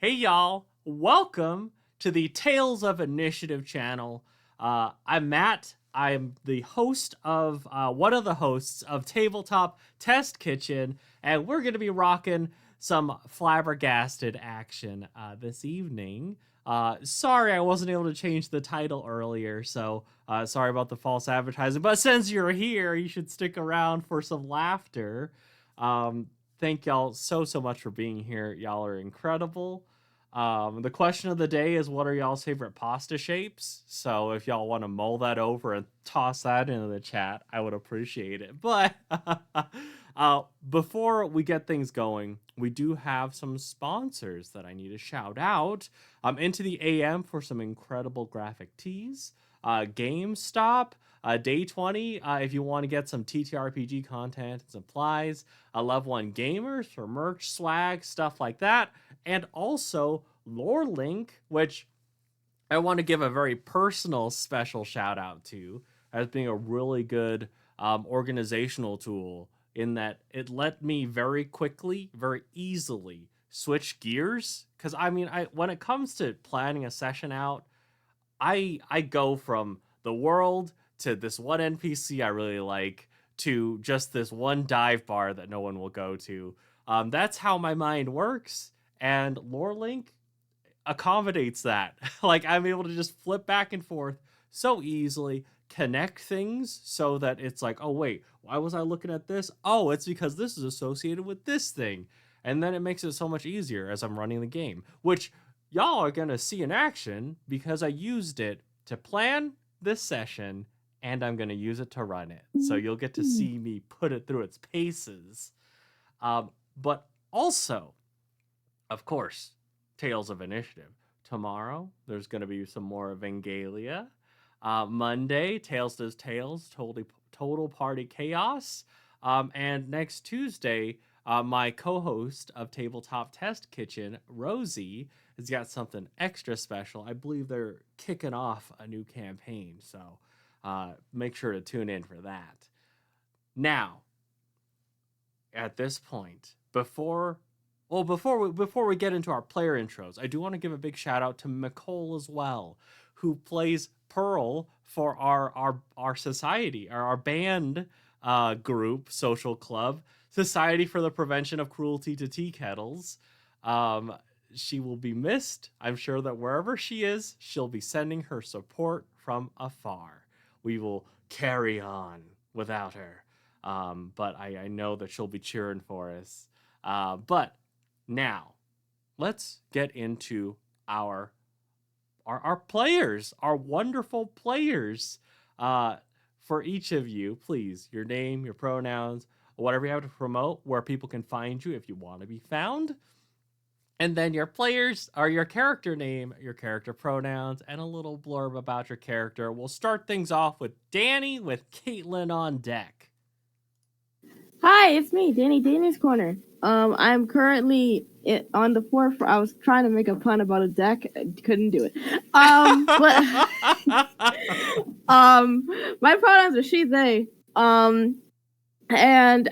Hey y'all, welcome to the Tales of Initiative channel. I'm Matt. I'm the host of one of the hosts of Tabletop Test Kitchen, and we're going to be rocking some Flabbergasted action this evening. Sorry I wasn't able to change the title earlier, so sorry about the false advertising. But since you're here, you should stick around for some laughter. Um, Thank y'all so much for being here. Y'all are incredible. The question of the day is, what are y'all's favorite pasta shapes? So if y'all want to mull that over and toss that into the chat, I would appreciate it. But before we get things going, we do have some sponsors that I need to shout out. Into the AM for some incredible graphic tees. GameStop, Day 20, if you want to get some TTRPG content and supplies. Level 1 Gamers for merch, swag, stuff like that. And also Lore Link, which I want to give a very personal special shout out to as being a really good organizational tool in that it let me very quickly, very easily switch gears. Because when it comes to planning a session out, I go from the world to this one NPC I really like to just this one dive bar that no one will go to. That's how my mind works, and LoreLink accommodates that. Like, I'm able to just flip back and forth so easily, connect things so that it's like, oh wait, why was I looking at this? Oh, it's because this is associated with this thing. And then it makes it so much easier as I'm running the game, which y'all are going to see in action because I used it to plan this session and I'm going to use it to run it. So you'll get to see me put it through its paces. But also, of course, Tales of Initiative. Tomorrow, there's going to be some more Vengalia. Monday, Tales does Tales, total party chaos. And next Tuesday, my co-host of Tabletop Test Kitchen, Rosie, has got something extra special. I believe they're kicking off a new campaign, so make sure to tune in for that. Now, at this point, before we get into our player intros, I do want to give a big shout out to Nicole as well, who plays Pearl for our society, our band group, social club, Society for the Prevention of Cruelty to Tea Kettles. She will be missed. I'm sure that wherever she is, she'll be sending her support from afar. We will carry on without her. But I know that she'll be cheering for us. But now, let's get into our players, our wonderful players. For each of you, please, your name, your pronouns, whatever you have to promote, where people can find you if you want to be found. And then your players are your character name, your character pronouns, and a little blurb about your character. We'll start things off with Danny with Caitlin on deck. Hi, it's me, Danny's Corner. I'm currently on the forefront. I was trying to make a pun about a deck, couldn't do it. My pronouns are she, they. And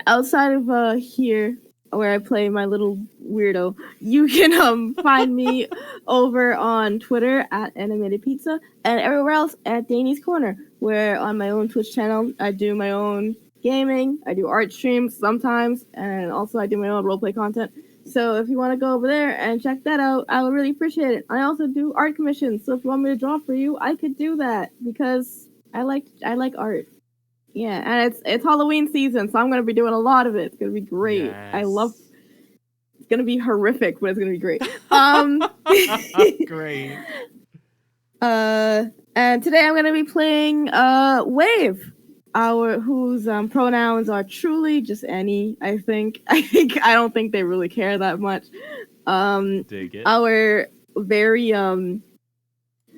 outside of here, where I play my little weirdo, you can find me over on Twitter at Animated Pizza and everywhere else at Danny's Corner, where on my own Twitch channel I do my own gaming, I do art streams sometimes, and also I do my own roleplay content. So if you want to go over there and check that out, I would really appreciate it. I also do art commissions, so if you want me to draw for you, I could do that because I like art. Yeah, and it's Halloween season, so I'm gonna be doing a lot of it. It's gonna be great. Yes. It's gonna be horrific, but it's gonna be great. Great. And today I'm gonna be playing Wave, whose pronouns are truly just any. I don't think they really care that much. Dig it. Our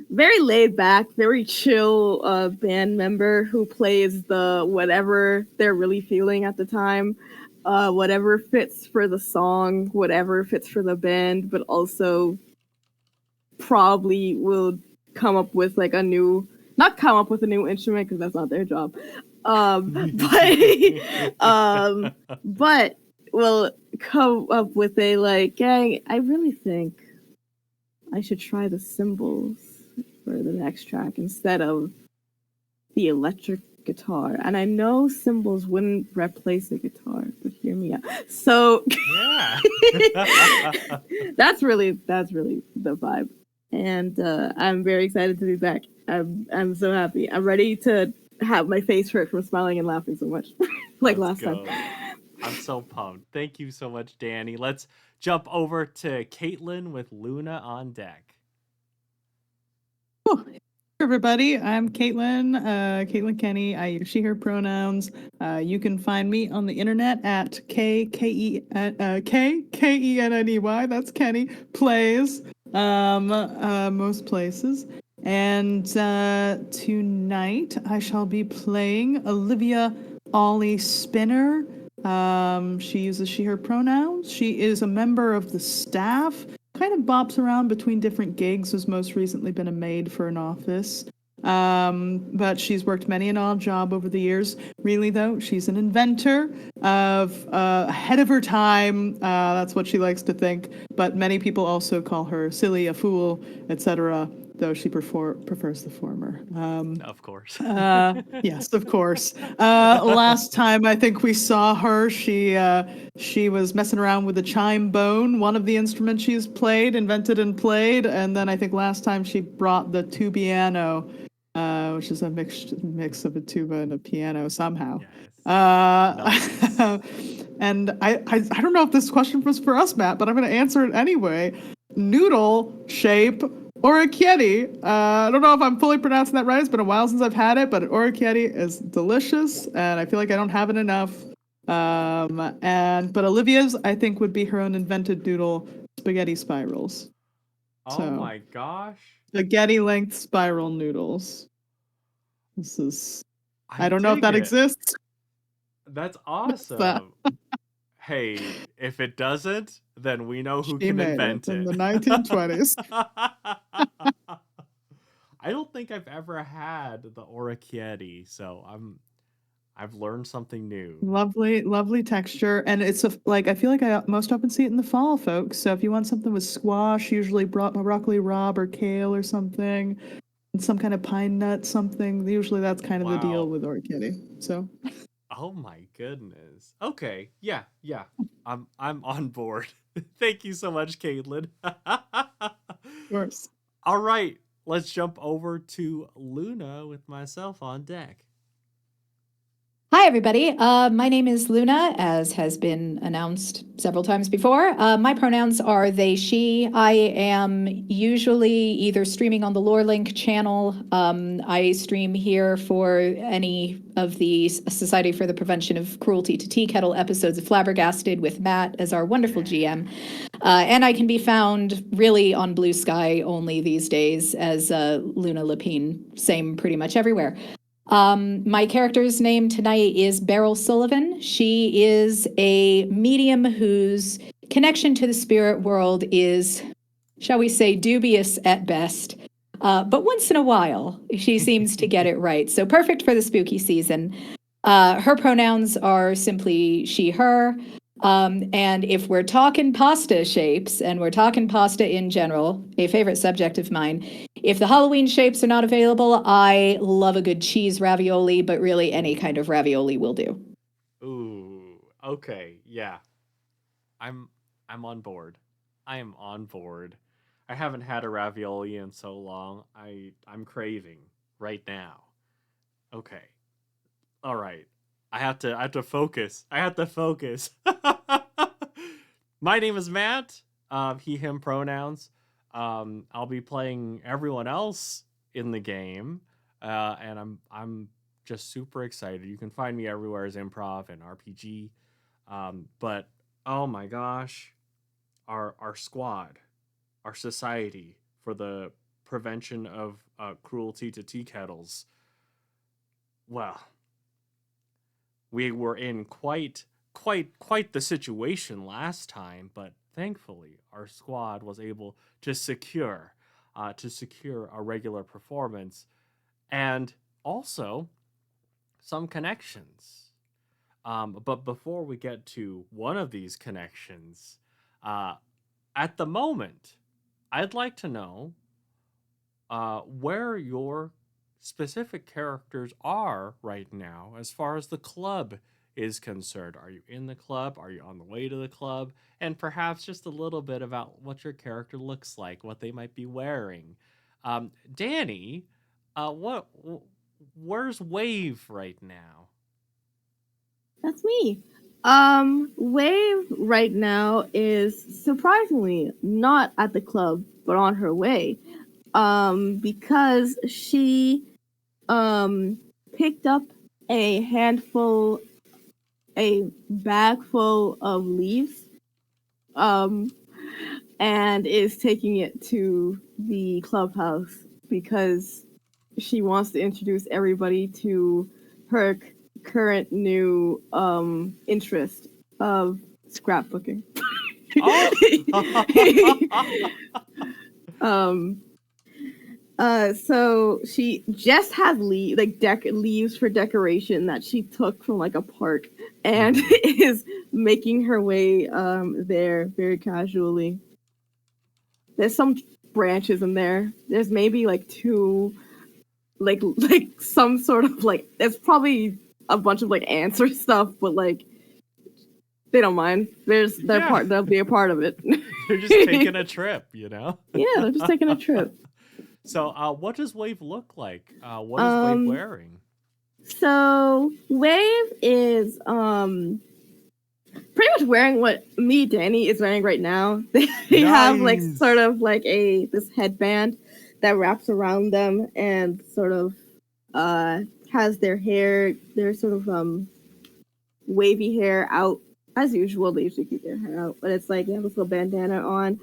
very laid back, very chill band member who plays the whatever they're really feeling at the time, whatever fits for the song, whatever fits for the band, but also probably will come up with like not come up with a new instrument because that's not their job, but will come up with a like, gang, I really think I should try the cymbals for the next track instead of the electric guitar. And I know cymbals wouldn't replace a guitar, but hear me out. So Yeah. that's really the vibe. And I'm very excited to be back. I'm so happy. I'm ready to have my face hurt from smiling and laughing so much, like Let's last time. go. I'm so pumped. Thank you so much, Danny. Let's jump over to Caitlin with Luna on deck. Oh, everybody, I'm Caitlin, Caitlin Kenny. I use she, her pronouns. You can find me on the internet at K-K-E-N-N-E-Y, that's Kenny, plays, most places. And tonight I shall be playing Olivia Ollie Spinner. She uses she, her pronouns. She is a member of the staff, kind of bops around between different gigs, has most recently been a maid for an office. But she's worked many an odd job over the years. Really, though, she's an inventor of ahead of her time. That's what she likes to think. But many people also call her silly, a fool, etc., though she prefers the former. Of course. Yes, of course. Last time I think we saw her, she was messing around with the chime bone, one of the instruments she's invented and played, and then I think last time she brought the tubiano, which is a mix of a tuba and a piano somehow. Yes. Nice. And I don't know if this question was for us, Matt, but I'm going to answer it anyway. Noodle shape orecchiette. I don't know if I'm fully pronouncing that right. It's been a while since I've had it, but orecchiette is delicious, and I feel like I don't have it enough. But Olivia's, I think, would be her own invented noodle spaghetti spirals. Oh my gosh. Spaghetti length spiral noodles. This is. I don't know if that exists. That's awesome. Hey, if it doesn't, then we know who can invent it. In the 1920s. I don't think I've ever had the orecchiette, so I've learned something new. Lovely texture, and it's I feel like I most often see it in the fall, folks. So if you want something with squash, usually broccoli rabe or kale or something, and some kind of pine nut something, usually that's kind of the deal with orecchiette. So. Oh my goodness. Okay. Yeah. I'm on board. Thank you so much, Caitlin. Of course. All right. Let's jump over to Luna with myself on deck. Hi, everybody. My name is Luna, as has been announced several times before. My pronouns are they, she. I am usually either streaming on the Lore Link channel. I stream here for any of the Society for the Prevention of Cruelty to Tea Kettle episodes of Flabbergasted with Matt as our wonderful GM. And I can be found really on Blue Sky only these days as Luna Lapine, same pretty much everywhere. My character's name tonight is Beryl Sullivan. She is a medium whose connection to the spirit world is, shall we say, dubious at best. But once in a while, she seems to get it right. So perfect for the spooky season. Her pronouns are simply she, her. And if we're talking pasta shapes, and we're talking pasta in general, a favorite subject of mine, if the Halloween shapes are not available, I love a good cheese ravioli, but really any kind of ravioli will do. Ooh, okay, yeah. I'm on board. I am on board. I haven't had a ravioli in so long. I'm craving right now. Okay. All right. I have to focus. My name is Matt. He, him pronouns. I'll be playing everyone else in the game, and I'm just super excited. You can find me everywhere as improv and RPG. But oh my gosh, our squad, our society for the prevention of cruelty to tea kettles. Well, we were in quite the situation last time, but thankfully our squad was able to secure a regular performance and also some connections. But before we get to one of these connections, at the moment, I'd like to know where your specific characters are right now as far as the club is concerned. Are you in the club? Are you on the way to the club? And perhaps just a little bit about what your character looks like, what they might be wearing. Danny, where's Wave right now? That's me. Wave right now is surprisingly not at the club, but on her way. Because she picked up a bag full of leaves, and is taking it to the clubhouse because she wants to introduce everybody to her current new interest of scrapbooking. Oh! um so she just has leaves for decoration that she took from like a park and is making her way there very casually. There's some branches in there. There's maybe like two like some sort of like there's probably a bunch of like ants or stuff, but like they don't mind. They'll be a part of it. They're just taking a trip, you know? Yeah, they're just taking a trip. So, what does Wave look like? What is Wave wearing? So Wave is pretty much wearing what me Danny is wearing right now. They have like sort of like this headband that wraps around them and sort of has their sort of wavy hair out as usual. They usually keep their hair out, but it's like they have this little bandana on.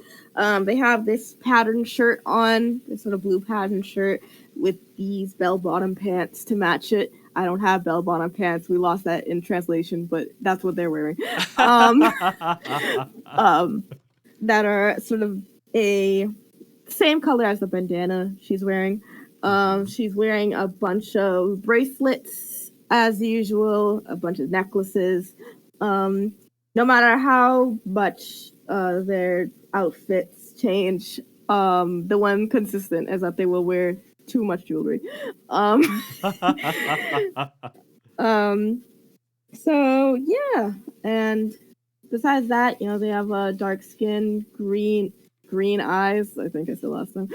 They have this patterned shirt on, this sort of blue patterned shirt with these bell-bottom pants to match it. I don't have bell-bottom pants. We lost that in translation, but that's what they're wearing. That are sort of a same color as the bandana she's wearing. She's wearing a bunch of bracelets as usual, a bunch of necklaces. No matter how much their outfits change, the one consistent is that they will wear too much jewelry. So yeah, and besides that, they have dark skin, green eyes. I think I said last time.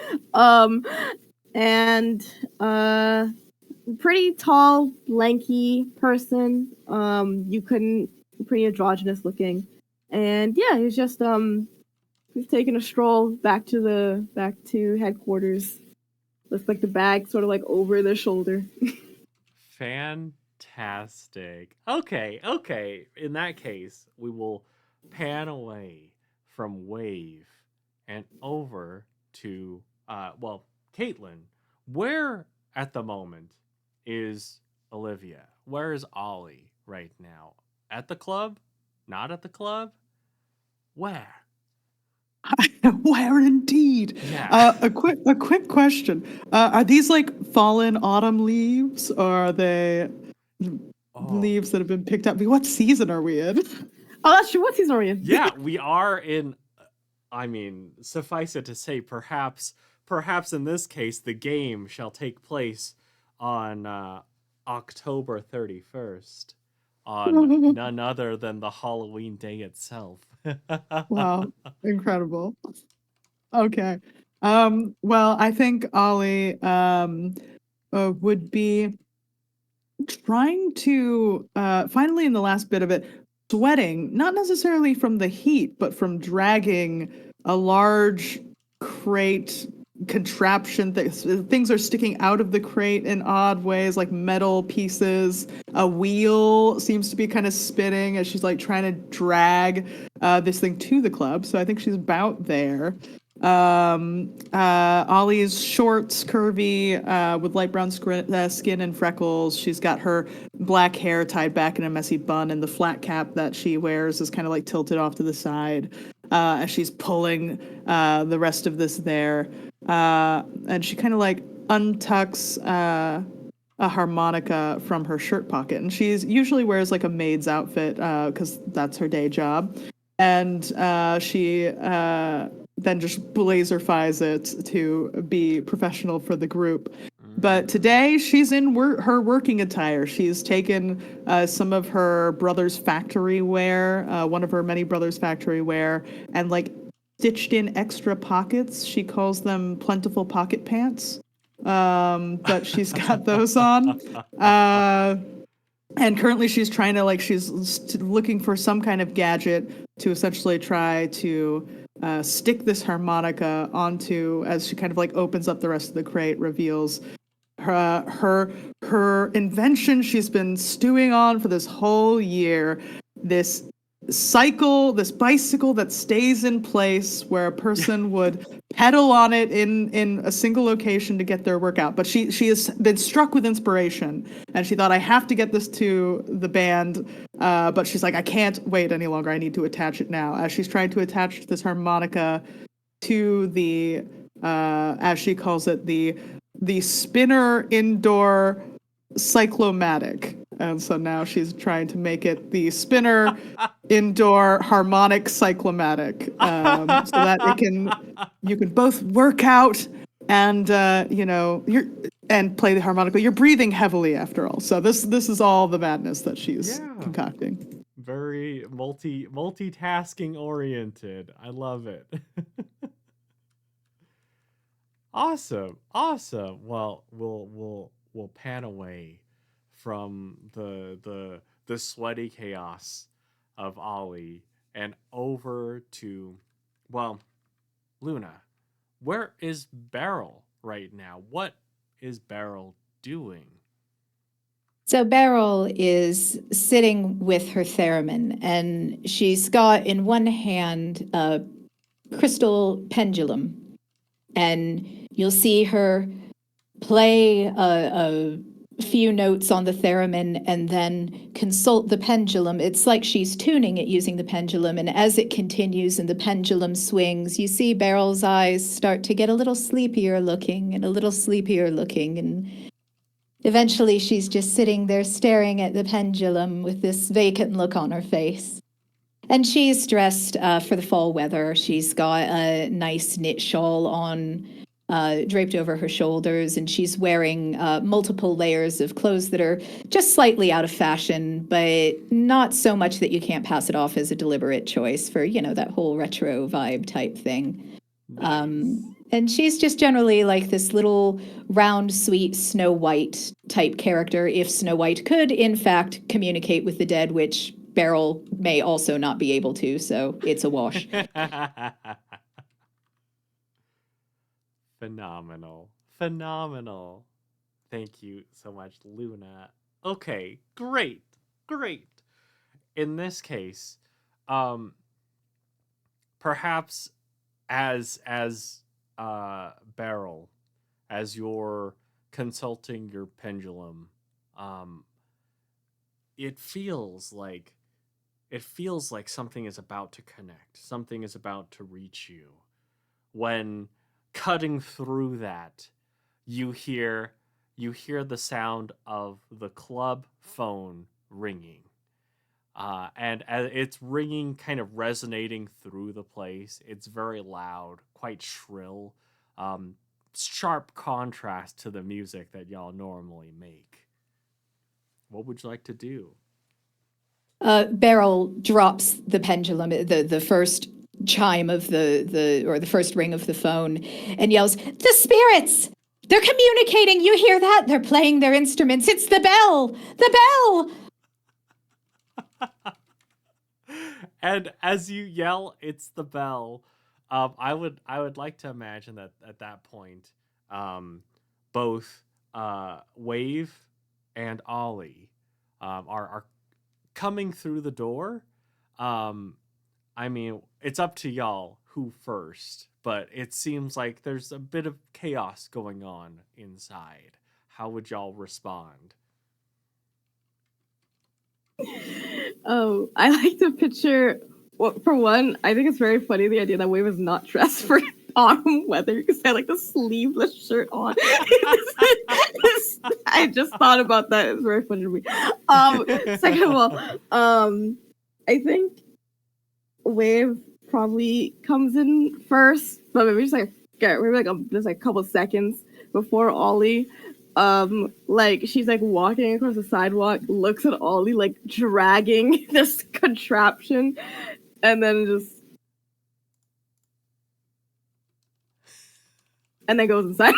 And pretty tall, lanky person. Pretty androgynous looking, and yeah, he's just he's taking a stroll back to headquarters. With like the bag sort of like over their shoulder. Fantastic. Okay. In that case, we will pan away from Wave and over to Caitlin. Where at the moment is Olivia? Where is Ollie right now? At the club? Not at the club? Where? Where indeed? Yeah. A quick question. Are these like fallen autumn leaves, or are they leaves that have been picked up? What season are we in? Oh, that's true. What season are we in? Yeah, we are in. I mean, suffice it to say, perhaps in this case, the game shall take place on October 31st, on none other than the Halloween day itself. Wow, incredible. Okay. Well, I think Ollie would be trying to finally in the last bit of it, sweating, not necessarily from the heat, but from dragging a large crate contraption. Things are sticking out of the crate in odd ways, like metal pieces. A wheel seems to be kind of spinning as she's like trying to drag this thing to the club. So I think she's about there. Ollie's shorts, curvy, with light brown skin and freckles. She's got her black hair tied back in a messy bun, and the flat cap that she wears is kind of like tilted off to the side as she's pulling the rest of this there. And she kind of like untucks a harmonica from her shirt pocket, and she's usually wears like a maid's outfit because that's her day job. And she then just blazerfies it to be professional for the group. But today she's in her working attire. She's taken some of her brother's factory wear, one of her many brothers' factory wear, and like stitched in extra pockets. She calls them plentiful pocket pants. But she's got those on. And currently she's trying to she's looking for some kind of gadget to essentially try to stick this harmonica onto, as she kind of opens up the rest of the crate, reveals her invention she's been stewing on for this whole year, this bicycle that stays in place where a person would pedal on it in a single location to get their workout. But she has been struck with inspiration, and she thought, I have to get this to the band. But she's like, I can't wait any longer. I need to attach it now. As she's trying to attach this harmonica to the, as she calls it, the spinner indoor cyclomatic. And so now she's trying to make it the spinner indoor harmonic cyclomatic, so that you can both work out and and play the harmonica. You're breathing heavily after all. So this is all the madness that she's concocting. Very multitasking oriented. I love it. Awesome. Well, we'll pan away from the sweaty chaos of Ollie and over to, well, Luna. Where is Beryl right now? What is Beryl doing? So Beryl is sitting with her theremin, and she's got in one hand a crystal pendulum, and you'll see her play a few notes on the theremin and then consult the pendulum. It's like she's tuning it using the pendulum, and as it continues and the pendulum swings, you see Beryl's eyes start to get a little sleepier looking, and eventually she's just sitting there staring at the pendulum with this vacant look on her face. And she's dressed for the fall weather. She's got a nice knit shawl on, draped over her shoulders, and she's wearing multiple layers of clothes that are just slightly out of fashion, but not so much that you can't pass it off as a deliberate choice for, that whole retro vibe type thing. Nice. And she's just generally like this little round, sweet Snow White type character, if Snow White could, in fact, communicate with the dead, which Beryl may also not be able to, so it's a wash. Phenomenal. Thank you so much, Luna. Okay, great. In this case, perhaps as Beryl, as you're consulting your pendulum, it feels like something is about to connect, something is about to reach you, when cutting through that, you hear the sound of the club phone ringing, and as it's ringing, kind of resonating through the place. It's very loud, quite shrill, sharp contrast to the music that y'all normally make. What would you like to do? Beryl drops the pendulum, the first chime of the first ring of the phone, and yells, "The spirits! They're communicating! You hear that? They're playing their instruments. It's the bell! The bell!" And as you yell, "It's the bell," I would like to imagine that at that point, both Wave and Ollie are coming through the door. I mean, it's up to y'all who first, but it seems like there's a bit of chaos going on inside. How would y'all respond? Oh, I like to picture. Well, for one, I think it's very funny the idea that Wave is not dressed for autumn weather because I like the sleeveless shirt on. I just thought about that. It's very funny to me. Second of all, I think Wave probably comes in first, but maybe just like just like a couple seconds before Ollie. Like she's like walking across the sidewalk, looks at Ollie like dragging this contraption, and then goes inside.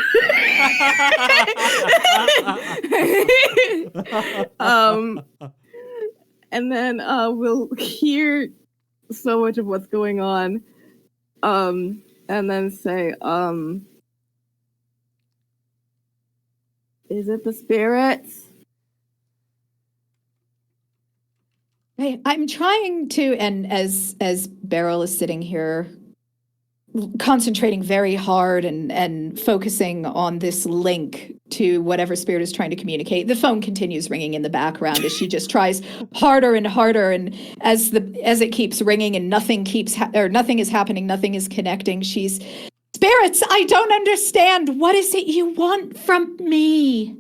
And then we'll hear so much of what's going on, and then say, is it the spirits? I'm trying to, and as Beryl is sitting here concentrating very hard and focusing on this link to whatever spirit is trying to communicate, the phone continues ringing in the background as she just tries harder and harder, and as it keeps ringing and nothing is happening, nothing is connecting, she's, spirits, I don't understand, what is it you want from me?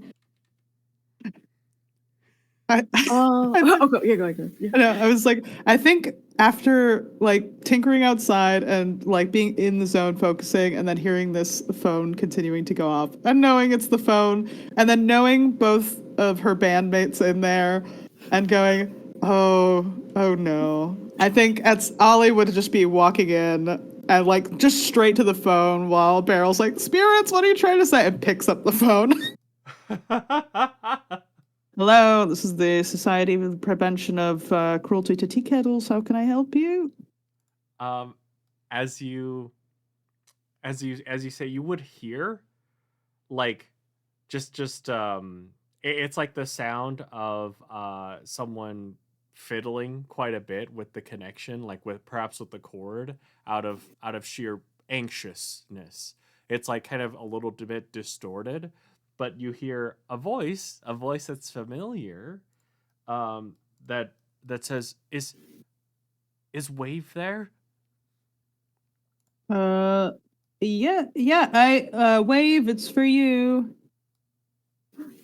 Okay, yeah, go ahead. Yeah. No, I was like, I think after like tinkering outside and like being in the zone focusing and then hearing this phone continuing to go off and knowing it's the phone and then knowing both of her bandmates in there and going, oh no. I think Ollie would just be walking in and like just straight to the phone while Beryl's like, spirits, what are you trying to say? And picks up the phone. Hello, this is the Society for the Prevention of Cruelty to Tea Kettles. How can I help you? As you say, you would hear like just it's like the sound of someone fiddling quite a bit with the connection, like with the cord out of sheer anxiousness. It's like kind of a little bit distorted, but you hear a voice that's familiar, that says, "Is Wave there?" Yeah, I Wave, it's for you.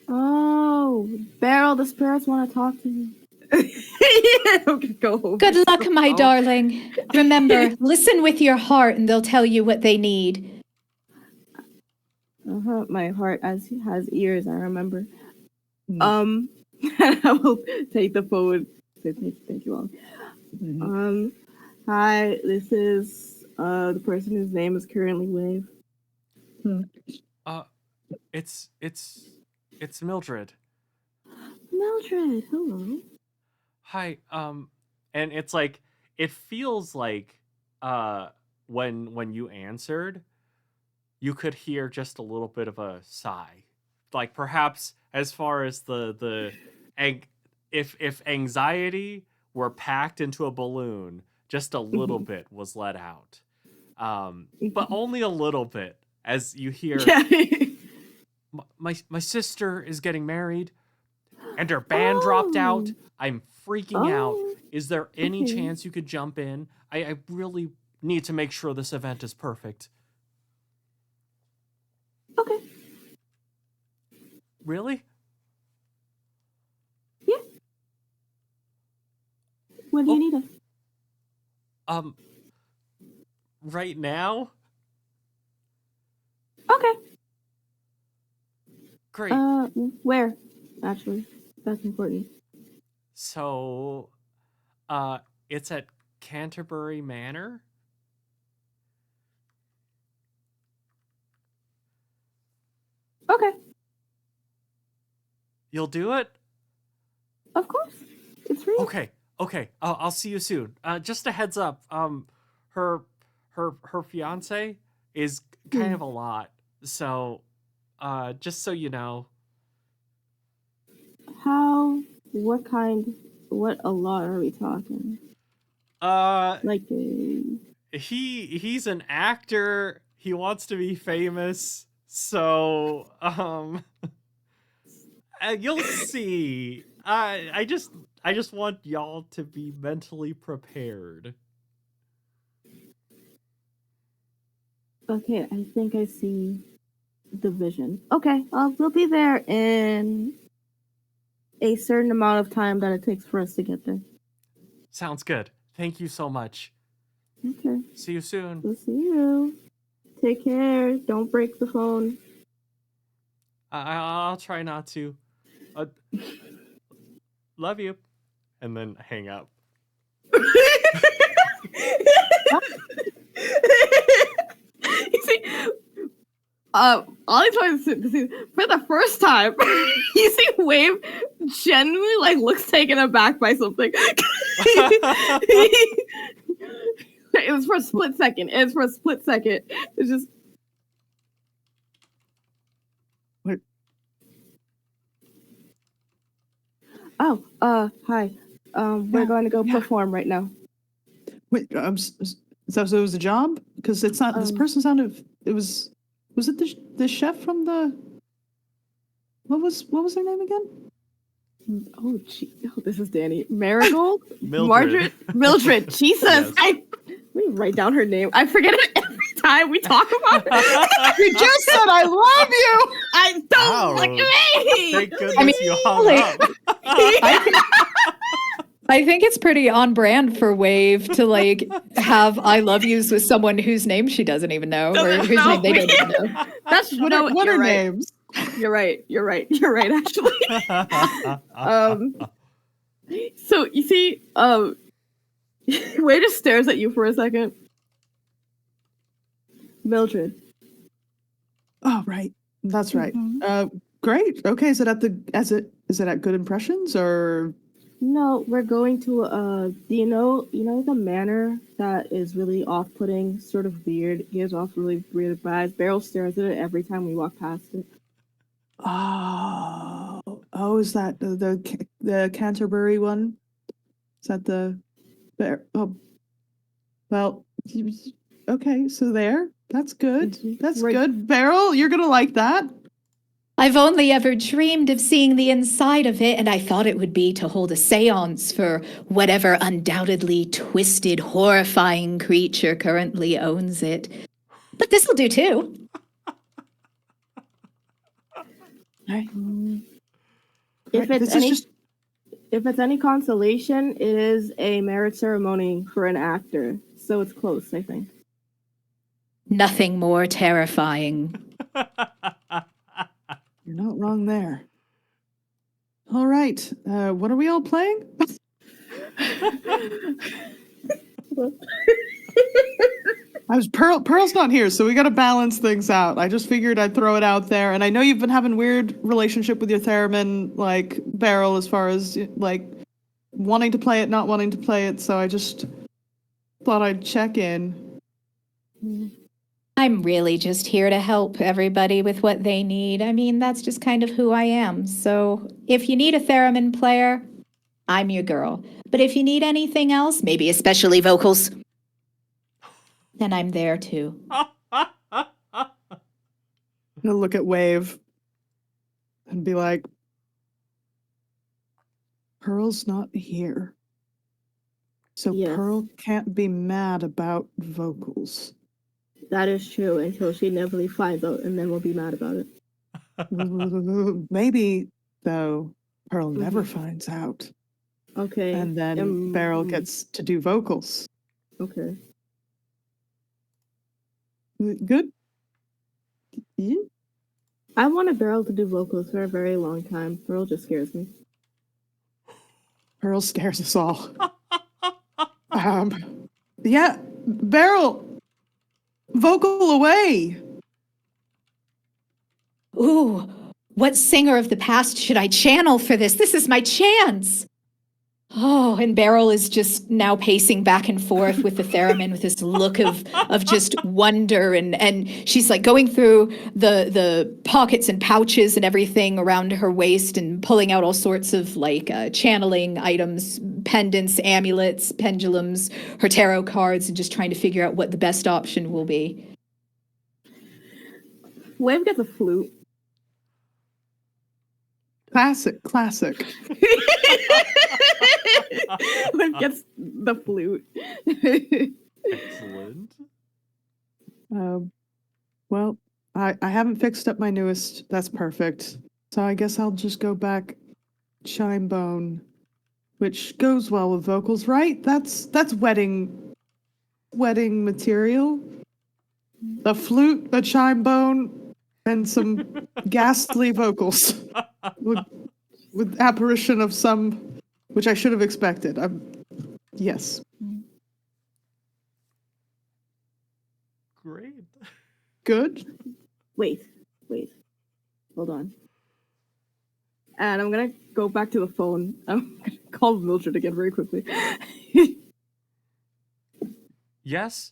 Oh, Beryl, the spirits want to talk to you. Okay, go home. Good luck, my darling. Remember, listen with your heart and they'll tell you what they need. My heart has ears, I remember. Mm. I will take the phone. Say thank you all. Mhm. Hi, this is the person whose name is currently Wave. It's Mildred. Mildred, hello. Hi. And it's like, it feels like when you answered, you could hear just a little bit of a sigh, like perhaps as far as if anxiety were packed into a balloon, just a little bit was let out, but only a little bit, as you hear, my sister is getting married and her band dropped out. I'm freaking out. Is there any chance you could jump in? I really need to make sure this event is perfect. Okay. Really? Yeah. When do you need us? Right now? Okay. Great. Where? Actually, that's important. So, it's at Canterbury Manor. Okay. You'll do it? Of course. It's free. Okay. I'll see you soon. Just a heads up. Her fiance is kind of a lot. So, just so you know. What a lot are we talking? Like he's an actor. He wants to be famous. So, you'll see. I just want y'all to be mentally prepared. Okay, I think I see the vision. Okay, we'll be there in a certain amount of time that it takes for us to get there. Sounds good. Thank you so much. Okay. See you soon. We'll see you. Take care. Don't break the phone. I'll try not to. Uh, love you. And then hang up. You see, Ollie told to see for the first time. You see, Wave genuinely like looks taken aback by something. It was for a split second. It's just. Wait. Oh, hi. We're going to go perform right now. Wait, so it was a job? Because it's not. This person sounded. It was. Was it the chef from the? What was their name again? Oh, this is Danny. Marigold? Mildred. Mildred. Jesus. Yes. Let me write down her name. I forget it every time we talk about her. You just said I love you. I don't look at me. Thank goodness you hung like- up. I think it's pretty on brand for Wave to like have I love yous with someone whose name she doesn't even know or whose name they don't even know. That's What are you're right. names? You're right. Actually. So you see, Wade just stares at you for a second. Mildred. Oh, right. That's right. Mhm. Great. Okay. Is it at Good Impressions or? No, we're going to do you know the manor that is really off-putting, sort of weird, gives off really weird vibes. Beryl stares at it every time we walk past it. Oh, is that the Canterbury one? Is that the oh, well, okay, so that's good. Mhm. That's Right. good. Beryl, you're gonna like that. I've only ever dreamed of seeing the inside of it, and I thought it would be to hold a seance for whatever undoubtedly twisted, horrifying creature currently owns it. But this'll do too. If Right, it's any consolation, it is a merit ceremony for an actor, so it's close, I think. Nothing more terrifying. You're not wrong there. All right. What are we all playing? Pearl's not here, so we got to balance things out. I just figured I'd throw it out there, and I know you've been having weird relationship with your theremin, like Beryl, as far as like wanting to play it, not wanting to play it. So I just thought I'd check in. I'm really just here to help everybody with what they need. I mean, that's just kind of who I am. So if you need a theremin player, I'm your girl. But if you need anything else, maybe especially vocals, then I'm there too. I'm gonna look at Wave and be like, Pearl's not here. So Yes. Pearl can't be mad about vocals. That is true until she inevitably finds out, and then we'll be mad about it. Maybe, though, Pearl never Mhm. finds out. Okay. And then Beryl gets to do vocals. Okay. Good? Yeah. I wanted Beryl to do vocals for a very long time. Beryl just scares me. Pearl scares us all. Yeah, Beryl, vocal away. Ooh, what singer of the past should I channel for this? This is my chance. Oh, and Beryl is just now pacing back and forth with the theremin with this look of just wonder, and she's like going through the pockets and pouches and everything around her waist and pulling out all sorts of like channeling items, pendants, amulets, pendulums, her tarot cards, and just trying to figure out what the best option will be. Wave gets a flute. Classic. Wave gets the flute. Excellent. Well, I haven't fixed up my newest. That's perfect. So I guess I'll just go back chime bone, which goes well with vocals, right? That's wedding wedding material. A flute, a chime bone, and some ghastly vocals. With apparition of some, which I should have expected. Yes. Great. Good. Wait. Hold on. And I'm gonna go back to the phone. I'm gonna call Mildred again very quickly. Yes.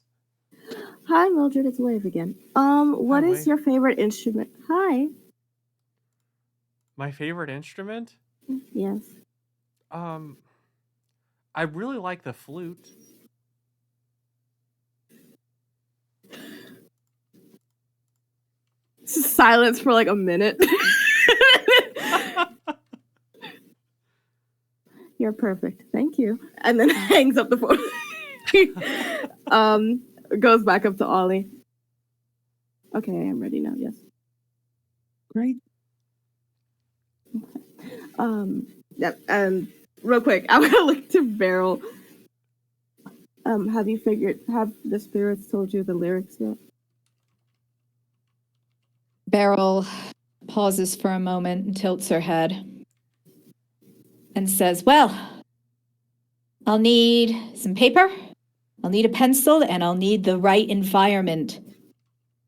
Hi, Mildred. It's Wave again. What Hi, is Wave. your favorite instrument? Hi. My favorite instrument? Yes. I really like the flute. Silence for like a minute. You're perfect. Thank you. And then hangs up the phone. Goes back up to Ollie. Okay, I'm ready now. Yes. Great. Yep. And real quick, I'm gonna look to Beryl. Have the spirits told you the lyrics yet? Beryl pauses for a moment and tilts her head and says, well, I'll need some paper, I'll need a pencil, and I'll need the right environment.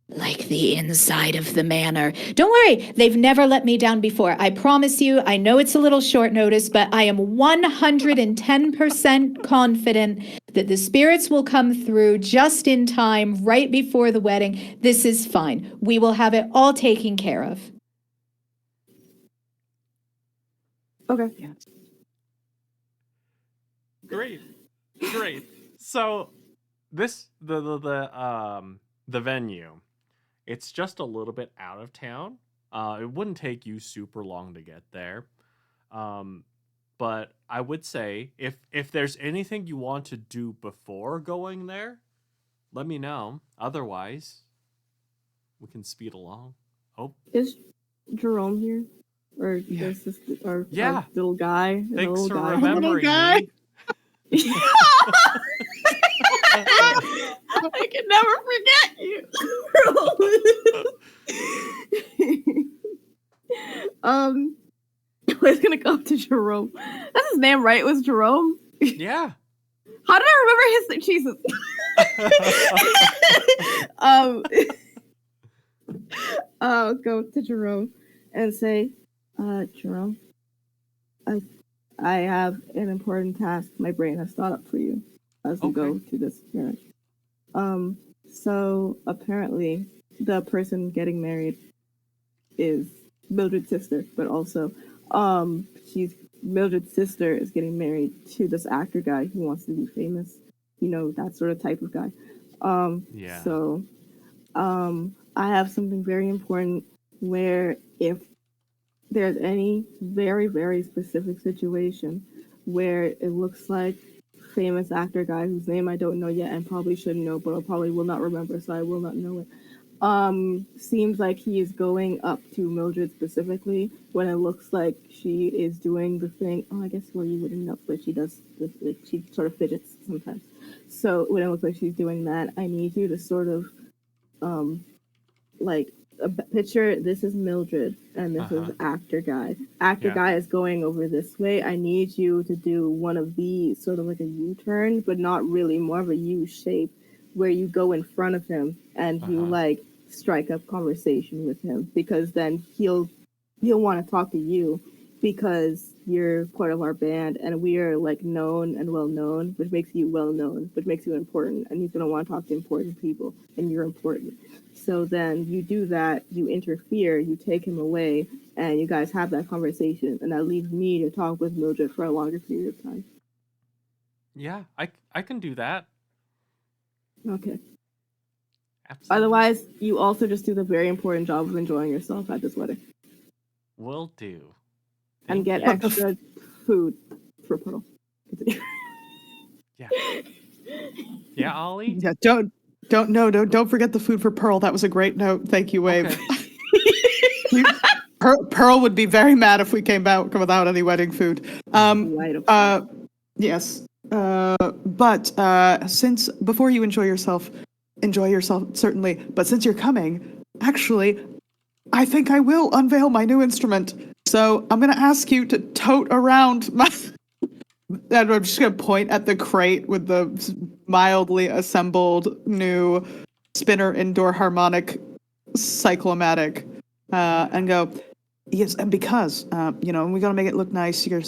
Like the inside of the manor. Don't worry, they've never let me down before. I promise you, I know it's a little short notice, but I am 110% confident that the spirits will come through just in time, right before the wedding. This is fine. We will have it all taken care of. Okay. Great. So the venue, it's just a little bit out of town. It wouldn't take you super long to get there. But I would say if there's anything you want to do before going there, let me know. Otherwise, we can speed along. Oh, Is Jerome here? Or Yeah. is this our Yeah. little guy? The Thanks little for guy. remembering guy. me. I can never forget you. I was gonna go up to Jerome. That's his name, right? It was Jerome. Yeah. How did I remember his Jesus? I'll go to Jerome and say, Jerome, I have an important task my brain has thought up for you as we go to this marriage. So apparently the person getting married is Mildred's sister, but also Mildred's sister is getting married to this actor guy who wants to be famous. You know, that sort of type of guy. Yeah. So I have something very important where if there's any very, very specific situation where it looks like famous actor guy whose name I don't know yet and probably shouldn't know, but I probably will not remember, so I will not know it. Seems like he is going up to Mildred specifically when it looks like she is doing the thing. Oh, I guess well you wouldn't know, but she does. Like, she sort of fidgets sometimes. So when it looks like she's doing that, I need you to sort of, like a picture. This is Mildred, and this is actor guy. Actor guy is going over this way. I need you to do one of these, sort of like a U-turn, but not really, more of a U shape, where you go in front of him and you like strike up conversation with him, because then he'll want to talk to you because you're part of our band and we are like known and well known, which makes you well known, which makes you important, and he's going to want to talk to important people and you're important. So then you do that, you interfere, you take him away, and you guys have that conversation, and that leaves me to talk with Mildred for a longer period of time. Yeah, I can do that. Okay. Absolutely. Otherwise, you also just do the very important job of enjoying yourself at this wedding. Will do. And get extra food for Puddle. Yeah. Yeah, Ollie? Yeah, don't forget the food for Pearl. That was a great note. Thank you, Wave. Okay. Pearl would be very mad if we came back without any wedding food. Yes. But since before you enjoy yourself certainly. But since you're coming, actually, I think I will unveil my new instrument. So I'm gonna ask you to tote around my. And I'm just gonna point at the crate with the mildly assembled new spinner indoor harmonic cyclomatic, and go. Yes, and because we gotta make it look nice. You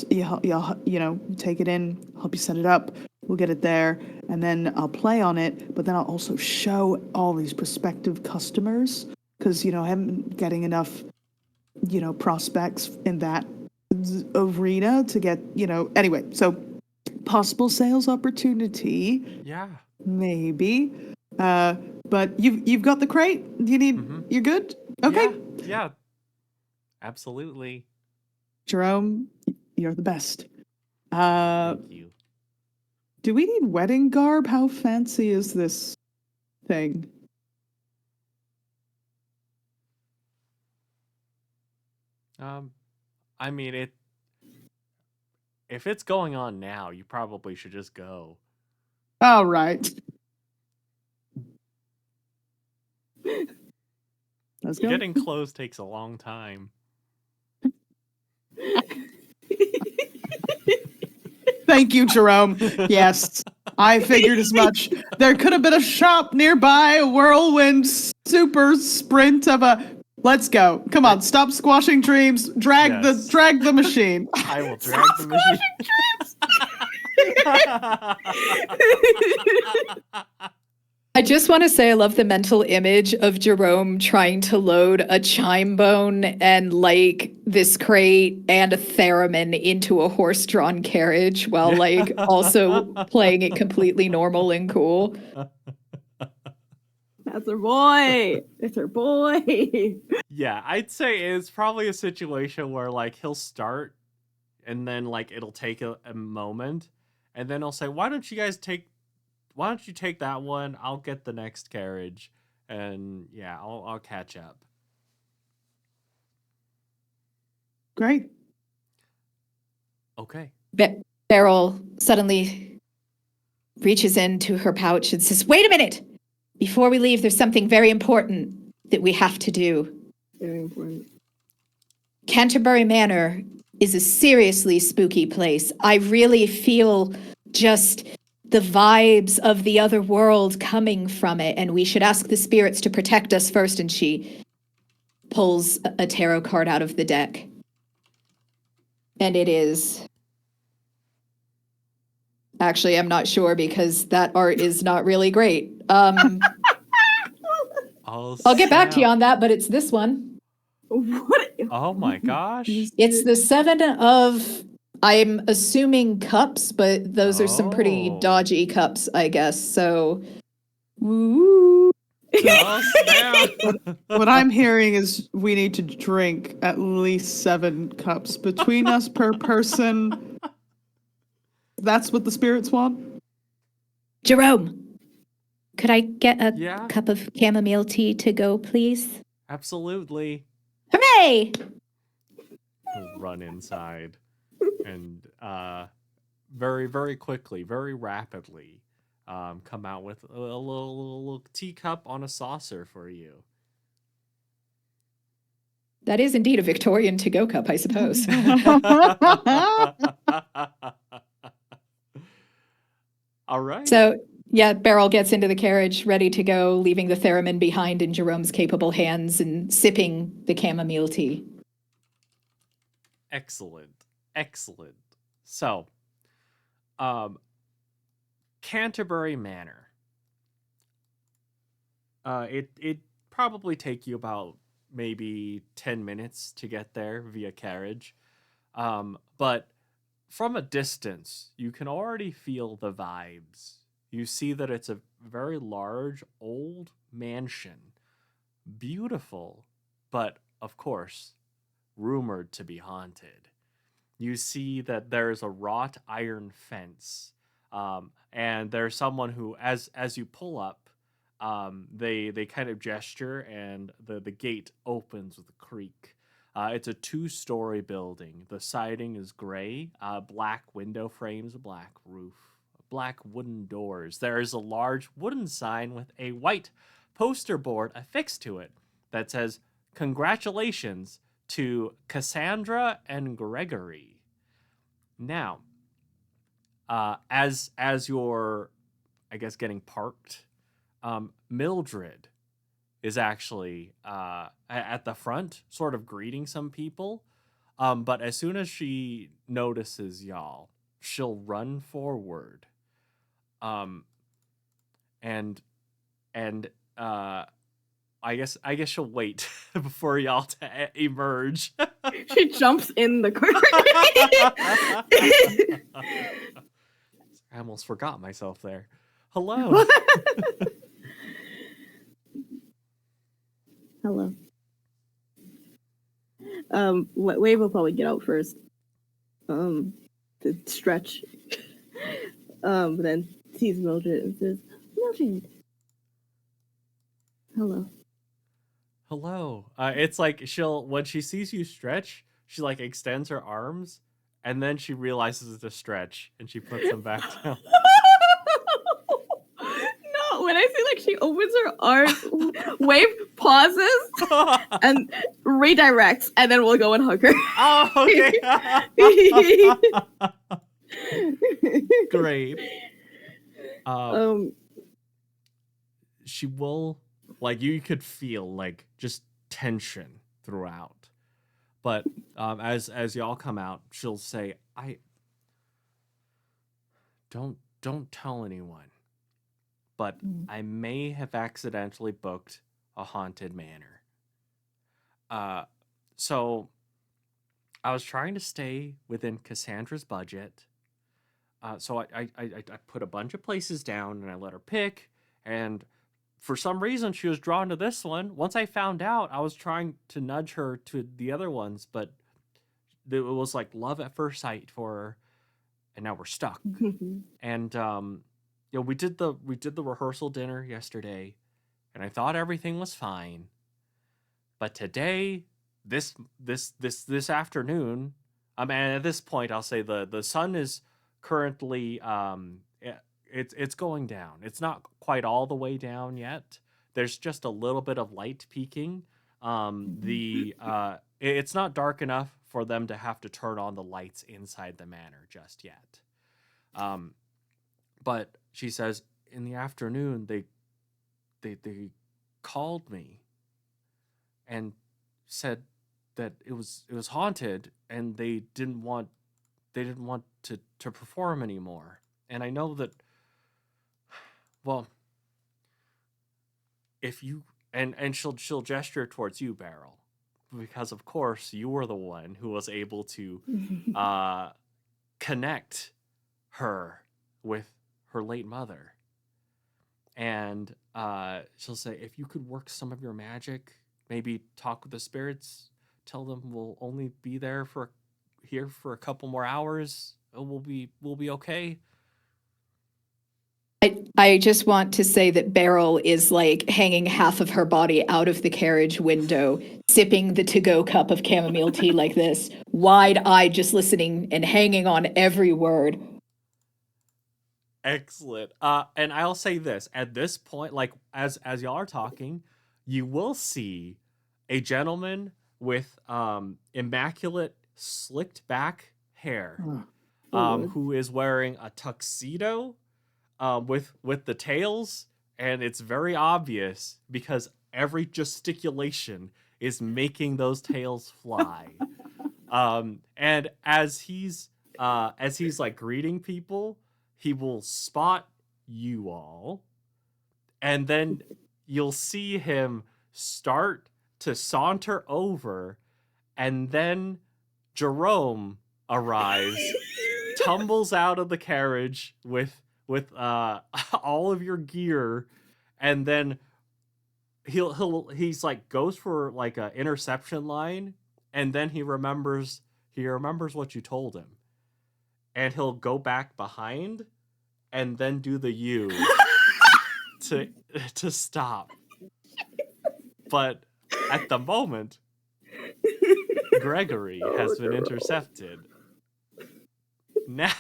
take it in, help you set it up. We'll get it there, and then I'll play on it. But then I'll also show all these prospective customers because I haven't been getting enough prospects in that arena to get anyway. So possible sales opportunity, Yeah. maybe. But you've got the crate. You're good. Okay. Yeah. Absolutely. Jerome, you're the best. Thank you. Do we need wedding garb? How fancy is this thing? I mean, if it's going on now, you probably should just go. All right. Let's go. Getting clothes takes a long time. Thank you, Jerome. Yes, I figured as much. There could have been a shop nearby, a whirlwind super sprint of a. Let's go. Come on, stop squashing dreams. Drag the machine. I will drag the machine. I just want to say I love the mental image of Jerome trying to load a chime bone and like this crate and a theremin into a horse-drawn carriage while like also playing it completely normal and cool. That's her boy. It's her boy. Yeah, I'd say it's probably a situation where like he'll start and then like it'll take a moment and then he'll say, why don't you take that one? I'll get the next carriage, and yeah, I'll catch up. Great. Okay. Beryl suddenly reaches into her pouch and says, wait a minute! Before we leave, there's something very important that we have to do. Very important. Canterbury Manor is a seriously spooky place. I really feel just the vibes of the other world coming from it, and we should ask the spirits to protect us first. And she pulls a tarot card out of the deck. And it is... Actually, I'm not sure because that art is not really great. I'll get back to you on that, but it's this one. What? Oh my gosh. It's the 7 of... I'm assuming cups, but those are some pretty dodgy cups, I guess. So, woo. What I'm hearing is we need to drink at least 7 cups between us per person. That's what the spirits want. Jerome, could I get a cup of chamomile tea to go, please? Absolutely. Hooray! He'll run inside. And very, very quickly, very rapidly, come out with a little teacup on a saucer for you. That is indeed a Victorian to-go cup, I suppose. All right. So, yeah, Beryl gets into the carriage, ready to go, leaving the theremin behind in Jerome's capable hands and sipping the chamomile tea. Excellent. So, Canterbury Manor. It probably take you about maybe 10 minutes to get there via carriage. But from a distance, you can already feel the vibes. You see that it's a very large, old mansion. Beautiful, but of course, rumored to be haunted. You see that there's a wrought iron fence, and there's someone who, as you pull up, they kind of gesture, and the gate opens with a creak. It's a 2-story building. The siding is gray, black window frames, a black roof, black wooden doors. There is a large wooden sign with a white poster board affixed to it that says, "Congratulations to Cassandra and Gregory." Now, as you're, I guess, getting parked, Mildred is actually at the front, sort of greeting some people. But as soon as she notices y'all, she'll run forward. And I guess she'll wait before y'all to emerge. She jumps in the car. I almost forgot myself there. Hello. Hello. Wave will probably get out first. To stretch. But then sees Mildred and says, "Mildred." Hello. Hello. It's like when she sees you stretch, she like extends her arms, and then she realizes it's a stretch, and she puts them back down. No, when I see like she opens her arms, Wave pauses and redirects, and then we'll go and hug her. Oh, okay. Great. She will, like, you could feel like just tension throughout, but as y'all come out, she'll say, "I don't tell anyone, but I may have accidentally booked a haunted manor. So I was trying to stay within Cassandra's budget. So I put a bunch of places down and I let her pick, and for some reason she was drawn to this one. Once I found out, I was trying to nudge her to the other ones, but it was like love at first sight for her, and now we're stuck." And we did the rehearsal dinner yesterday, and I thought everything was fine. But today, this afternoon, and at this point, I'll say the sun is currently it's going down. It's not quite all the way down yet. There's just a little bit of light peeking. It's not dark enough for them to have to turn on the lights inside the manor just yet. But she says in the afternoon they called me and said that it was haunted, and they didn't want to perform anymore. And I know that, well, if you and she'll gesture towards you, Beryl, because of course you were the one who was able to connect her with her late mother. And she'll say, if you could work some of your magic, maybe talk with the spirits, tell them we'll only be here for a couple more hours, we'll be okay. I just want to say that Beryl is like hanging half of her body out of the carriage window, sipping the to-go cup of chamomile tea like this, wide-eyed, just listening and hanging on every word. Excellent. And I'll say this, at this point, like as y'all are talking, you will see a gentleman with immaculate slicked back hair, who is wearing a tuxedo with the tails, and it's very obvious because every gesticulation is making those tails fly. And as he's like greeting people, he will spot you all, and then you'll see him start to saunter over, and then Jerome arrives, tumbles out of the carriage with all of your gear, and then he's like goes for like a interception line, and then he remembers what you told him, and he'll go back behind and then do the U to stop. But at the moment, Gregory has been intercepted. Now,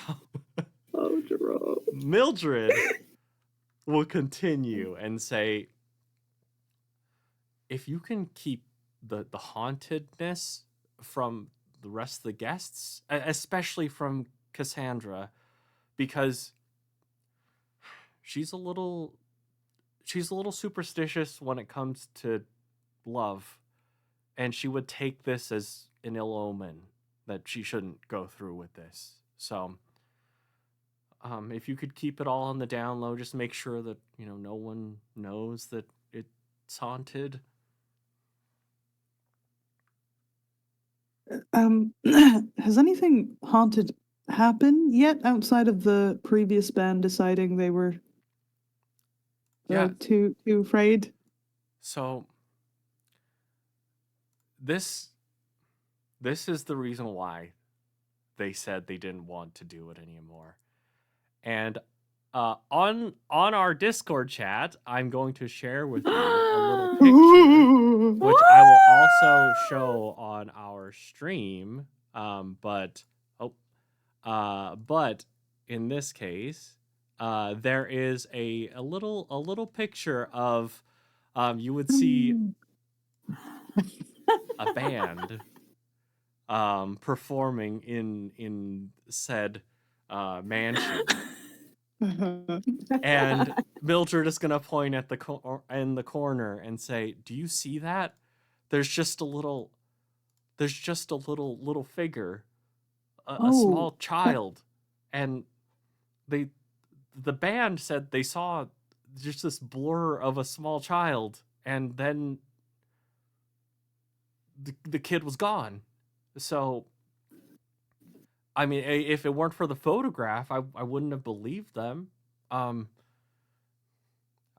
Oh, Jerome. Mildred will continue and say, if you can keep the hauntedness from the rest of the guests, especially from Cassandra, because she's a little superstitious when it comes to love, and she would take this as an ill omen that she shouldn't go through with this. So if you could keep it all on the down low, just make sure that no one knows that it's haunted. Has anything haunted happened yet outside of the previous band deciding they were Yeah. too afraid? So this is the reason why they said they didn't want to do it anymore. And on our Discord chat, I'm going to share with you a little picture, which I will also show on our stream. But in this case, there is a little picture of you would see a band performing in said mansion. And Mildred is gonna point at in the corner and say, "Do you see that? There's just a little figure, a small child." And the band said they saw just this blur of a small child, and then the kid was gone. So, I mean, if it weren't for the photograph, I wouldn't have believed them. None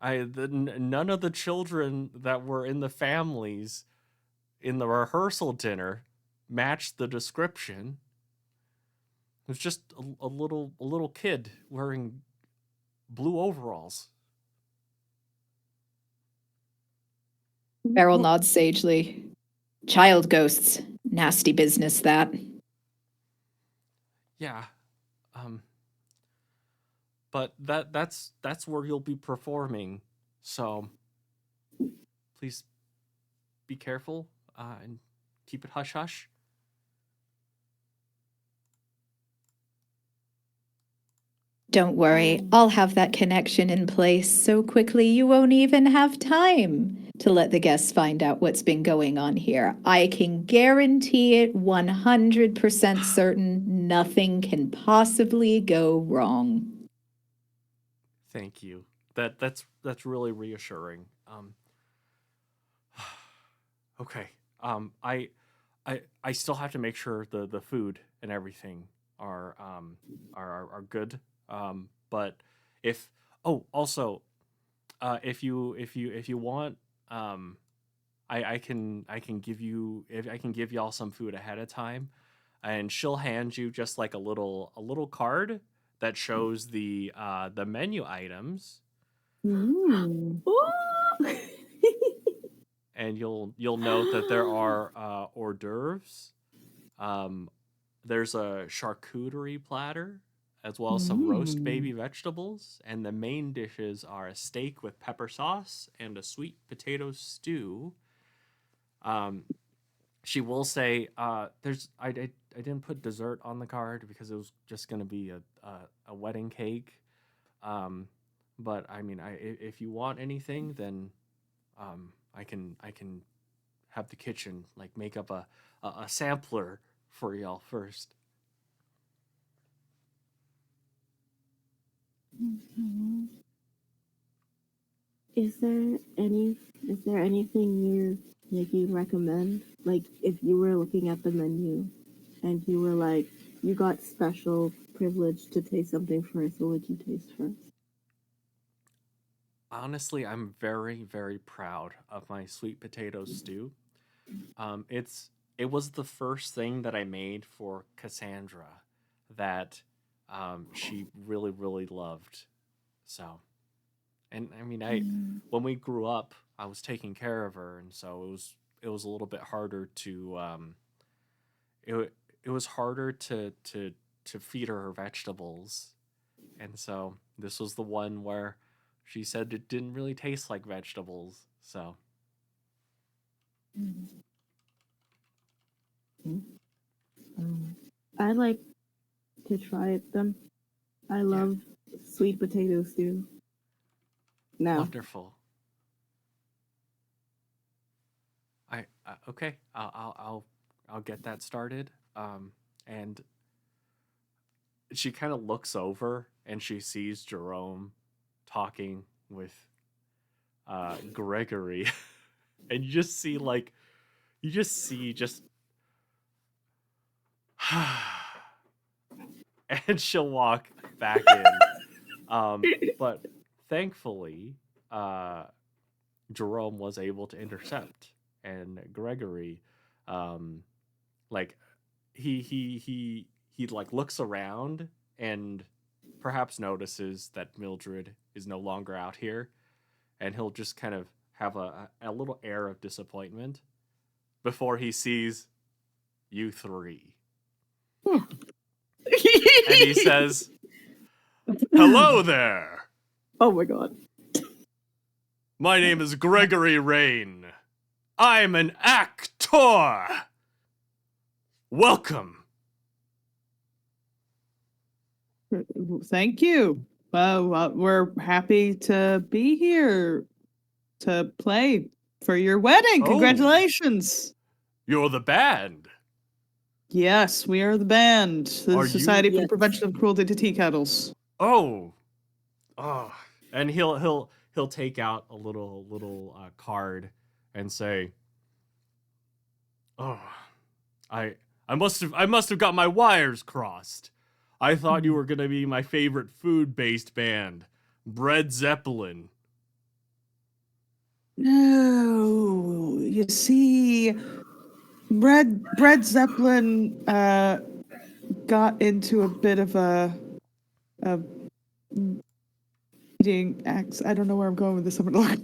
of the children that were in the families in the rehearsal dinner matched the description. It was just a little kid wearing blue overalls. Beryl nods sagely. Child ghosts. Nasty business, that. Yeah. But that's where you'll be performing. So please be careful and keep it hush hush. Don't worry, I'll have that connection in place so quickly you won't even have time to let the guests find out what's been going on here. I can guarantee it 100% certain nothing can possibly go wrong. Thank you. That's really reassuring. Okay. I still have to make sure the food and everything are good. But if also if you want, I can give you, if I can give y'all some food ahead of time, and she'll hand you just like a little card that shows the menu items, and you'll note that there are hors d'oeuvres. There's a charcuterie platter, as well as some roast baby vegetables, and the main dishes are a steak with pepper sauce and a sweet potato stew. She will say, "There's I didn't put dessert on the card because it was just going to be a wedding cake. But I mean, if you want anything, then I can have the kitchen like make up a sampler for y'all first." Is there anything you'd recommend? Like, if you were looking at the menu and you were like, you got special privilege to taste something first, what would you taste first? Honestly, I'm very, very proud of my sweet potato stew. It was the first thing that I made for Cassandra that she really, really loved. So, and I mean, when we grew up, I was taking care of her, and so it was a little bit harder to it was harder to feed her vegetables, And so this was the one where she said it didn't really taste like vegetables. So I'd like to try it then. I love sweet potato stew. No. wonderful. Okay. I'll get that started. And she kind of looks over and she sees Jerome talking with Gregory, and you just see and she'll walk back in. But thankfully, Jerome was able to intercept, and Gregory, like he like looks around and perhaps notices that Mildred is no longer out here, and he'll just kind of have a little air of disappointment before he sees you three. And he says, "Hello there. Oh my god. My name is Gregory Rain. I'm an actor. Welcome." Thank you. We're happy to be here to play for your wedding. Oh. Congratulations. You're the band. Yes, we are the band, the Are you- Society for the Yes. Prevention of Cruelty to Tea Kettles. Oh. And he'll take out a little card and say, "Oh, I must have got my wires crossed. I thought you were gonna be my favorite food-based band, Bread Zeppelin." No, you see, Bread Zeppelin got into a bit of a eating acts. I don't know where I'm going with this. I'm gonna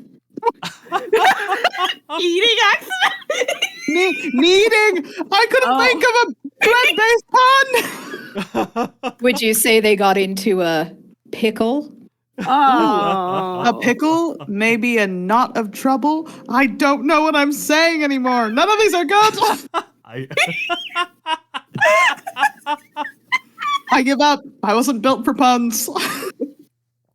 Eating accident? Kneading. I couldn't think of a bread-based pun. Would you say they got into a pickle? Oh. A pickle, maybe a knot of trouble. I don't know what I'm saying anymore. None of these are good. I I give up. I wasn't built for puns.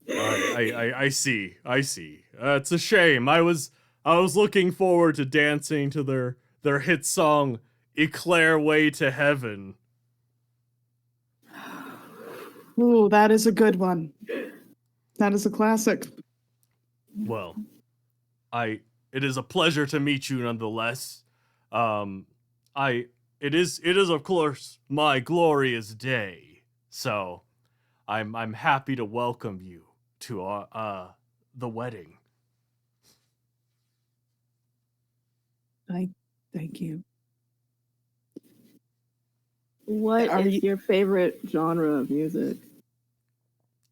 I see. It's a shame. I was looking forward to dancing to their hit song "Eclair Way to Heaven." Ooh, that is a good one. That is a classic. Well, it is a pleasure to meet you nonetheless. It is of course my glorious day. So, I'm happy to welcome you to the wedding. Thank you. What Are is you- your favorite genre of music?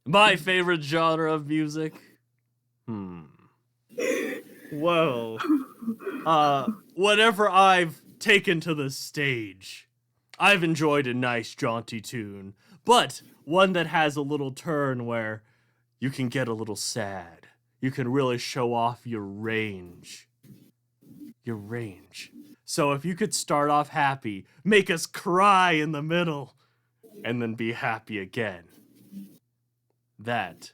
My favorite genre of music? Well, whenever I've taken to the stage, I've enjoyed a nice jaunty tune, but one that has a little turn where you can get a little sad. You can really show off your range. So if you could start off happy, make us cry in the middle, and then be happy again, that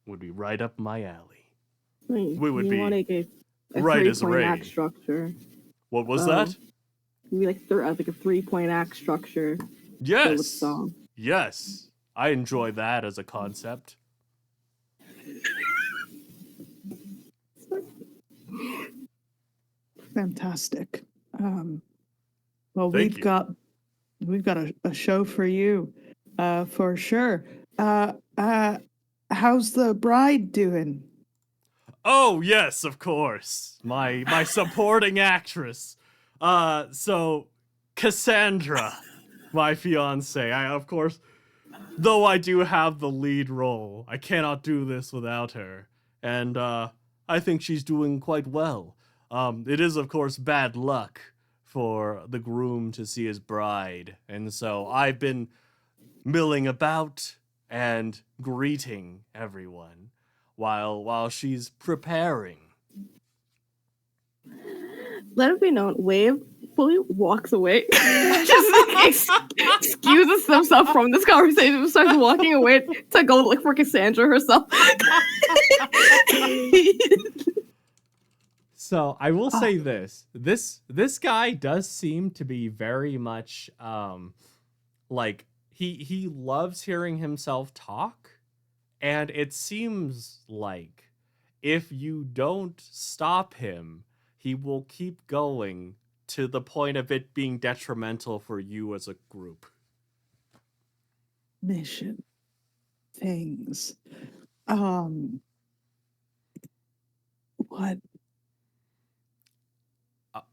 would be right up my alley. Wait, We would you be want like a right as three-point rain. act structure. What was Oh. that? Maybe like a 3-point act structure for the Yes. song. Yes. I enjoy that as a concept. Fantastic. Well, Thank you. we've got a show for you, for sure. How's the bride doing? Oh, yes, of course. My supporting actress. So Cassandra, my fiance. Of course, though I do have the lead role, I cannot do this without her. And I think she's doing quite well. It is, of course, bad luck for the groom to see his bride. And so I've been milling about, and greeting everyone while she's preparing. Let it be known, Wave fully walks away. Just excuses himself from this conversation and starts walking away to go look for Cassandra herself. So I will say this. This guy does seem to be very much like he loves hearing himself talk, and it seems like if you don't stop him, he will keep going to the point of it being detrimental for you as a group. Mission things. What?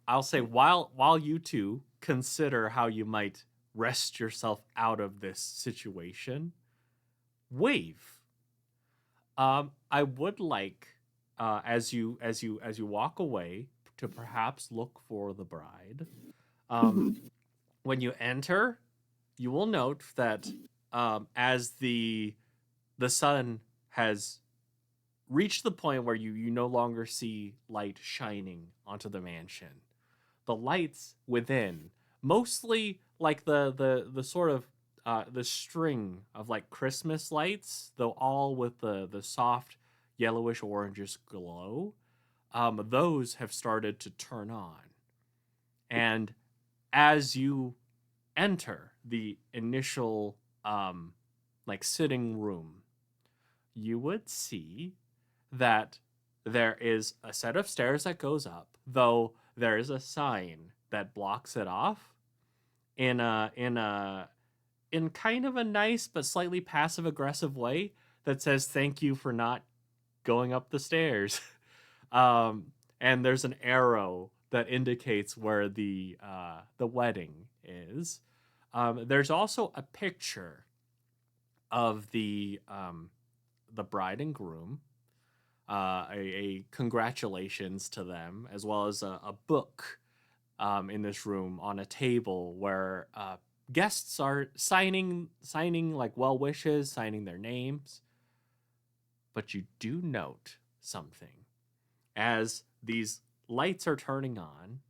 I'll say while you two consider how you might wrest yourself out of this situation, Wave. I would like, as you walk away, to perhaps look for the bride. When you enter, you will note that as the sun has reached the point where you no longer see light shining onto the mansion, the lights within, mostly like the sort of the string of like Christmas lights, though all with the soft yellowish orangish glow, those have started to turn on. And as you enter the initial like sitting room, you would see that there is a set of stairs that goes up, though there is a sign that blocks it off in kind of a nice but slightly passive aggressive way that says thank you for not going up the stairs. And there's an arrow that indicates where the wedding is. There's also a picture of the bride and groom, a congratulations to them, as well as a book in this room on a table where guests are signing like well wishes, signing their names. But you do note something as these lights are turning on.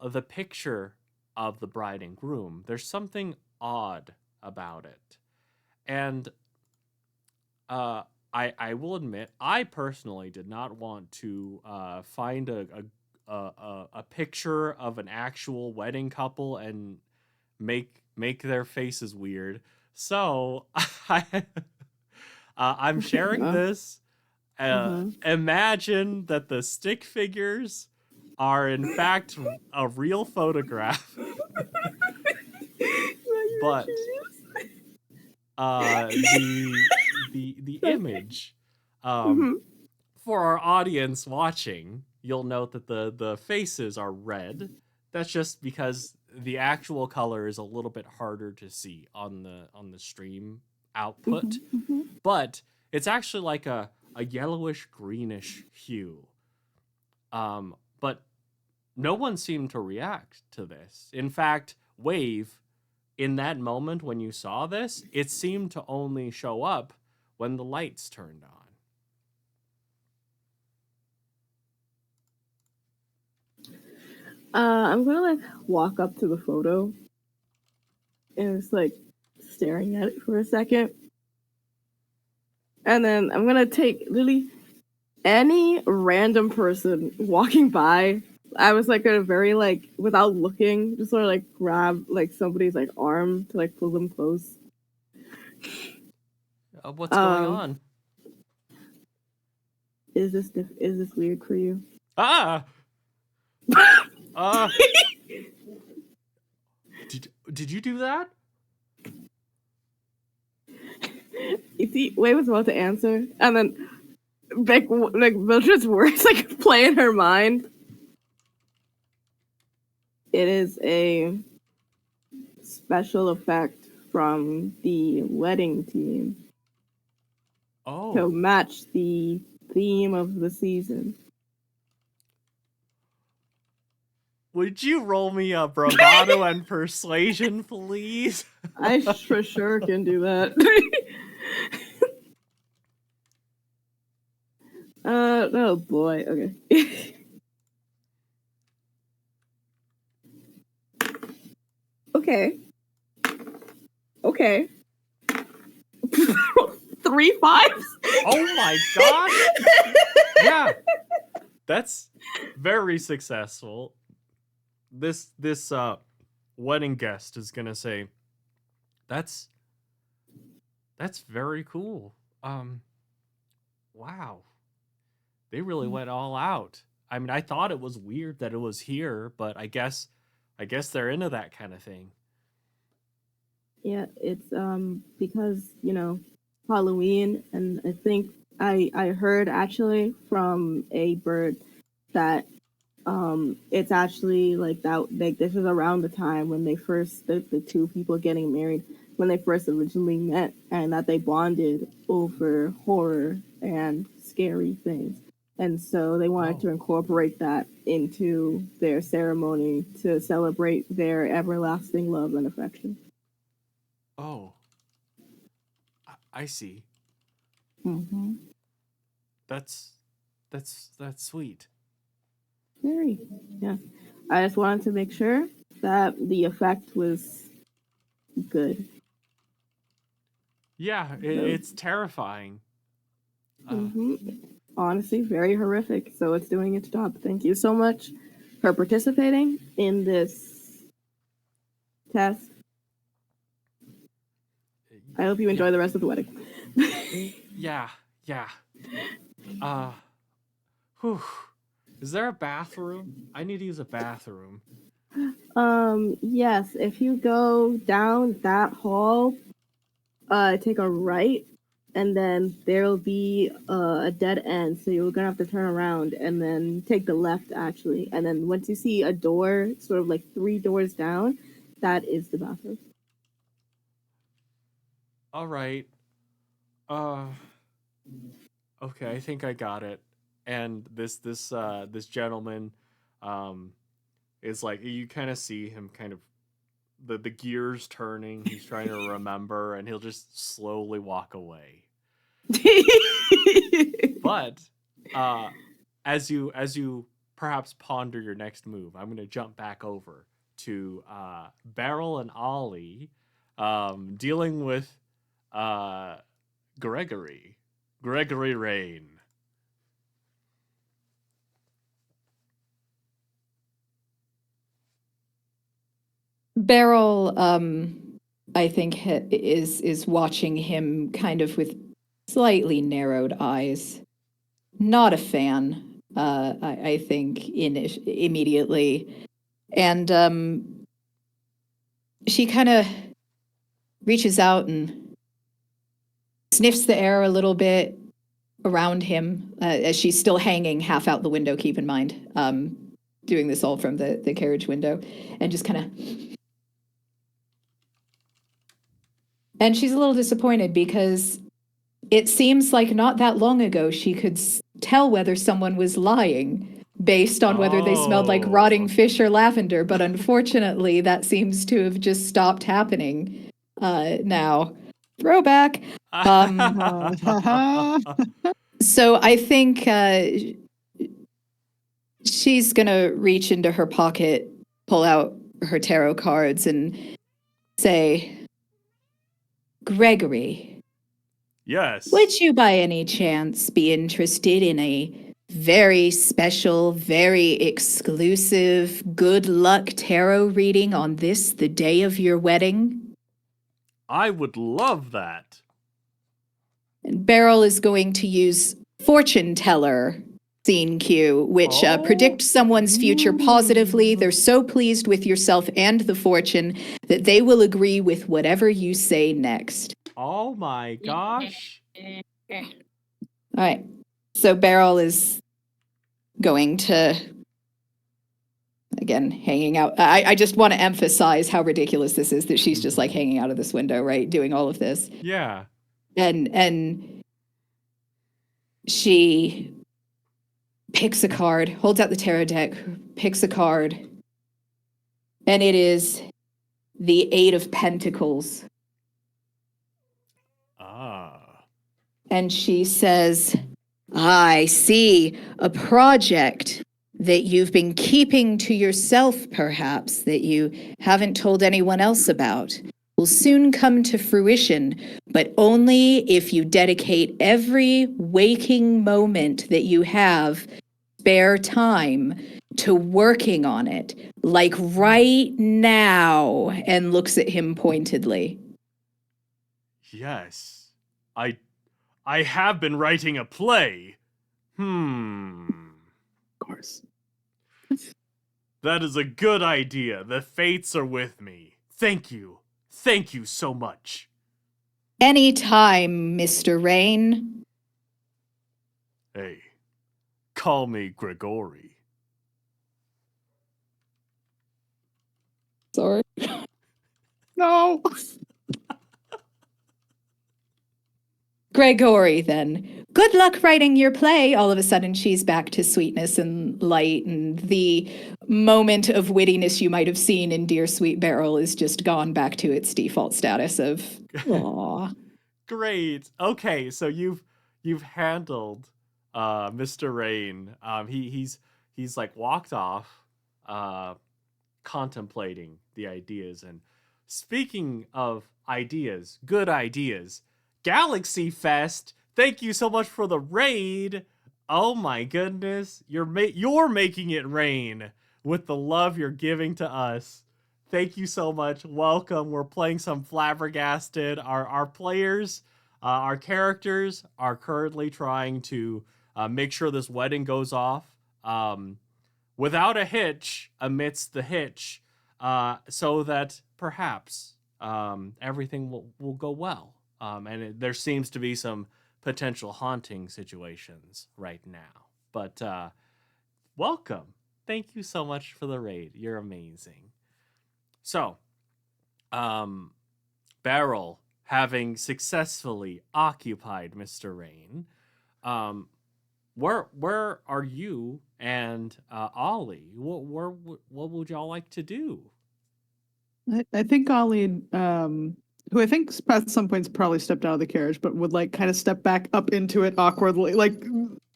The picture of the bride and groom, there's something odd about it, and I will admit, I personally did not want to find a picture of an actual wedding couple and make their faces weird. So I'm sharing this. Imagine that the stick figures are in fact a real photograph, but the image, for our audience watching, you'll note that the faces are red. That's just because the actual color is a little bit harder to see on the stream output, but it's actually like a yellowish greenish hue. But no one seemed to react to this. In fact, Wave, in that moment when you saw this, it seemed to only show up when the lights turned on. I'm gonna like walk up to the photo and just like staring at it for a second. And then I'm gonna take literally any random person walking by. I was like gonna very like without looking, just sort of like grab like somebody's like arm to like pull them close. What's going on? Is this weird for you? Ah! Did you do that? You see, Wei was about to answer, and then like Mildred's words like play in her mind. It is a special effect from the wedding team to match the theme of the season. Would you roll me a bravado and persuasion, please? I for sure can do that. Oh boy. Okay. Okay. Okay. 3 5s. Oh my gosh! Yeah, that's very successful. This wedding guest is gonna say, that's very cool. Wow, they really went all out. I mean, I thought it was weird that it was here, but I guess they're into that kind of thing. Yeah, it's because Halloween, and I think I heard actually from a bird that it's actually like that, like this is around the time when they first the two people getting married, when they first originally met, and that they bonded over horror and scary things, and so they wanted to incorporate that into their ceremony to celebrate their everlasting love and affection. Oh, I see. Mm-hmm. That's sweet. Very, yeah. I just wanted to make sure that the effect was good. Yeah, it's terrifying. Hmm. Honestly, very horrific. So it's doing its job. Thank you so much for participating in this test. I hope you enjoy the rest of the wedding. Yeah. Whew. Is there a bathroom? I need to use a bathroom. Yes, if you go down that hall, take a right, and then there'll be a dead end, so you're gonna have to turn around and then take the left actually, and then once you see a door sort of like 3 doors down, that is the bathroom. All right. Uh okay, I think I got it. And this gentleman is like, you kind of see him kind of the gears turning. He's trying to remember, and he'll just slowly walk away. But as you perhaps ponder your next move, I'm going to jump back over to Beryl and Ollie dealing with uh, Gregory Rain. Beryl, I think, is watching him kind of with slightly narrowed eyes. Not a fan, I think, immediately. And she kind of reaches out and sniffs the air a little bit around him as she's still hanging half out the window, keep in mind, doing this all from the carriage window, and just kind of... And she's a little disappointed because it seems like not that long ago she could tell whether someone was lying based on whether they smelled like rotting fish or lavender, but unfortunately that seems to have just stopped happening now. Throwback. So I think she's gonna reach into her pocket, pull out her tarot cards, and say, Gregory. Yes. Would you by any chance be interested in a very special, very exclusive good luck tarot reading on this, the day of your wedding? I would love that. And Beryl is going to use fortune teller scene cue, which predicts someone's future positively. They're so pleased with yourself and the fortune that they will agree with whatever you say next. Oh my gosh. All right. So Beryl is going to, again, hanging out. I just want to emphasize how ridiculous this is, that she's just like hanging out of this window, right? Doing all of this. Yeah. And she picks a card, holds out the tarot deck, picks a card, and it is the Eight of Pentacles. Ah. And she says, I see a project that you've been keeping to yourself, perhaps, that you haven't told anyone else about, will soon come to fruition, but only if you dedicate every waking moment that you have, spare time, to working on it, like right now, and looks at him pointedly. Yes. I have been writing a play. Of course. That is a good idea. The fates are with me. Thank you. Thank you so much. Anytime, Mr. Rain. Hey, call me Grigori. Sorry. No. Gregory, then. Good luck writing your play. All of a sudden, she's back to sweetness and light, and the moment of wittiness you might have seen in Dear Sweet Beryl is just gone back to its default status of aw. Great. Okay, so you've handled Mr. Rain. He's like walked off, contemplating the ideas. And speaking of ideas, good ideas, Galaxy Fest. Thank you so much for the raid. Oh my goodness, you're making it rain with the love you're giving to us. Thank you so much. Welcome. We're playing some Flabbergasted. Our players, our characters are currently trying to make sure this wedding goes off without a hitch amidst the hitch, so that perhaps everything will go well. There seems to be some potential haunting situations right now. But welcome. Thank you so much for the raid. You're amazing. So, Beryl, having successfully occupied Mr. Rain, where are you and Ollie? What would y'all like to do? I think Ollie, who I think at some points probably stepped out of the carriage, but would like kind of step back up into it awkwardly, like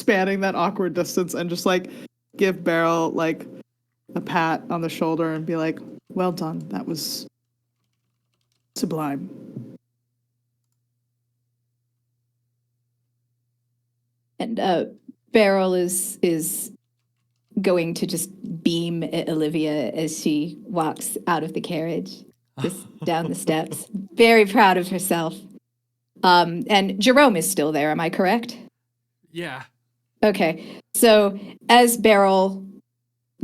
spanning that awkward distance, and just like give Beryl like a pat on the shoulder and be like, "Well done. That was sublime." And Beryl is going to just beam at Olivia as she walks out of the carriage, just down the steps. Very proud of herself. And Jerome is still there, am I correct? Yeah. Okay. So as Beryl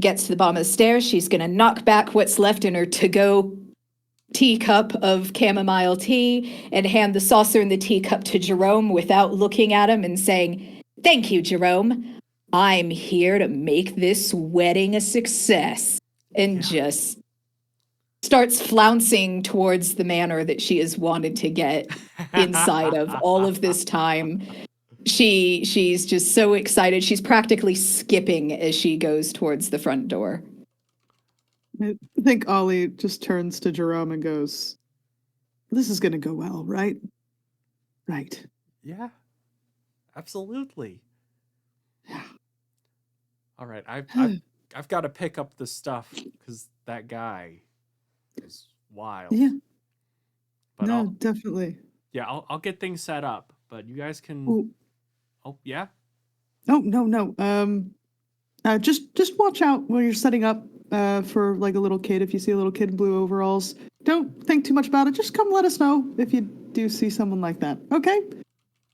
gets to the bottom of the stairs, she's going to knock back what's left in her to-go teacup of chamomile tea and hand the saucer and the teacup to Jerome without looking at him and saying, "Thank you, Jerome. I'm here to make this wedding a success." And just starts flouncing towards the manor that she has wanted to get inside of all of this time. She's just so excited. She's practically skipping as she goes towards the front door. I think Ollie just turns to Jerome and goes, "This is going to go well, right? Right." Yeah. Absolutely. Yeah. All right. I've got to pick up the stuff because that guy is wild. Yeah. But No, definitely. I'll get things set up. But you guys can. Ooh. Oh yeah. No. Just watch out when you're setting up for like a little kid. If you see a little kid in blue overalls, don't think too much about it. Just come let us know if you do see someone like that. Okay?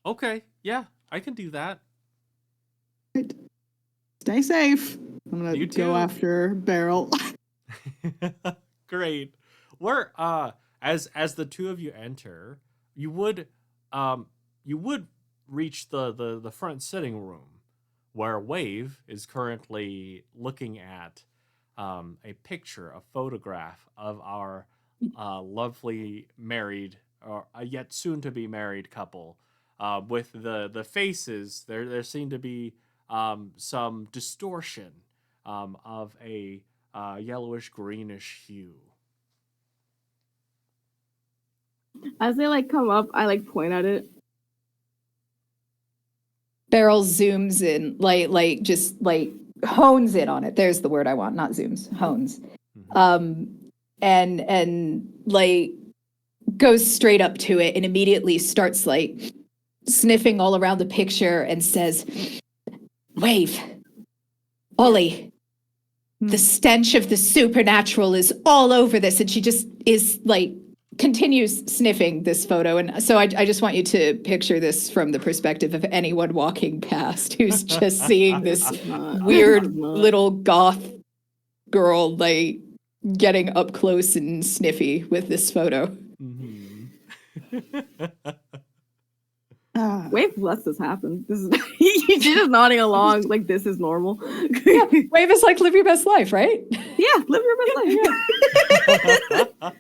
Okay. Yeah, I can do that. Right. Stay safe. I'm gonna You go too. after Beryl. Great. We're as the two of you enter, you would reach the front sitting room where Wave is currently looking at a picture, a photograph of our lovely married or yet soon to be married couple. With the faces, there seem to be some distortion of a yellowish greenish hue. As they like come up, I like point at it. Beryl zooms in, just hones in on it. There's the word I want, not zooms, hones. And like goes straight up to it and immediately starts like sniffing all around the picture and says, Wave, Ollie, the stench of the supernatural is all over this. And she just is like, continues sniffing this photo. And so I just want you to picture this from the perspective of anyone walking past who's just seeing this weird little goth girl like getting up close and sniffy with this photo. Wave lets this happen. This is she's just nodding along like this is normal. Yeah, Wave is like live your best life, right? Yeah, live your best life.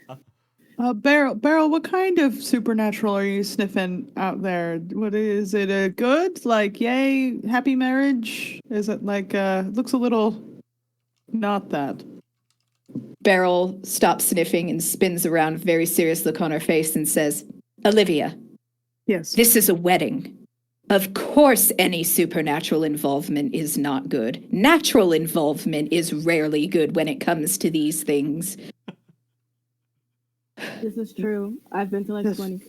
Beryl, what kind of supernatural are you sniffing out there? What is it? A good, like, yay, happy marriage? Is it like, looks a little not that? Beryl stops sniffing and spins around, very serious look on her face, and says, Olivia, Yes. this is a wedding. Of course, any supernatural involvement is not good. Natural involvement is rarely good when it comes to these things. This is true. I've been to like 20.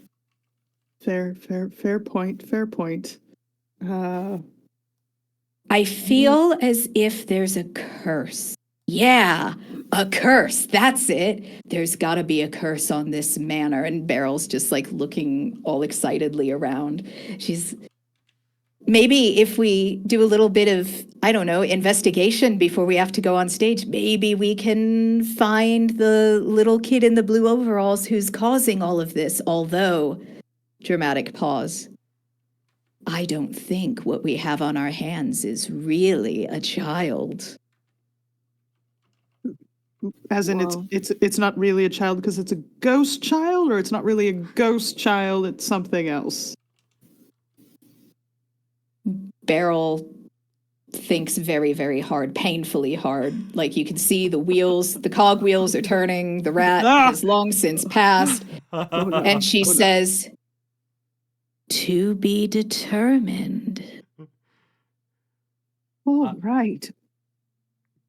Fair point. I feel as if there's a curse. Yeah, a curse. That's it. There's got to be a curse on this manor. And Beryl's just like looking all excitedly around. She's maybe if we do a little bit of, I don't know, investigation before we have to go on stage, maybe we can find the little kid in the blue overalls who's causing all of this. Although, dramatic pause, I don't think what we have on our hands is really a child. As in, Whoa. it's not really a child because it's a ghost child, or it's not really a ghost child, it's something else. Beryl thinks very, very hard, painfully hard. Like you can see the wheels, the cog wheels are turning, the rat has long since passed. And she says, to be determined. Oh, right.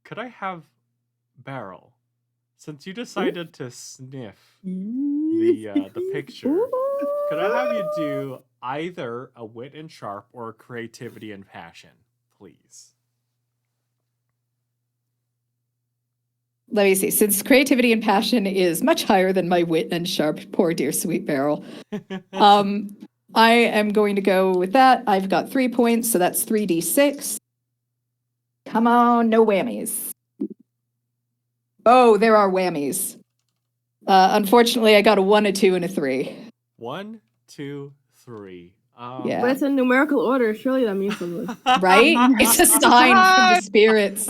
Could I have Beryl, since you decided to sniff the picture, could I have you do either a wit and sharp or a creativity and passion, please? Let me see. Since creativity and passion is much higher than my wit and sharp, poor dear sweet Beryl, I am going to go with that. I've got 3 points, so that's 3d6. Come on, no whammies. Oh, there are whammies. Unfortunately, I got a 1, a 2, and a 3. 1, 2, 3. Yeah. But it's in numerical order. Surely that means something. Right? It's a sign from the spirits.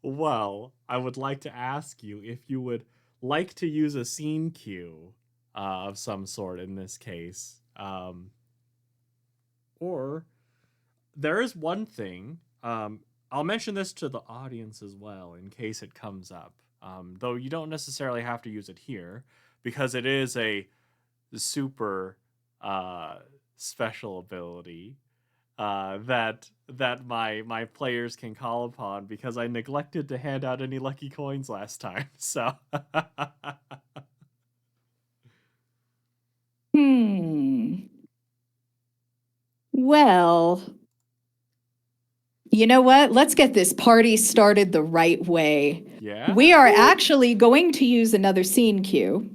Well, I would like to ask you if you would like to use a scene cue of some sort in this case. Or there is one thing. I'll mention this to the audience as well in case it comes up. Though you don't necessarily have to use it here because it is a super special ability that my players can call upon because I neglected to hand out any lucky coins last time. So Well, you know what? Let's get this party started the right way. yeah. We are actually going to use another scene cue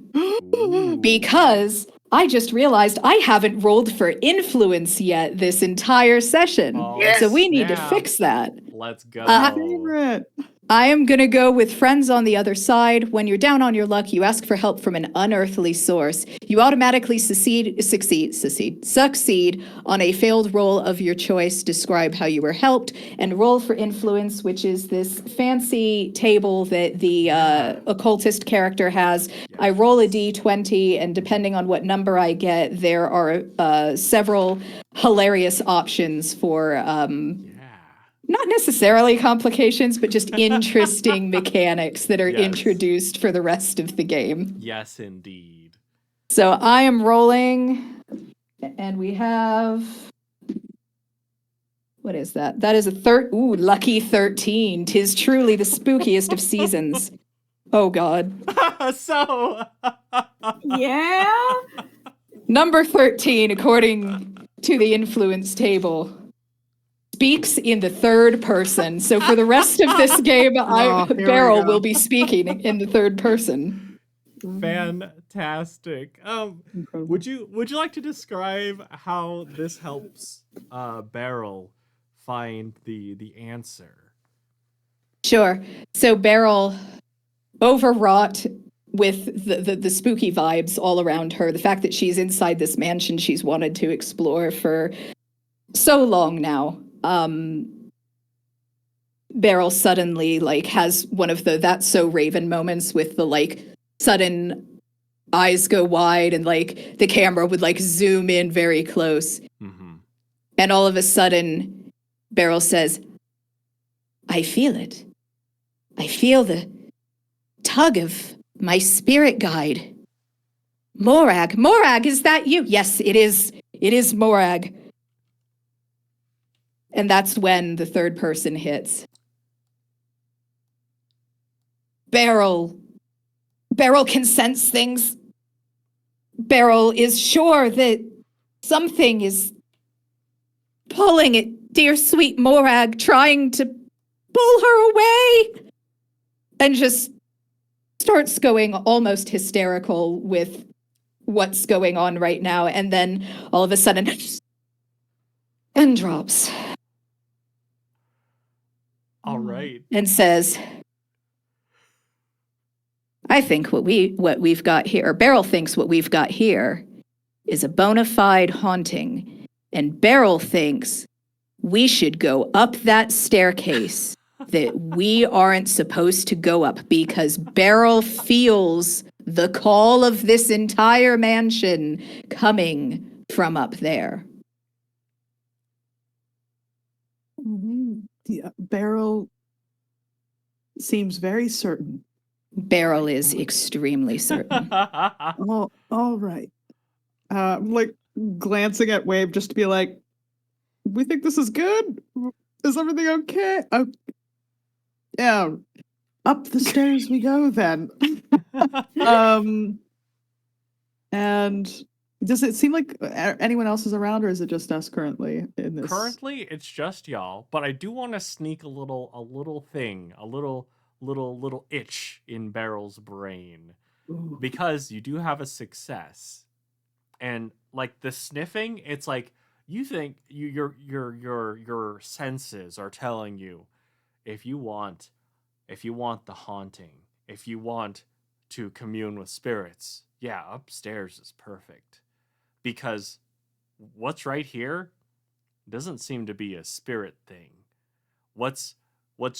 because I just realized I haven't rolled for influence yet this entire session. Oh, So we need to snap. fix that. Let's go. Favorite. I am going to go with friends on the other side. When you're down on your luck, you ask for help from an unearthly source. You automatically succeed on a failed roll of your choice. Describe how you were helped, and roll for influence, which is this fancy table that the occultist character has. I roll a d20, and depending on what number I get, there are several hilarious options for not necessarily complications, but just interesting mechanics that are Yes. introduced for the rest of the game. Yes, indeed. So I am rolling, and we have... What is that? That is a lucky 13. 'Tis truly the spookiest of seasons. Oh, God. So, Yeah. Number 13, according to the influence table, speaks in the third person. So for the rest of this game, Oh, here we Beryl go. will be speaking in the third person. fantastic. Incredible. Would you like to describe how this helps Beryl find the answer? Sure. So Beryl, overwrought with the spooky vibes all around her, the fact that she's inside this mansion she's wanted to explore for so long now, Beryl suddenly has one of the "that's so Raven" moments with the sudden eyes go wide and the camera would zoom in very close. Mm-hmm. And all of a sudden Beryl says, "I feel it. I feel the tug of my spirit guide. Morag, Morag, is that you?" "Yes, it is. It is Morag." And that's when the third person hits. Beryl can sense things. Beryl is sure that something is pulling at dear sweet Morag, trying to pull her away. And just starts going almost hysterical with what's going on right now. And then all of a sudden, and drops. All right. And says, "I think what we've got here," or Beryl thinks what we've got here, is a bona fide haunting. And Beryl thinks we should go up that staircase that we aren't supposed to go up, because Beryl feels the call of this entire mansion coming from up there. Yeah, Beryl seems very certain. Beryl is extremely certain. Oh, all right. Glancing at Wave just to be like, "We think this is good? Is everything okay?" Yeah. Up the stairs we go then. And does it seem like anyone else is around, or is it just us currently in this? Currently, it's just y'all, but I do want to sneak a little thing, a little itch in Beryl's brain, Ooh. because you do have a success, and the sniffing, it's you think your senses are telling you, if you want the haunting, if you want to commune with spirits, yeah, upstairs is perfect, because what's right here doesn't seem to be a spirit thing. What's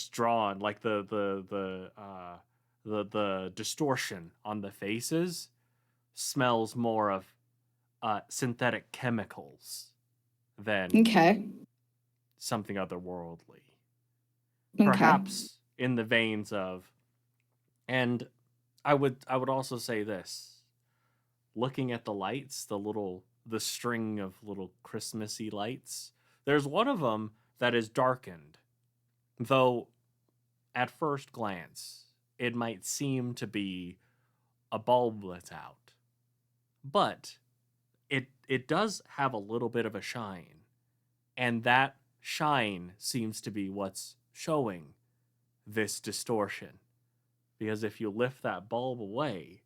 drawn, the distortion on the faces smells more of synthetic chemicals than Okay. something otherworldly. Okay. Perhaps in the veins of, and I would also say this, looking at the lights, the string of little Christmassy lights, there's one of them that is darkened, though at first glance it might seem to be a bulb that's out, but it does have a little bit of a shine, and that shine seems to be what's showing this distortion, because if you lift that bulb away,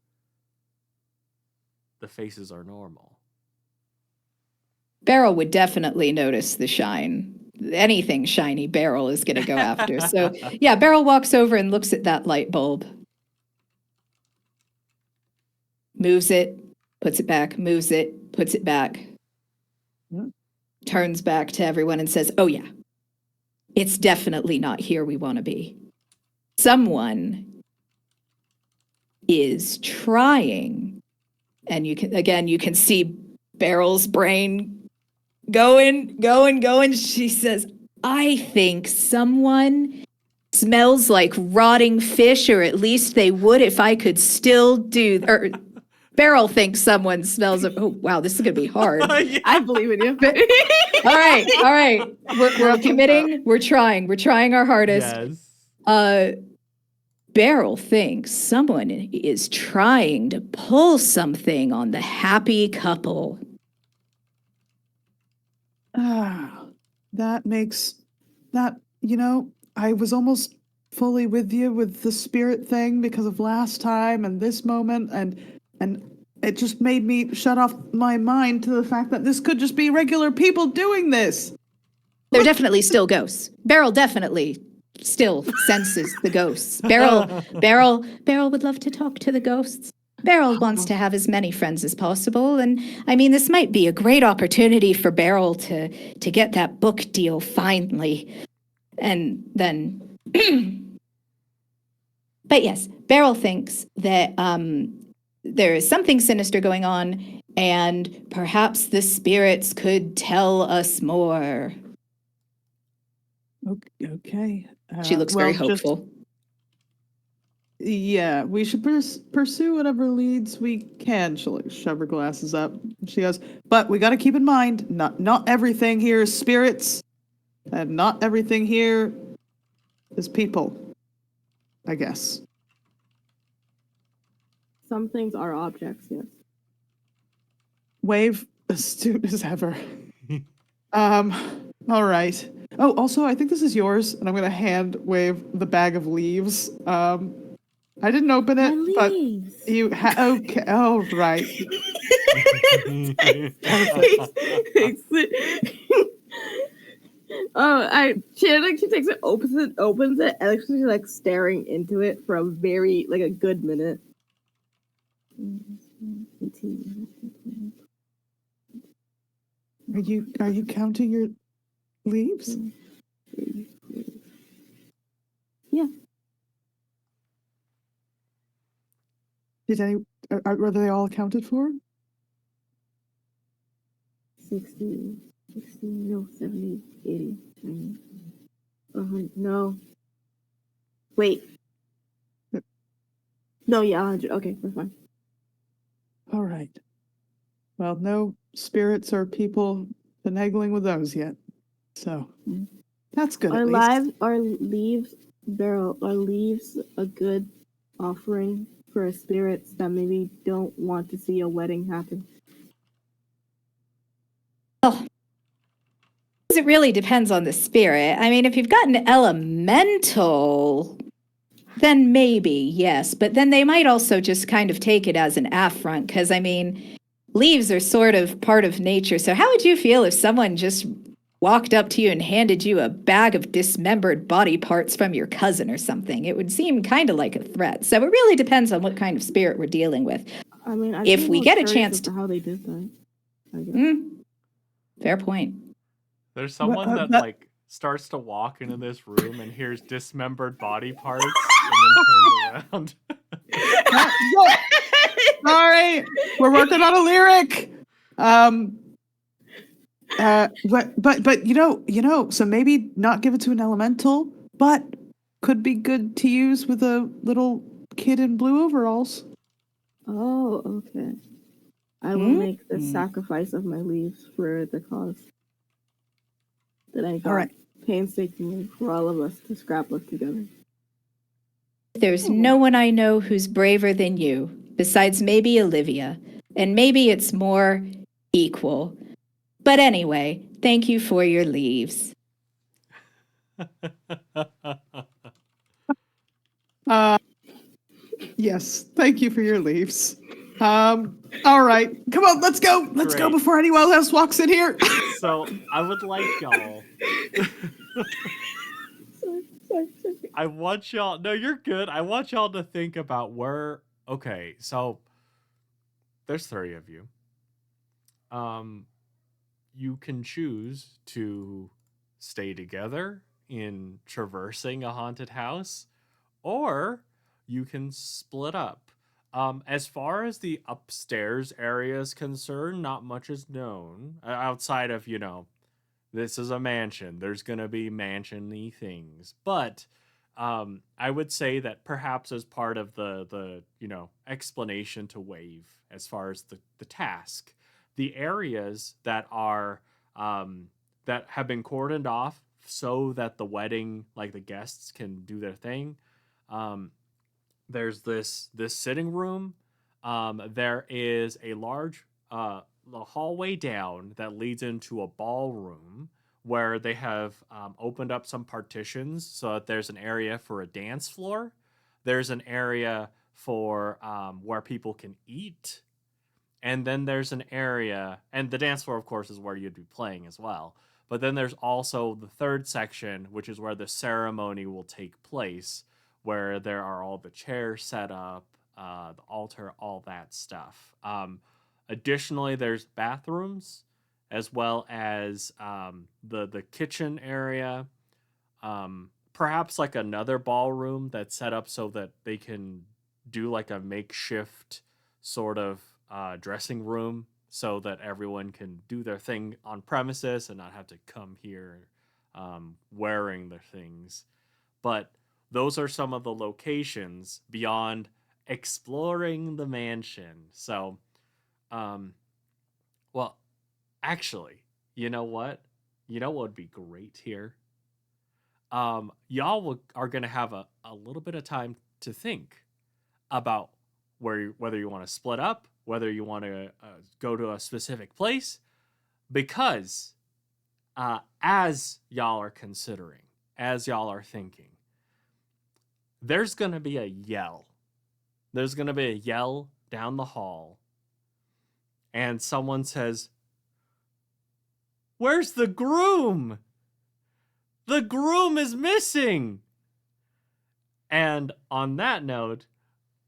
the faces are normal. Beryl would definitely notice the shine. Anything shiny, Beryl is going to go after. So, yeah, Beryl walks over and looks at that light bulb. Moves it, puts it back, moves it, puts it back. Turns back to everyone and says, "Oh, yeah, it's definitely not here we want to be. Someone is trying." And you can see Beryl's brain going. She says, I think someone smells like rotting fish, or at least they would if I could still do. Or Beryl thinks someone smells. Oh wow, this is gonna be hard. Yeah. I believe in you. All right. We're committing. We're trying our hardest. Yes. Beryl thinks someone is trying to pull something on the happy couple. That makes that, I was almost fully with you with the spirit thing because of last time and this moment, and it just made me shut off my mind to the fact that this could just be regular people doing this. They're definitely still ghosts. Beryl definitely still senses the ghosts. Beryl would love to talk to the ghosts. Beryl wants to have as many friends as possible, and I mean, this might be a great opportunity for Beryl to get that book deal finally. And then, but yes, Beryl thinks that there is something sinister going on, and perhaps the spirits could tell us more. Okay. She looks very hopeful. Yeah, we should pursue whatever leads we can. She'll shove her glasses up. She goes, but we got to keep in mind, not everything here is spirits, and not everything here is people, I guess. Some things are objects, yes. Wave, astute as ever. All right. Oh, also, I think this is yours, and I'm going to hand Wave the bag of leaves. I didn't open it, My but leaves. you okay. Oh, right. She takes it, opens it, and she's like staring into it for a good minute. Are you counting your leaves? Yeah. Were they all accounted for? 60, no, 70, 80, 90, 100, no. Wait. No, yeah, 100. Okay, we're fine. All right. Well, no spirits or people finagling with those yet. So, that's good at least. Are leaves, Beryl, are leaves a good offering for spirits that maybe don't want to see a wedding happen? Oh, it really depends on the spirit. I mean, if you've got an elemental, then maybe, yes. But then they might also just kind of take it as an affront, because, I mean, leaves are sort of part of nature. So how would you feel if someone just walked up to you and handed you a bag of dismembered body parts from your cousin or something? It would seem kind of like a threat. So it really depends on what kind of spirit we're dealing with. I mean, if we get a chance to how they did that. I guess. Fair point. There's someone that starts to walk into this room and hears dismembered body parts and then turns around. Sorry, we're working on a lyric. But so maybe not give it to an elemental, but could be good to use with a little kid in blue overalls. Oh, okay. I will make the sacrifice of my leaves for the cause that I got painstakingly for all of us to scrapbook together. There's no one I know who's braver than you, besides maybe Olivia, and maybe it's more equal. But anyway, thank you for your leaves. Yes, thank you for your leaves. All right, come on, let's go. Let's go before anyone else walks in here. So I would like y'all. Sorry. I want y'all. No, you're good. I want y'all to think about where. Okay, so there's 3 of you. You can choose to stay together in traversing a haunted house, or you can split up. As far as the upstairs area is concerned, not much is known outside of, this is a mansion. There's going to be mansion-y things. But I would say that perhaps as part of the explanation to Wave as far as the task, the areas that are that have been cordoned off so that the wedding, like the guests can do their thing. Um, there's this sitting room. There is a large the hallway down that leads into a ballroom where they have opened up some partitions so that there's an area for a dance floor. There's an area for where people can eat. And then there's an area, and the dance floor, of course, is where you'd be playing as well. But then there's also the third section, which is where the ceremony will take place, where there are all the chairs set up, the altar, all that stuff. Additionally, there's bathrooms as well as the kitchen area. Perhaps like another ballroom that's set up so that they can do like a makeshift sort of dressing room so that everyone can do their thing on premises and not have to come here wearing their things. But those are some of the locations beyond exploring the mansion. So, well, actually, you know what? You know what would be great here? Y'all are going to have a little bit of time to think about whether you want to split up, whether you want to go to a specific place, because as y'all are considering, as y'all are thinking, there's going to be a yell. There's going to be a yell down the hall, and someone says, "Where's the groom? The groom is missing!" And on that note,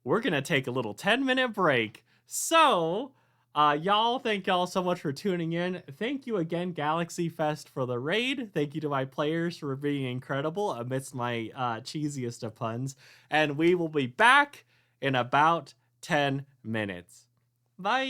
we're going to take a little 10-minute break. So, thank y'all so much for tuning in. Thank you again, Galaxy Fest, for the raid. Thank you to my players for being incredible amidst my cheesiest of puns. And we will be back in about 10 minutes. Bye!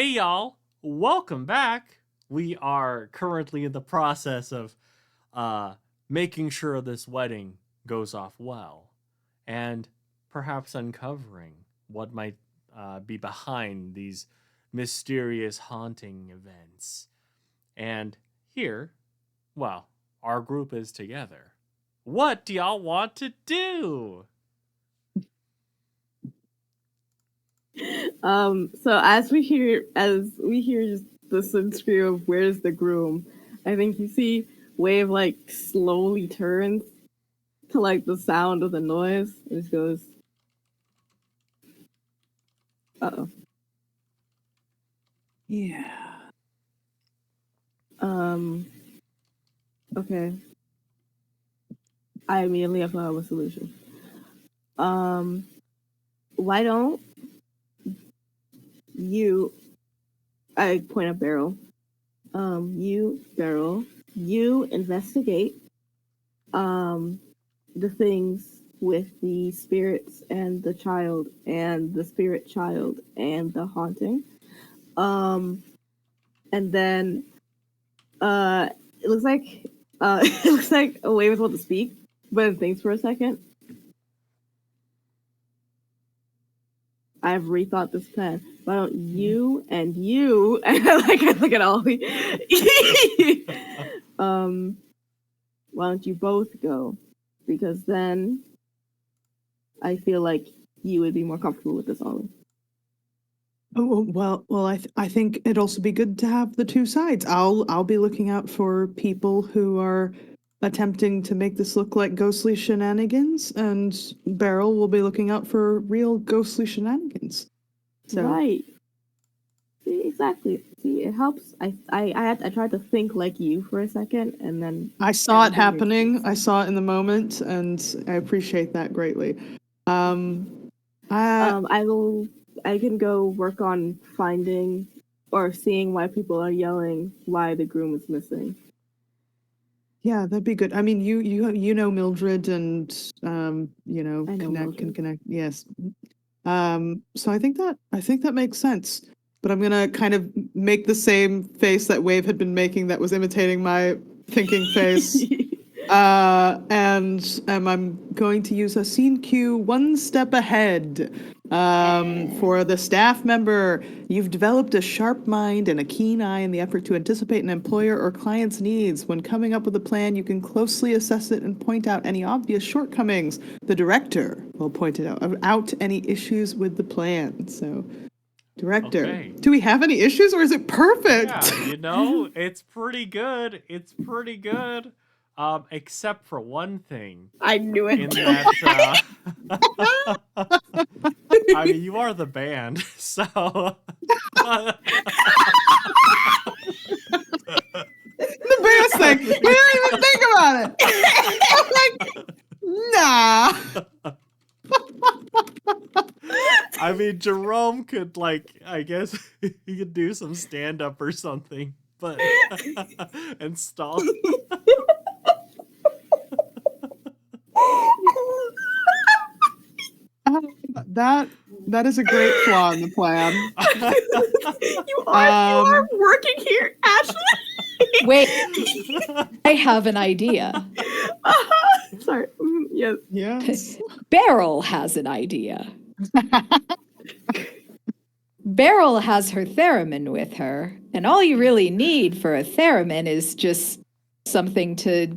Hey y'all, welcome back. We are currently in the process of making sure this wedding goes off well and perhaps uncovering what might be behind these mysterious haunting events. And here, well, our group is together. What do y'all want to do? So as we hear just the sudden scream of "Where's the groom?" I think you see Wave like slowly turns to like the sound of the noise and just goes, "Uh-oh." Yeah. Okay. I immediately have a solution. Why don't you? I point at Beryl. You, Beryl, you investigate the things with the spirits and the child and the spirit child and the haunting. And then it looks like it looks like a Wave is about to speak, but it thinks for a second. I've rethought this plan. Why don't you and you and I look at Ollie. Why don't you both go? Because then I feel like you would be more comfortable with this, Ollie. Oh well. I think it'd also be good to have the two sides. I'll be looking out for people who are attempting to make this look like ghostly shenanigans, and Beryl will be looking out for real ghostly shenanigans. So. Right. See, exactly. See, it helps. I tried to think like you for a second, and then I saw it happening. I saw it in the moment, and I appreciate that greatly. I can go work on finding or seeing why people are yelling why the groom is missing. Yeah, that'd be good. I mean, you know Mildred, and you know, I know can Mildred. connect. Yes. So I think that makes sense. But I'm gonna kind of make the same face that Wave had been making that was imitating my thinking face. And I'm going to use a scene cue one step ahead. For the staff member, you've developed a sharp mind and a keen eye in the effort to anticipate an employer or client's needs. When coming up with a plan, you can closely assess it and point out any obvious shortcomings. The director will point it out any issues with the plan. So, director, Okay. do we have any issues or is it perfect? Yeah, you know, it's pretty good. It's pretty good. Except for one thing. I knew it. In that, I mean, you are the band, so. The biggest thing. We didn't even think about it. I'm like, nah. I mean, Jerome could, like, I guess he could do some stand up or something, but. And stall. That is a great flaw in the plan. You are working here, Ashley. Wait, I have an idea. Sorry. Yes. Yes. Beryl has an idea. Beryl has her theremin with her, and all you really need for a theremin is just something to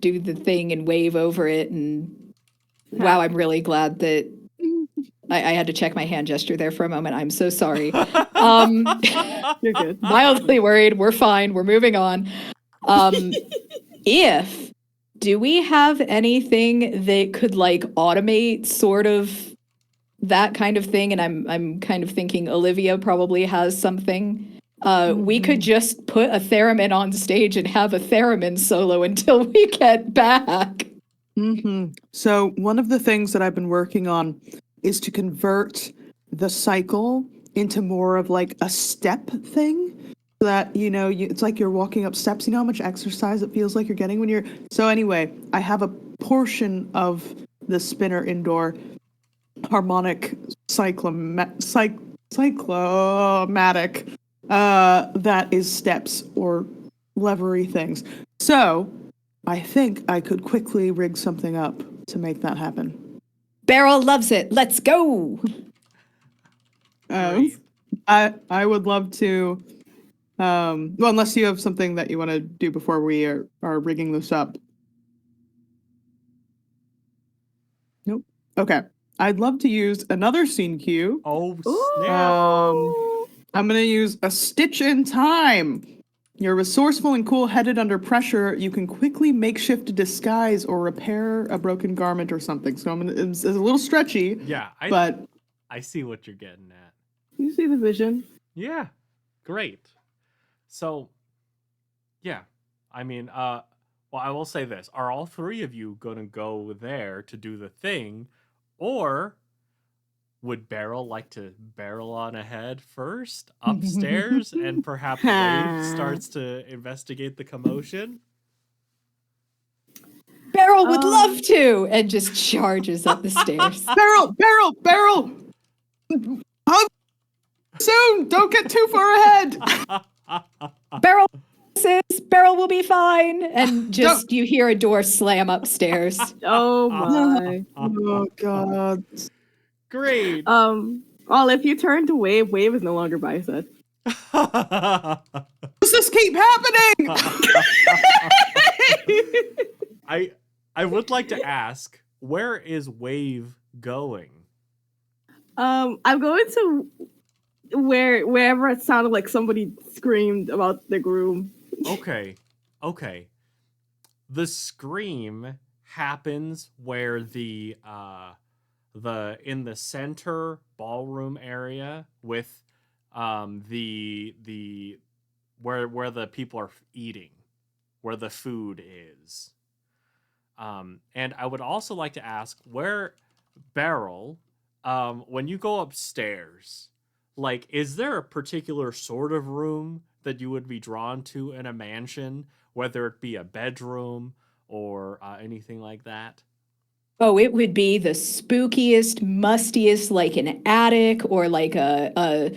do the thing and wave over it. And wow, I'm really glad that I had to check my hand gesture there for a moment. I'm so sorry. You're good. Mildly worried. We're fine. We're moving on. Do we have anything that could like automate sort of that kind of thing? And I'm kind of thinking Olivia probably has something. We could just put a theremin on stage and have a theremin solo until we get back. So one of the things that I've been working on is to convert the cycle into more of like a step thing. So that, you know, it's like you're walking up steps. You know how much exercise it feels like you're getting when you're... So anyway, I have a portion of the spinner indoor harmonic cyclomatic. That is steps or levery things. So I think I could quickly rig something up to make that happen. Beryl loves it. Let's go. Great. I would love to. Well, unless you have something that you want to do before we are rigging this up. Nope. Okay. I'd love to use another scene cue. Oh, Ooh. snap. I'm going to use a stitch in time. You're resourceful and cool-headed under pressure. You can quickly makeshift a disguise or repair a broken garment or something. So it's a little stretchy. Yeah, but I see what you're getting at. You see the vision. Yeah, great. So, yeah, I mean, well, I will say this. Are all three of you going to go there to do the thing, or would Beryl like to barrel on ahead first upstairs and perhaps Wave starts to investigate the commotion? Beryl would love to, and just charges up the stairs. Beryl! Hug soon! Don't get too far ahead! Beryl will be fine. And just you hear a door slam upstairs. Oh my. Oh, God. Great. Well, if you turn to Wave, Wave is no longer by his side. Does this keep happening? I would like to ask, where is Wave going? I'm going to wherever it sounded like somebody screamed about the groom. Okay. The scream happens where the in the center ballroom area with the where the people are eating, where the food is. And I would also like to ask where Beryl, when you go upstairs, like, is there a particular sort of room that you would be drawn to in a mansion, whether it be a bedroom or anything like that? Oh, it would be the spookiest, mustiest, like an attic or like a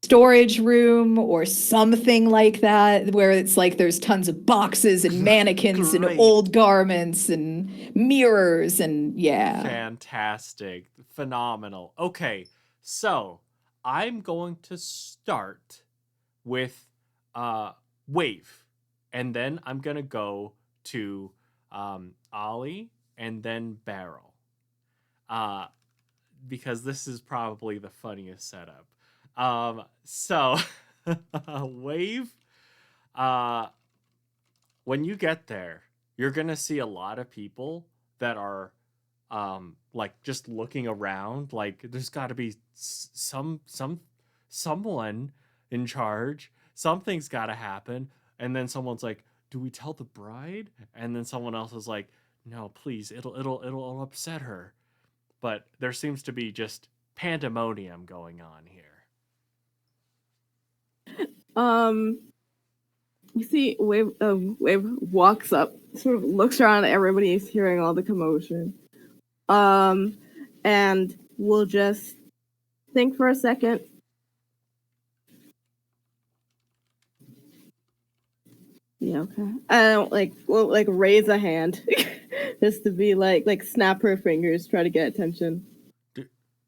storage room or something like that, where it's like there's tons of boxes and mannequins and Great. old garments and mirrors and yeah. Fantastic. Phenomenal. Okay, so I'm going to start with Wave, and then I'm going to go to Ollie and then Beryl. Because this is probably the funniest setup. So Wave, when you get there, you're gonna see a lot of people that are like just looking around. Like, there's got to be someone in charge. Something's got to happen. And then someone's like, do we tell the bride? And then someone else is like, no, please, it'll upset her. But there seems to be just pandemonium going on here. You see, Wave walks up, sort of looks around at everybody, is hearing all the commotion. And we'll just think for a second. Yeah, okay. We'll raise a hand, just to be like snap her fingers, try to get attention.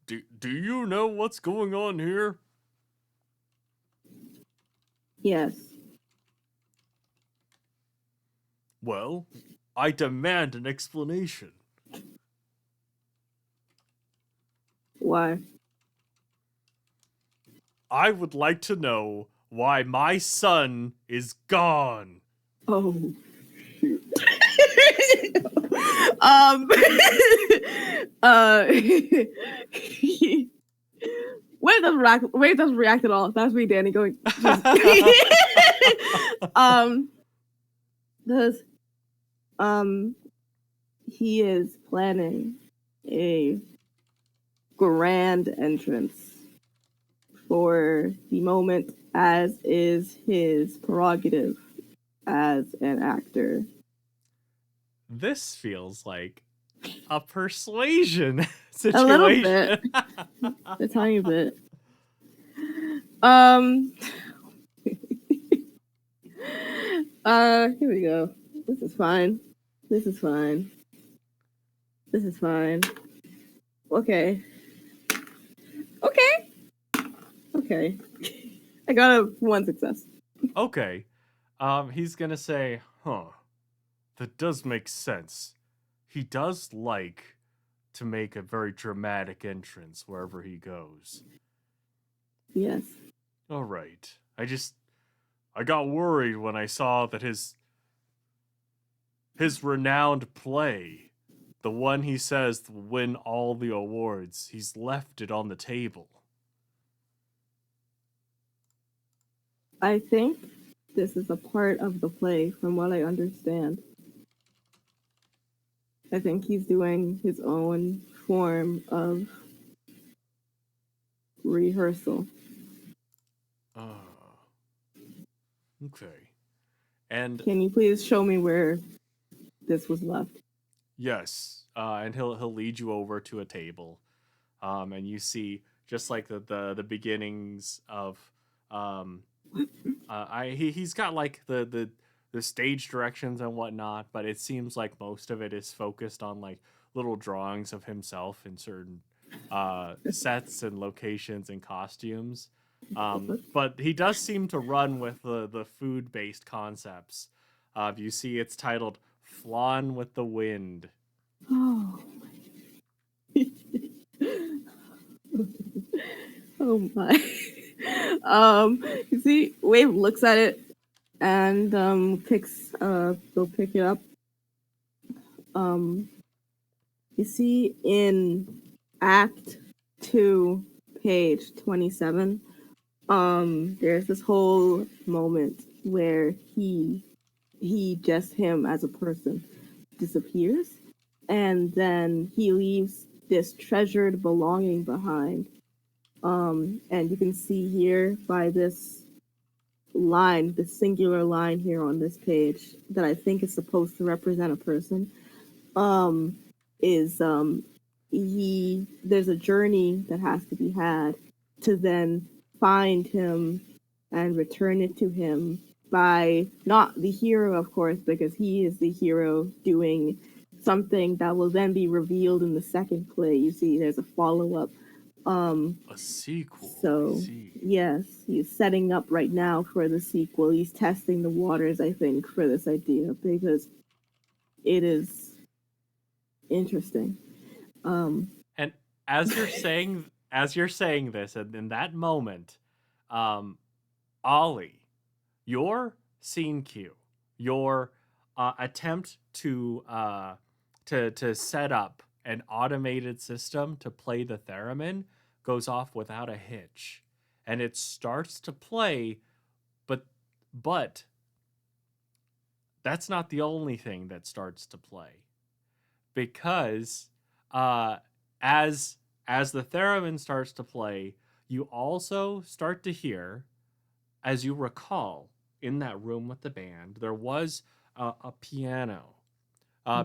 Do you know what's going on here? Yes. Well, I demand an explanation. Why? I would like to know why my son is gone. Oh. Shoot. Wave doesn't react at all. That's me, Danny, going. Does he is planning a grand entrance for the moment, as is his prerogative as an actor. This feels like a persuasion situation. A little bit. A tiny bit. Um. Here we go. This is fine. This is fine. This is fine. Okay. Okay. Okay. I got a 1 success. Okay. He's gonna say, huh, that does make sense. He does like to make a very dramatic entrance wherever he goes. Yes. All right. I got worried when I saw that his renowned play, the one he says will win all the awards, he's left it on the table. I think this is a part of the play, from what I understand. I think he's doing his own form of rehearsal. Oh. Okay. And Can you please show me where this was left? yes, and he'll lead you over to a table, and you see just like the beginnings of, um, he's got like the stage directions and whatnot, but it seems like most of it is focused on like little drawings of himself in certain sets and locations and costumes. But he does seem to run with the food based concepts. You see, it's titled "Flan with the Wind." Oh. Oh my. You see, Wave looks at it and picks go pick it up. You see in Act 2, page 27, there's this whole moment where he just him as a person disappears, and then he leaves this treasured belonging behind. And you can see here by this line, the singular line here on this page that I think is supposed to represent a person, is there's a journey that has to be had to then find him and return it to him by not the hero, of course, because he is the hero doing something that will then be revealed in the second play. You see, there's a follow-up. A sequel. So I see. yes, he's setting up right now for the sequel. He's testing the waters, I think, for this idea because it is interesting. And as you're saying this, and in that moment, Ollie, your scene cue, your attempt to set up an automated system to play the theremin goes off without a hitch, and it starts to play, but that's not the only thing that starts to play, because as the theremin starts to play, you also start to hear, as you recall, in that room with the band, there was a piano,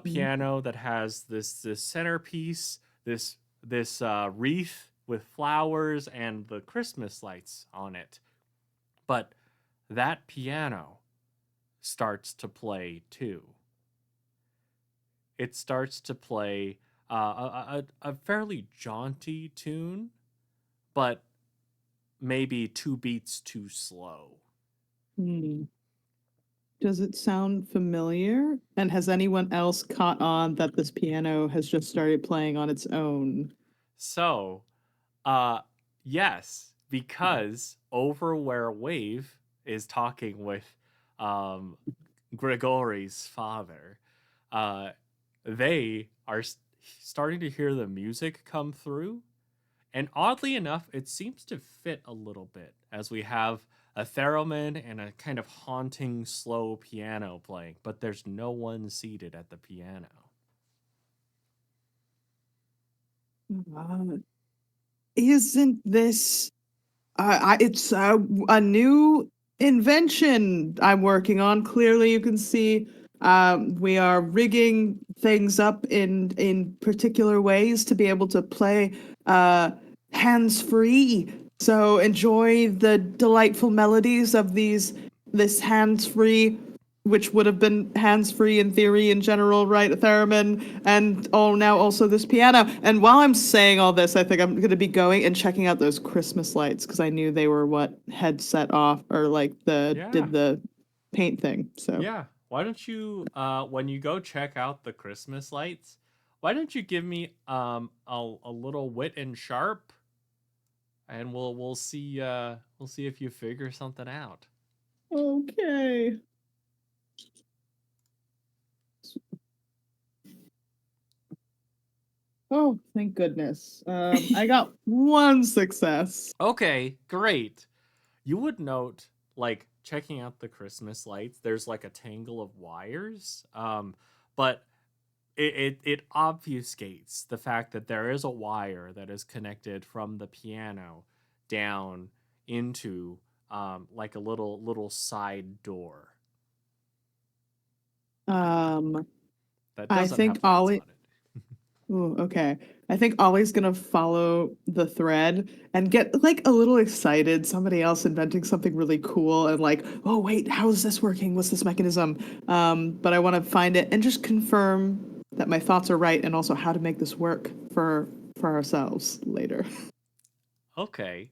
piano that has this centerpiece, this wreath with flowers and the Christmas lights on it. But that piano starts to play too. It starts to play a fairly jaunty tune, but maybe 2 beats too slow. Does it sound familiar? And has anyone else caught on that this piano has just started playing on its own? So, yes, because over where Wave is talking with Grigory's father, they are starting to hear the music come through. And oddly enough, it seems to fit a little bit as we have a theremin and a kind of haunting, slow piano playing, but there's no one seated at the piano. Isn't this? It's a new invention I'm working on. Clearly, you can see we are rigging things up in particular ways to be able to play hands free. So enjoy the delightful melodies of this hands-free, which would have been hands-free in theory in general, right? A theremin, and now also this piano. And while I'm saying all this, I think I'm going to be going and checking out those Christmas lights because I knew they were what had set off or like Yeah. did the paint thing. So Yeah. Why don't you when you go check out the Christmas lights, why don't you give me a little wit and sharp, and we'll see if you figure something out. okay. Oh, thank goodness. I got one success. Okay, great. You would note, like, checking out the Christmas lights, there's like a tangle of wires. But it obfuscates the fact that there is a wire that is connected from the piano down into like a little side door Um, that I doesn't think have lights on Ollie. it. Ooh, okay. I think Ollie's gonna follow the thread and get like a little excited. Somebody else inventing something really cool and like, oh wait, how is this working? What's this mechanism? But I want to find it and just confirm that my thoughts are right and also how to make this work for ourselves later. Okay.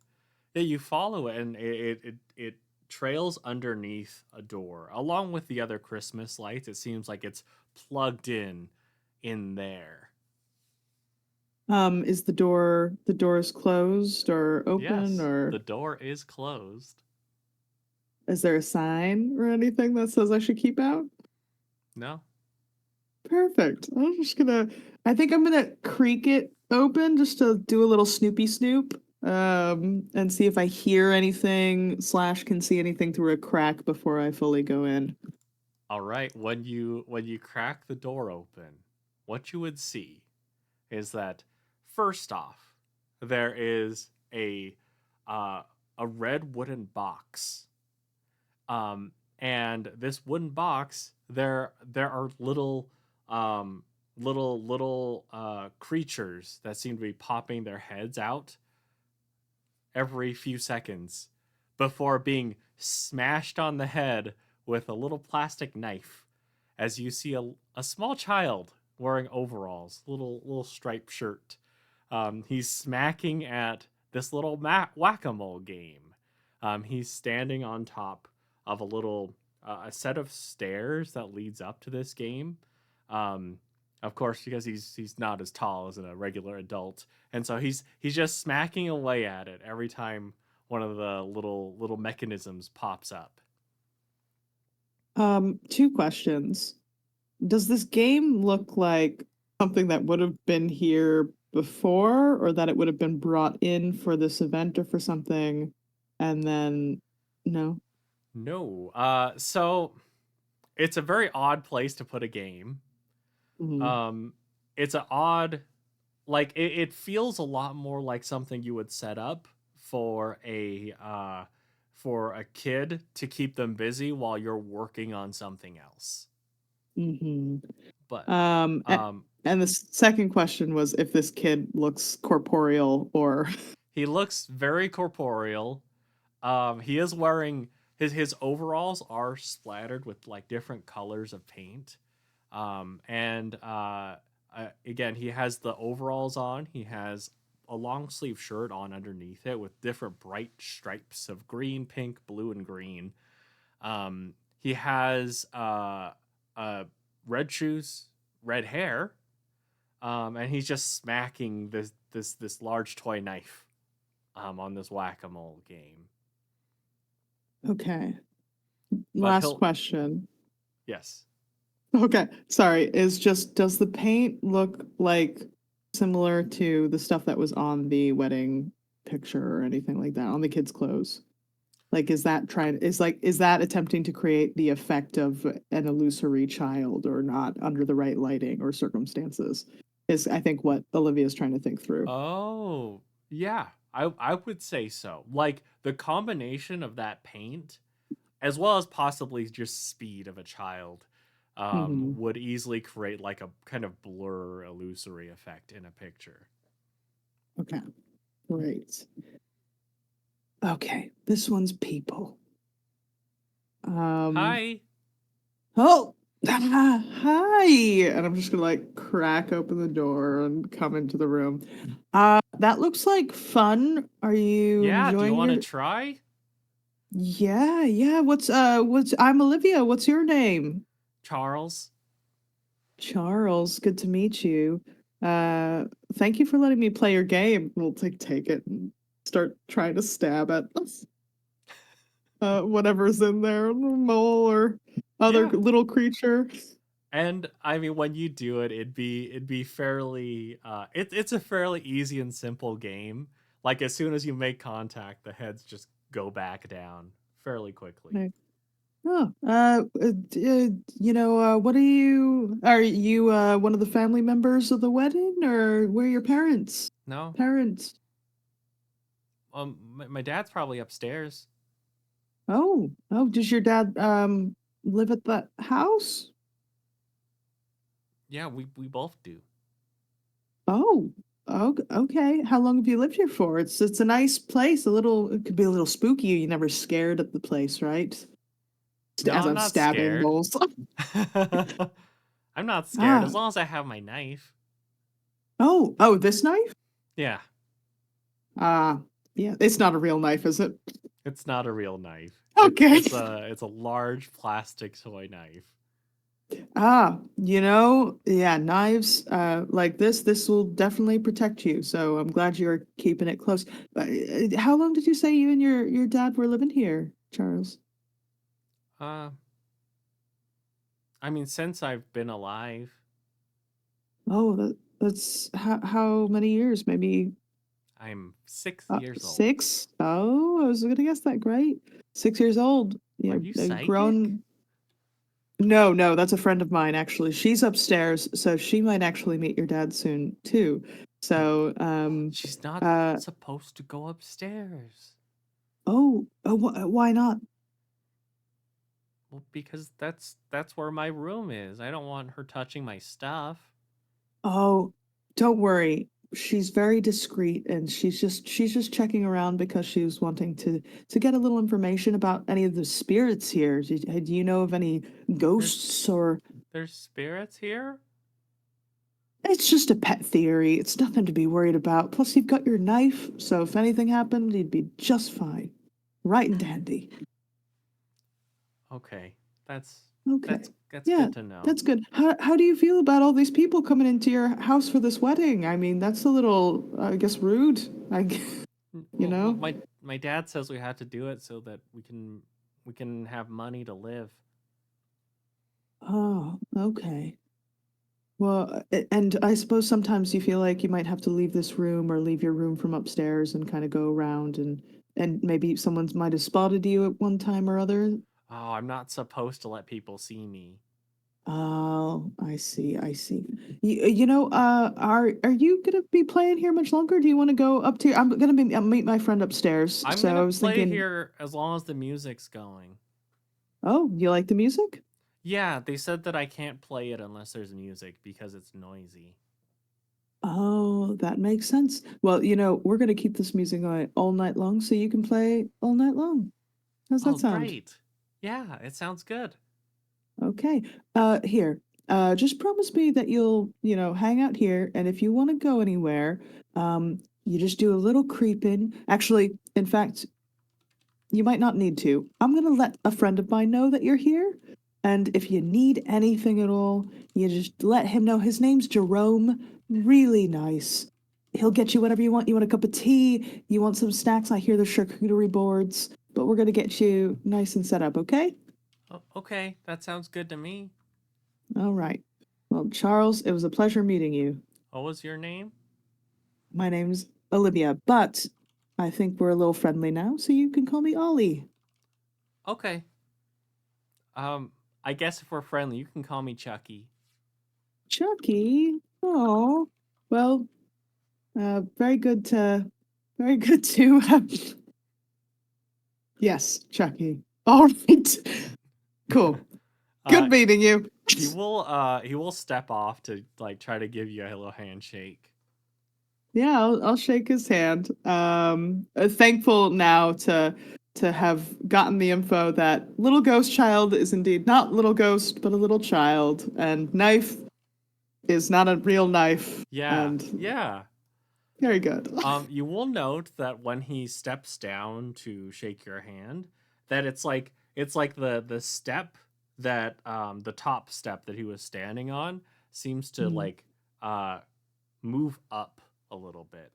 Yeah, you follow it, and it trails underneath a door along with the other Christmas lights. It seems like it's plugged in there. Is the door is closed or open Yes, or the door is closed. is there a sign or anything that says I should keep out? No. Perfect. I think I'm gonna creak it open just to do a little snoopy snoop, and see if I hear anything / can see anything through a crack before I fully go in. All right, when you crack the door open, what you would see is that first off, there is uh, a red wooden box. And this wooden box, there are um little creatures that seem to be popping their heads out every few seconds before being smashed on the head with a little plastic knife as you see a small child wearing overalls, little striped shirt. He's smacking at this little whack-a-mole game. He's standing on top of a set of stairs that leads up to this game. Um, of course, because he's not as tall as a regular adult, and so he's just smacking away at it every time one of the little mechanisms pops up. Two questions. Does this game look like something that would have been here before, or that it would have been brought in for this event or for something, and then no? No, so it's a very odd place to put a game. Mhm. Um, it's an odd, like it feels a lot more like something you would set up for a kid to keep them busy while you're working on something else. Mhm. But Um, a- um, and the second question was if this kid looks corporeal or. he looks very corporeal. He is wearing his overalls are splattered with like different colors of paint. And again, he has the overalls on. He has a long sleeve shirt on underneath it with different bright stripes of green, pink, blue, and green. He has uh, red shoes, red hair, and he's just smacking this large toy knife on this whack a mole game. Okay. But Last he'll question. yes. Okay, sorry. Does the paint look like similar to the stuff that was on the wedding picture or anything like that on the kids' clothes? Like, is that attempting to create the effect of an illusory child or not under the right lighting or circumstances? Is I think what Olivia's trying to think through. Oh, yeah. I would say so. Like the combination of that paint as well as possibly just speed of a child Hmm. would easily create like a kind of blur illusory effect in a picture. Okay, great. Okay, this one's people. Hi. Oh, hi. And I'm just gonna like crack open the door and come into the room. That looks like fun. Are you Yeah, do you enjoying want to your? try? Yeah. What's I'm Olivia. What's your name? Charles? Charles. Good to meet you. Uh, Thank you for letting me play your game. We'll take it and start trying to stab at whatever's in there, mole or other Yeah. little creature. And I mean, when you do it, it'd be fairly it's a fairly easy and simple game. Like as soon as you make contact, the heads just go back down fairly quickly. Right. Oh, what are you, one of the family members of the wedding, or where are your parents? No, Parents. my dad's probably upstairs. Oh, does your dad, live at the house? Yeah, we both do. Oh, okay. How long have you lived here for? It's a nice place. It could be a little spooky. You're never scared at the place, right? No, As I'm I'm not stabbing scared. moles. I'm not scared Ah, as long as I have my knife. oh, this knife? Yeah, Ah, yeah, it's not a real knife, is it? it's not a real knife. It's Okay. it's a it's a large plastic toy knife. Yeah, knives like this will definitely protect you. So I'm glad you're keeping it close. How long did you say you and your dad were living here, Charles? Uh, I mean, since I've been alive, Oh, that's how many years? Maybe I'm 6 years old. 6? Oh, I was gonna guess that. Great. 6 years old. Are Yeah, you psychic? grown. No, that's a friend of mine actually. She's upstairs, so she might actually meet your dad soon too. So, She's not uh, supposed to go upstairs. why not? Well, because that's where my room is. I don't want her touching my stuff. Oh, don't worry. She's very discreet and she's just checking around because she was wanting to get a little information about any of the spirits here. Do you know of any There's ghosts or there's spirits here? it's just a pet theory. It's nothing to be worried about. Plus you've got your knife, so if anything happened, you'd be just fine. Right and dandy. Okay. That's Okay. that's Yeah, good to know. that's good. How do you feel about all these people coming into your house for this wedding? I mean, that's a little, I guess, rude. You Well, know? my dad says we have to do it so that we can have money to live. Oh, okay. Well, and I suppose sometimes you feel like you might have to leave this room or leave your room from upstairs and kind of go around and maybe someone might have spotted you at one time or other. Oh, I'm not supposed to let people see me. Oh, I see, I see. Are you gonna be playing here much longer? Do you want to go up to? I'm gonna meet my friend upstairs. I'm So I gonna was play thinking, here as long as the music's going. oh, you like the music? Yeah, they said that I can't play it unless there's music because it's noisy. Oh, that makes sense. Well, we're gonna keep this music going all night long, so you can play all night long. How's Oh, that sound? great. Yeah, it sounds good. Okay. Here. Just promise me that you'll, hang out here, and if you want to go anywhere, you just do a little creeping. Actually, in fact, you might not need to. I'm gonna let a friend of mine know that you're here, and if you need anything at all, you just let him know. His name's Jerome. Really nice. He'll get you whatever you want. You want a cup of tea? You want some snacks? I hear the charcuterie boards, but we're gonna get you nice and set up, okay? Oh, okay, that sounds good to me. All right. Well, Charles, it was a pleasure meeting you. What was your name? My name's Olivia, but I think we're a little friendly now, so you can call me Ollie. Okay. I guess if we're friendly, you can call me Chucky. Chucky. Oh, well, very good to yes, Chucky. All right. Cool. uh, Good meeting you. he will step off to like try to give you a little handshake. Yeah, I'll shake his hand. Thankful now to have gotten the info that little ghost child is indeed not little ghost, but a little child, and knife is not a real knife. Yeah, And yeah. very good. You will note that when he steps down to shake your hand, that it's like the step that the top step that he was standing on seems to Mm. like uh move up a little bit,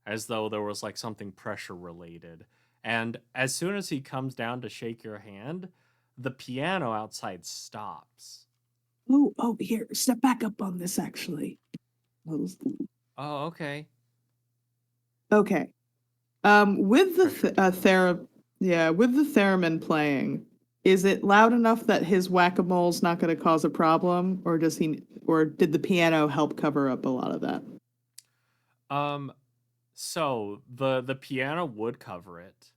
as though there was like something pressure related. And as soon as he comes down to shake your hand, the piano outside stops. Oh, here, step back up on this actually. Oh, okay. Okay. With the Pressure control. with the theremin playing, is it loud enough that his whack-a-mole's not going to cause a problem, or did the piano help cover up a lot of that? Um, so the piano would cover it.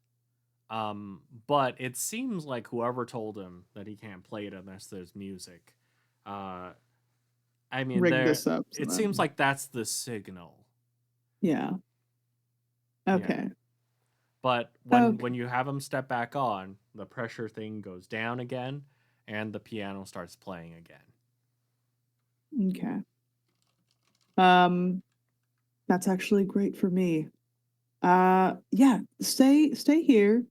But it seems like whoever told him that he can't play it unless there's music. Uh, I mean, Rig this up so it that, seems like that's the signal. yeah. Yeah. Okay. But when Okay. you have him step back on, the pressure thing goes down again, and the piano starts playing again. Okay. Um, that's actually great for me. Yeah, stay here.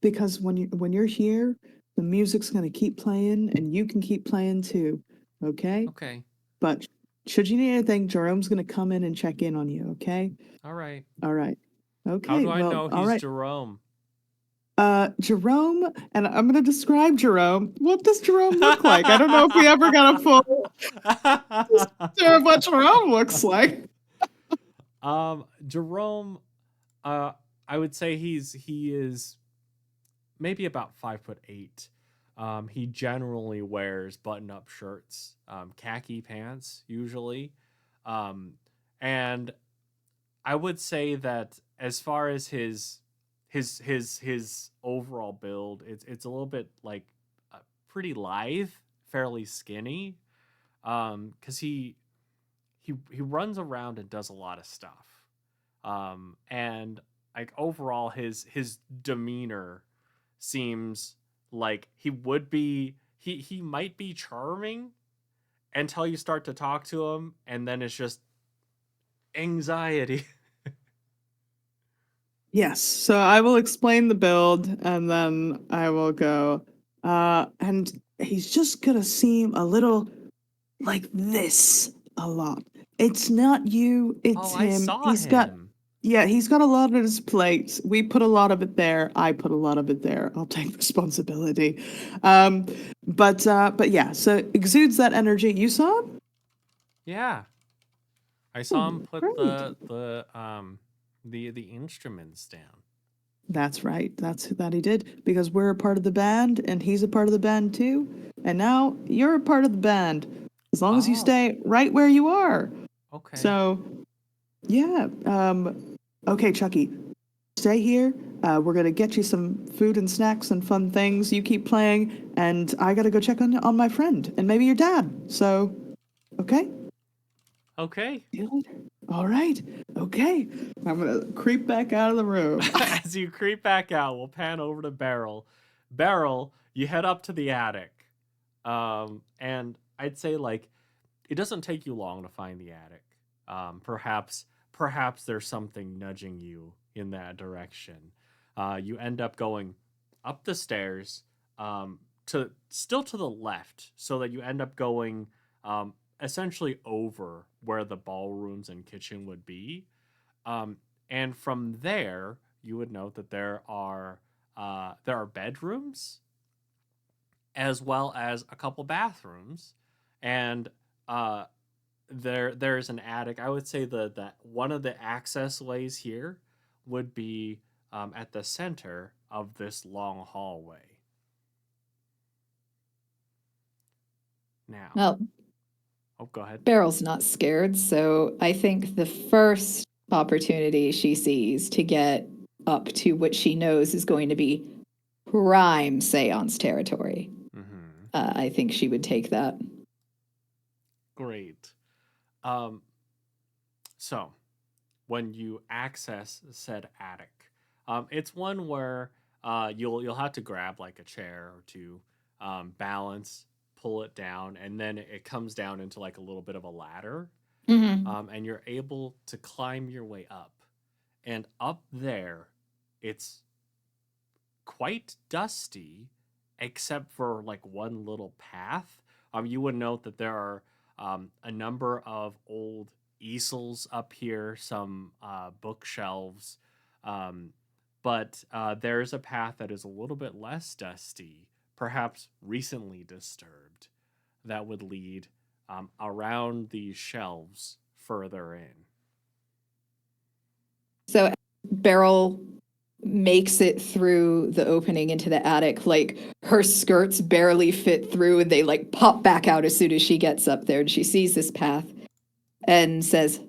Because when you're here, the music's gonna keep playing and you can keep playing too. Okay? Okay. But should you need anything, Jerome's gonna come in and check in on you, okay? All right. All right. How Okay, do I well, know all he's right. Jerome? Jerome, and I'm gonna describe Jerome. What does Jerome look like? I don't know if we ever got a full picture of what Jerome looks like. Jerome, uh, I would say he is maybe about 5'8". He generally wears button-up shirts, khaki pants usually, and I would say that as far as his overall build, it's a little bit like pretty lithe, fairly skinny, because he runs around and does a lot of stuff, and like overall his demeanor seems like he might be charming until you start to talk to him, and then it's just anxiety. Yes, so I will explain the build and then I will go. And he's just gonna seem a little like this a lot. It's not you, Oh, it's I him. saw him. He's got a lot on his plate. We put a lot of it there. I put a lot of it there. I'll take responsibility. Um, but yeah, so exudes that energy. You saw him? Yeah, I saw him Oh, put great. the instruments down. That's right. That's that he did because we're a part of the band and he's a part of the band too. And now you're a part of the band as long as you Oh, stay right where you are. okay. So, yeah. Okay, Chucky, stay here. We're gonna get you some food and snacks and fun things. You keep playing, and I gotta go check on my friend and maybe your dad. So, okay. Okay. See you later. All right. Okay. I'm gonna creep back out of the room. As you creep back out, we'll pan over to Beryl. Beryl, you head up to the attic. And I'd say like it doesn't take you long to find the attic. Perhaps there's something nudging you in that direction. You end up going up the stairs, to still to the left, so that you end up going essentially over where the ballrooms and kitchen would be. Um, and from there, you would note that there are bedrooms as well as a couple bathrooms, and uh, there's an attic. I would say that one of the access ways here would be at the center of this long hallway. Now, Well, oh, go ahead. Beryl's not scared, so I think the first opportunity she sees to get up to what she knows is going to be prime seance territory. Mm-hmm. I think she would take that. Great. Um, So, when you access said attic, it's one where you'll have to grab like a chair or two, balance, pull it down, and then it comes down into like a little bit of a ladder, and you're able to climb your way up. And up there, it's quite dusty, except for like one little path. You would note that there are a number of old easels up here, some bookshelves, but there's a path that is a little bit less dusty, perhaps recently disturbed, that would lead around these shelves further in. So Beryl makes it through the opening into the attic. Like her skirts barely fit through and they like pop back out as soon as she gets up there, and she sees this path and says,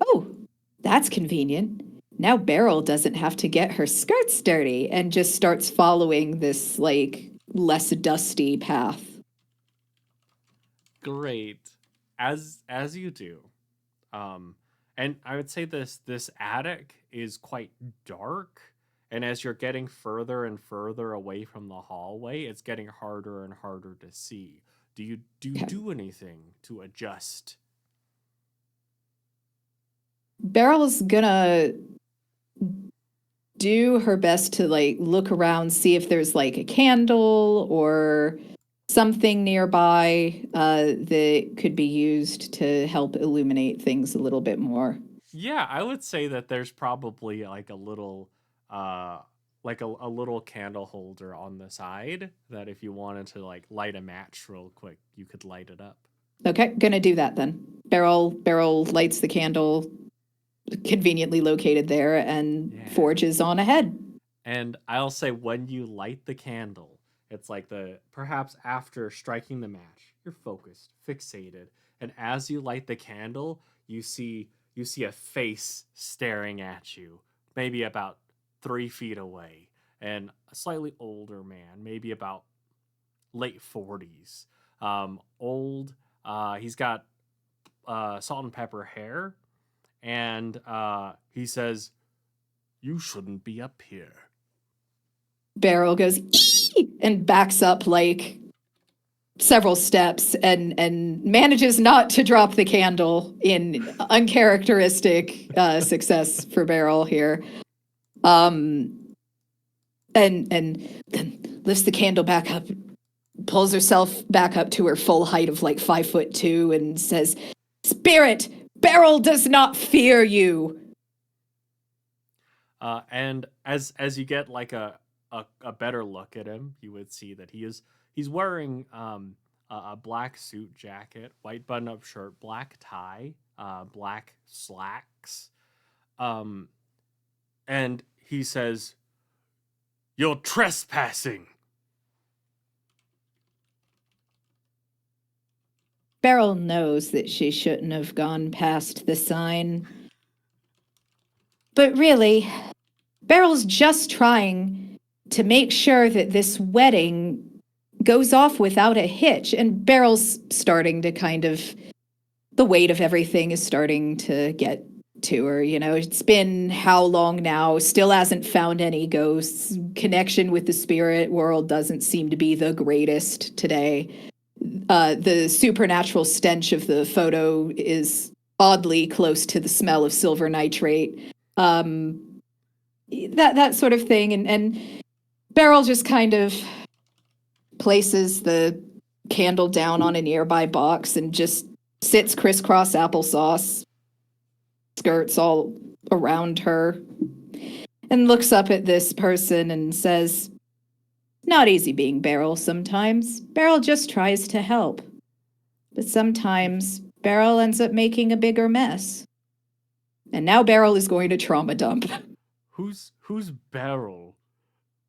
"Oh, that's convenient. Now Beryl doesn't have to get her skirts dirty," and just starts following this like less dusty path. Great. As you do. And I would say this attic is quite dark, and as you're getting further and further away from the hallway, it's getting harder and harder to see. Do you Okay. do anything to adjust? Beryl's gonna do her best to like look around, see if there's like a candle or something nearby that could be used to help illuminate things a little bit more. Yeah, I would say that there's probably like a little a little candle holder on the side that if you wanted to like light a match real quick, you could light it up. Okay, gonna do that then. Beryl lights the candle, conveniently located there, and Yeah. forges on ahead. And I'll say when you light the candle, it's like perhaps after striking the match, you're focused, fixated, and as you light the candle, you see a face staring at you, maybe about 3 feet away, and a slightly older man, maybe about late 40s, old. He's got salt and pepper hair, and he says, "You shouldn't be up here." Beryl goes "Ee!" and backs up like several steps and manages not to drop the candle in uncharacteristic success for Beryl here. And then lifts the candle back up, pulls herself back up to her full height of like 5'2" and says, "Spirit, Beryl does not fear you." And as you get like a better look at him, you would see that he's wearing a black suit jacket, white button up shirt, black tie, black slacks, and he says, "You're trespassing." Beryl knows that she shouldn't have gone past the sign. But really, Beryl's just trying to make sure that this wedding goes off without a hitch. And Beryl's starting to the weight of everything is starting to get to her. You know, it's been how long now? Still hasn't found any ghosts. Connection with the spirit world doesn't seem to be the greatest today. The supernatural stench of the photo is oddly close to the smell of silver nitrate. That sort of thing. And Beryl just kind of places the candle down on a nearby box and just sits crisscross applesauce, skirts all around her, and looks up at this person and says, "Not easy being Beryl sometimes. Beryl just tries to help. But sometimes Beryl ends up making a bigger mess. And now Beryl is going to trauma dump." Who's Beryl?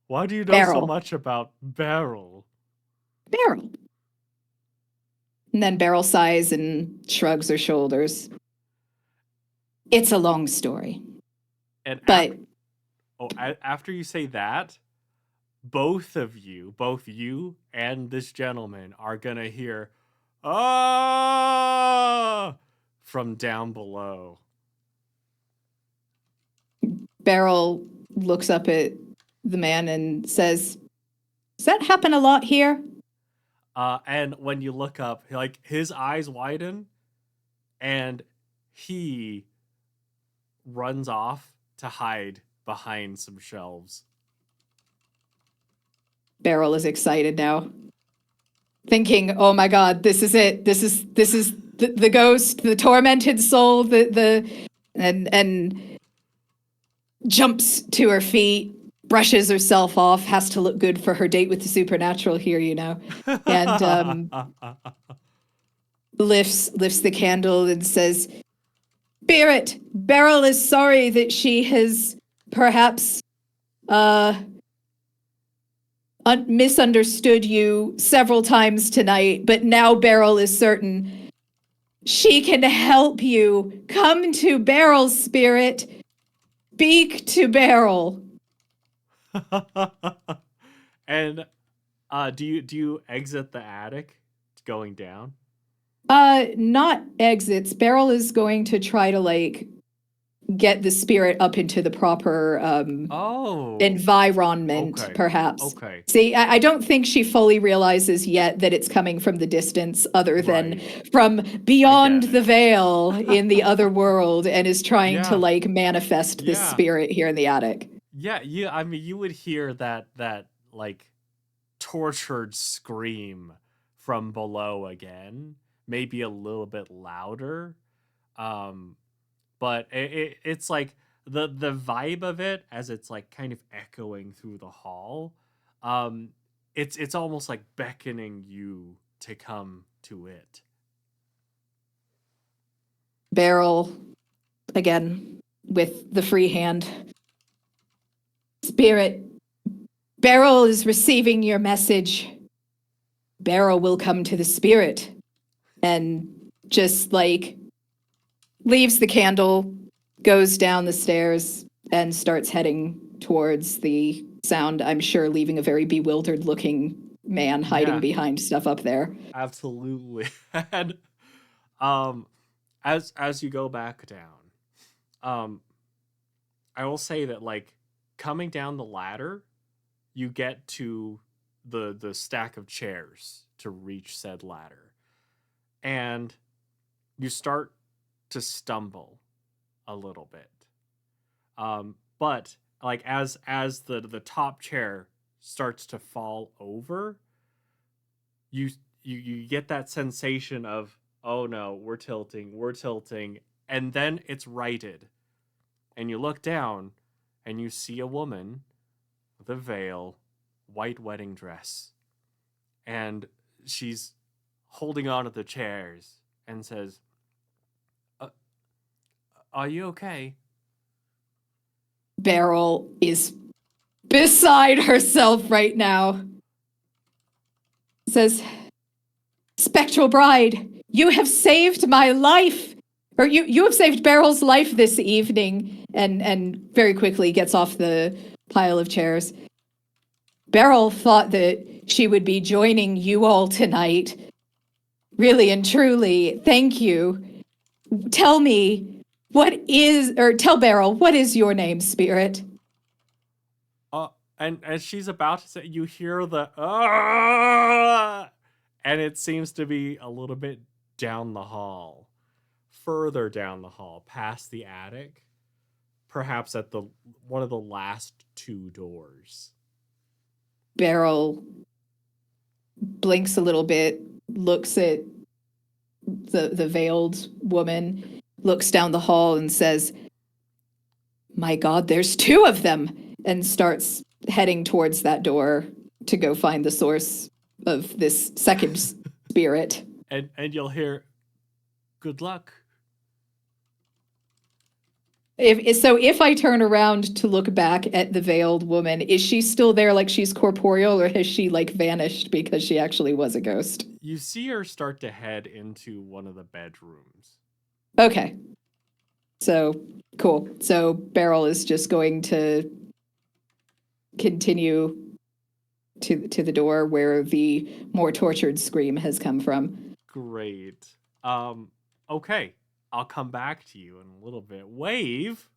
Why do you know so much about Beryl? Beryl. And then Beryl sighs and shrugs her shoulders. It's a long story. And But after you say that, both you and this gentleman are gonna hear "ah" from down below. Beryl looks up at the man and says, "Does that happen a lot here?" And when you look up, like his eyes widen, and he runs off to hide behind some shelves. Beryl is excited now, thinking, "Oh my God, this is it. This is the ghost, the tormented soul, and jumps to her feet, brushes herself off, has to look good for her date with the supernatural here, and lifts the candle and says, "Spirit, Beryl is sorry that she has perhaps misunderstood you several times tonight, but now Beryl is certain she can help you. Come to Beryl, Spirit. Speak to Beryl." And do you exit the attic going down? Not exits. Beryl is going to try to get the spirit up into the proper environment, Okay. perhaps. Okay. See, I don't think she fully realizes yet that it's coming from the distance, other than from beyond the veil in the other world, and is trying to manifest this spirit here in the attic. Yeah, I mean, you would hear that like tortured scream from below again, maybe a little bit louder. But it's like the vibe of it as it's like kind of echoing through the hall. It's almost like beckoning you to come to it. Beryl, again, with the free hand. "Spirit, Beryl is receiving your message. Beryl will come to the spirit." And just leaves the candle, goes down the stairs, and starts heading towards the sound, I'm sure leaving a very bewildered looking man hiding behind stuff up there. Absolutely. And as you go back down, I will say that coming down the ladder, you get to the stack of chairs to reach said ladder. And you start to stumble a little bit. But as the top chair starts to fall over, you get that sensation of, oh no, we're tilting, and then it's righted. And you look down and you see a woman with a veil, white wedding dress, and she's holding on to the chairs and says, "Are you okay?" Beryl is beside herself right now. Says, "Spectral Bride, you have saved my life. Or you have saved Beryl's life this evening." And very quickly gets off the pile of chairs. "Beryl thought that she would be joining you all tonight. Really and truly, thank you. Tell Beryl, what is your name, Spirit?" And as she's about to say, you hear the and it seems to be a little bit down the hall, further down the hall, past the attic, perhaps at one of the last two doors. Beryl blinks a little bit, looks at the veiled woman, looks down the hall and says, "My God, there's two of them," and starts heading towards that door to go find the source of this second spirit. And you'll hear, "Good luck." If I turn around to look back at the veiled woman, is she still there like she's corporeal, or has she vanished because she actually was a ghost? You see her start to head into one of the bedrooms. Okay. So, cool. So Beryl is just going to continue to the door where the more tortured scream has come from. Great. Okay. I'll come back to you in a little bit. Wave.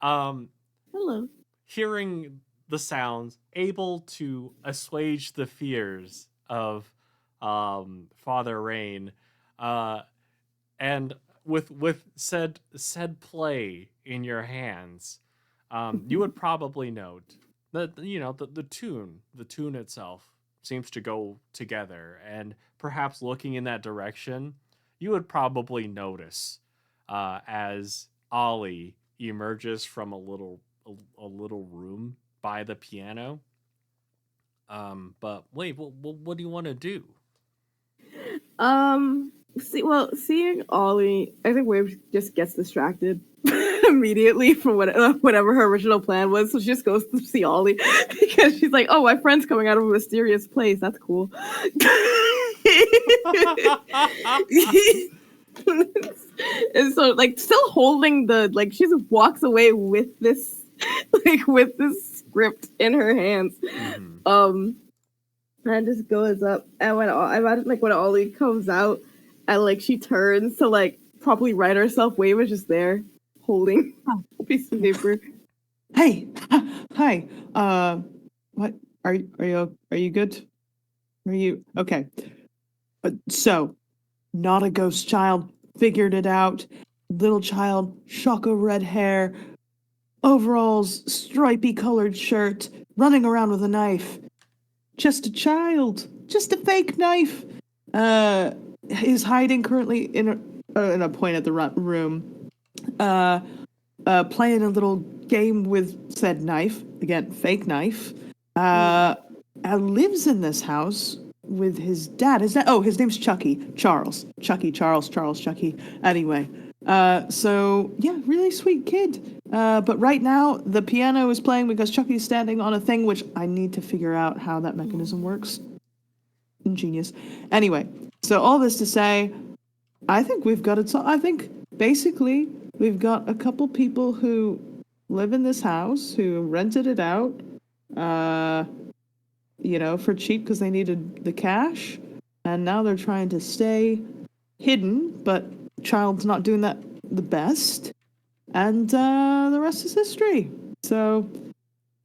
Um, Hello. hearing the sounds, able to assuage the fears of Father Rain, uh, and with said play in your hands, you would probably note that the tune itself seems to go together, and perhaps looking in that direction, you would probably notice as Ollie emerges from a little room by the piano. But wait, what do you want to do? Seeing Ollie, I think Wave just gets distracted immediately from whatever her original plan was. So she just goes to see Ollie because she's like, "Oh, my friend's coming out of a mysterious place. That's cool." And so, like, still holding she just walks away with this, with this script in her hands. Mhm. And just goes up, and I imagine when Ollie comes out, and she turns to properly write herself. Wave is just there, holding a piece of paper. Hey, hi. What are you good? Are you okay? So, not a ghost child. Figured it out. Little child, shock of red hair, overalls, stripy colored shirt, running around with a knife. Just a child. Just a fake knife. Is hiding currently in a point at the room. Playing a little game with said knife. Again, fake knife. Lives in this house with his dad. His name's Chucky. Charles. Chucky. Anyway. So yeah, really sweet kid. But right now the piano is playing because Chucky's standing on a thing which I need to figure out how that mechanism works. Ingenious. Anyway, so all this to say, I think we've got it. I think basically we've got a couple people who live in this house who rented it out, for cheap because they needed the cash, and now they're trying to stay hidden, but child's not doing that the best, and the rest is history. So,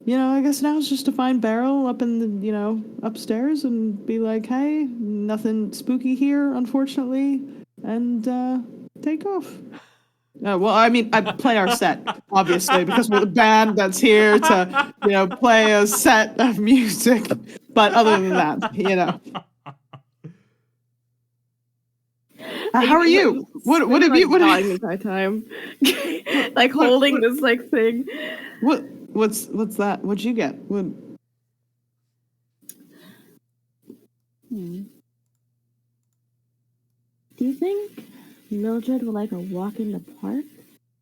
I guess now it's just to find Beryl up in the, upstairs and be like, hey, nothing spooky here, unfortunately, and take off. Well, I mean, I play our set, obviously, because we're the band that's here to, play a set of music. But other than that, how are you? What have you? What dying the entire time, holding this thing. What's that? What'd you get? What? Do you think Mildred would like a walk in the park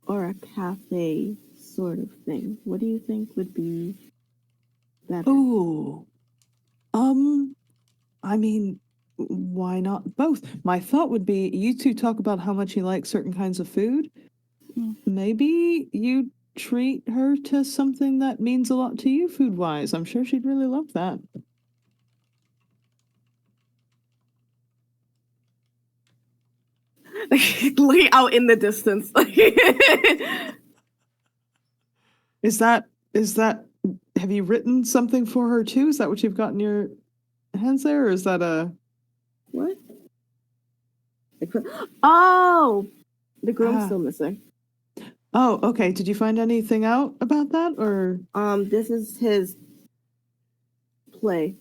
or a cafe sort of thing? What do you think would be better? Ooh, I mean, why not both? My thought would be you two talk about how much you like certain kinds of food. Maybe you treat her to something that means a lot to you food-wise. I'm sure she'd really love that. Looking out in the distance. Is that have you written something for her too? Is that what you've got in your hands there, or is that a what? Oh, the groom's still missing. Oh, okay. Did you find anything out about that, or this is his play.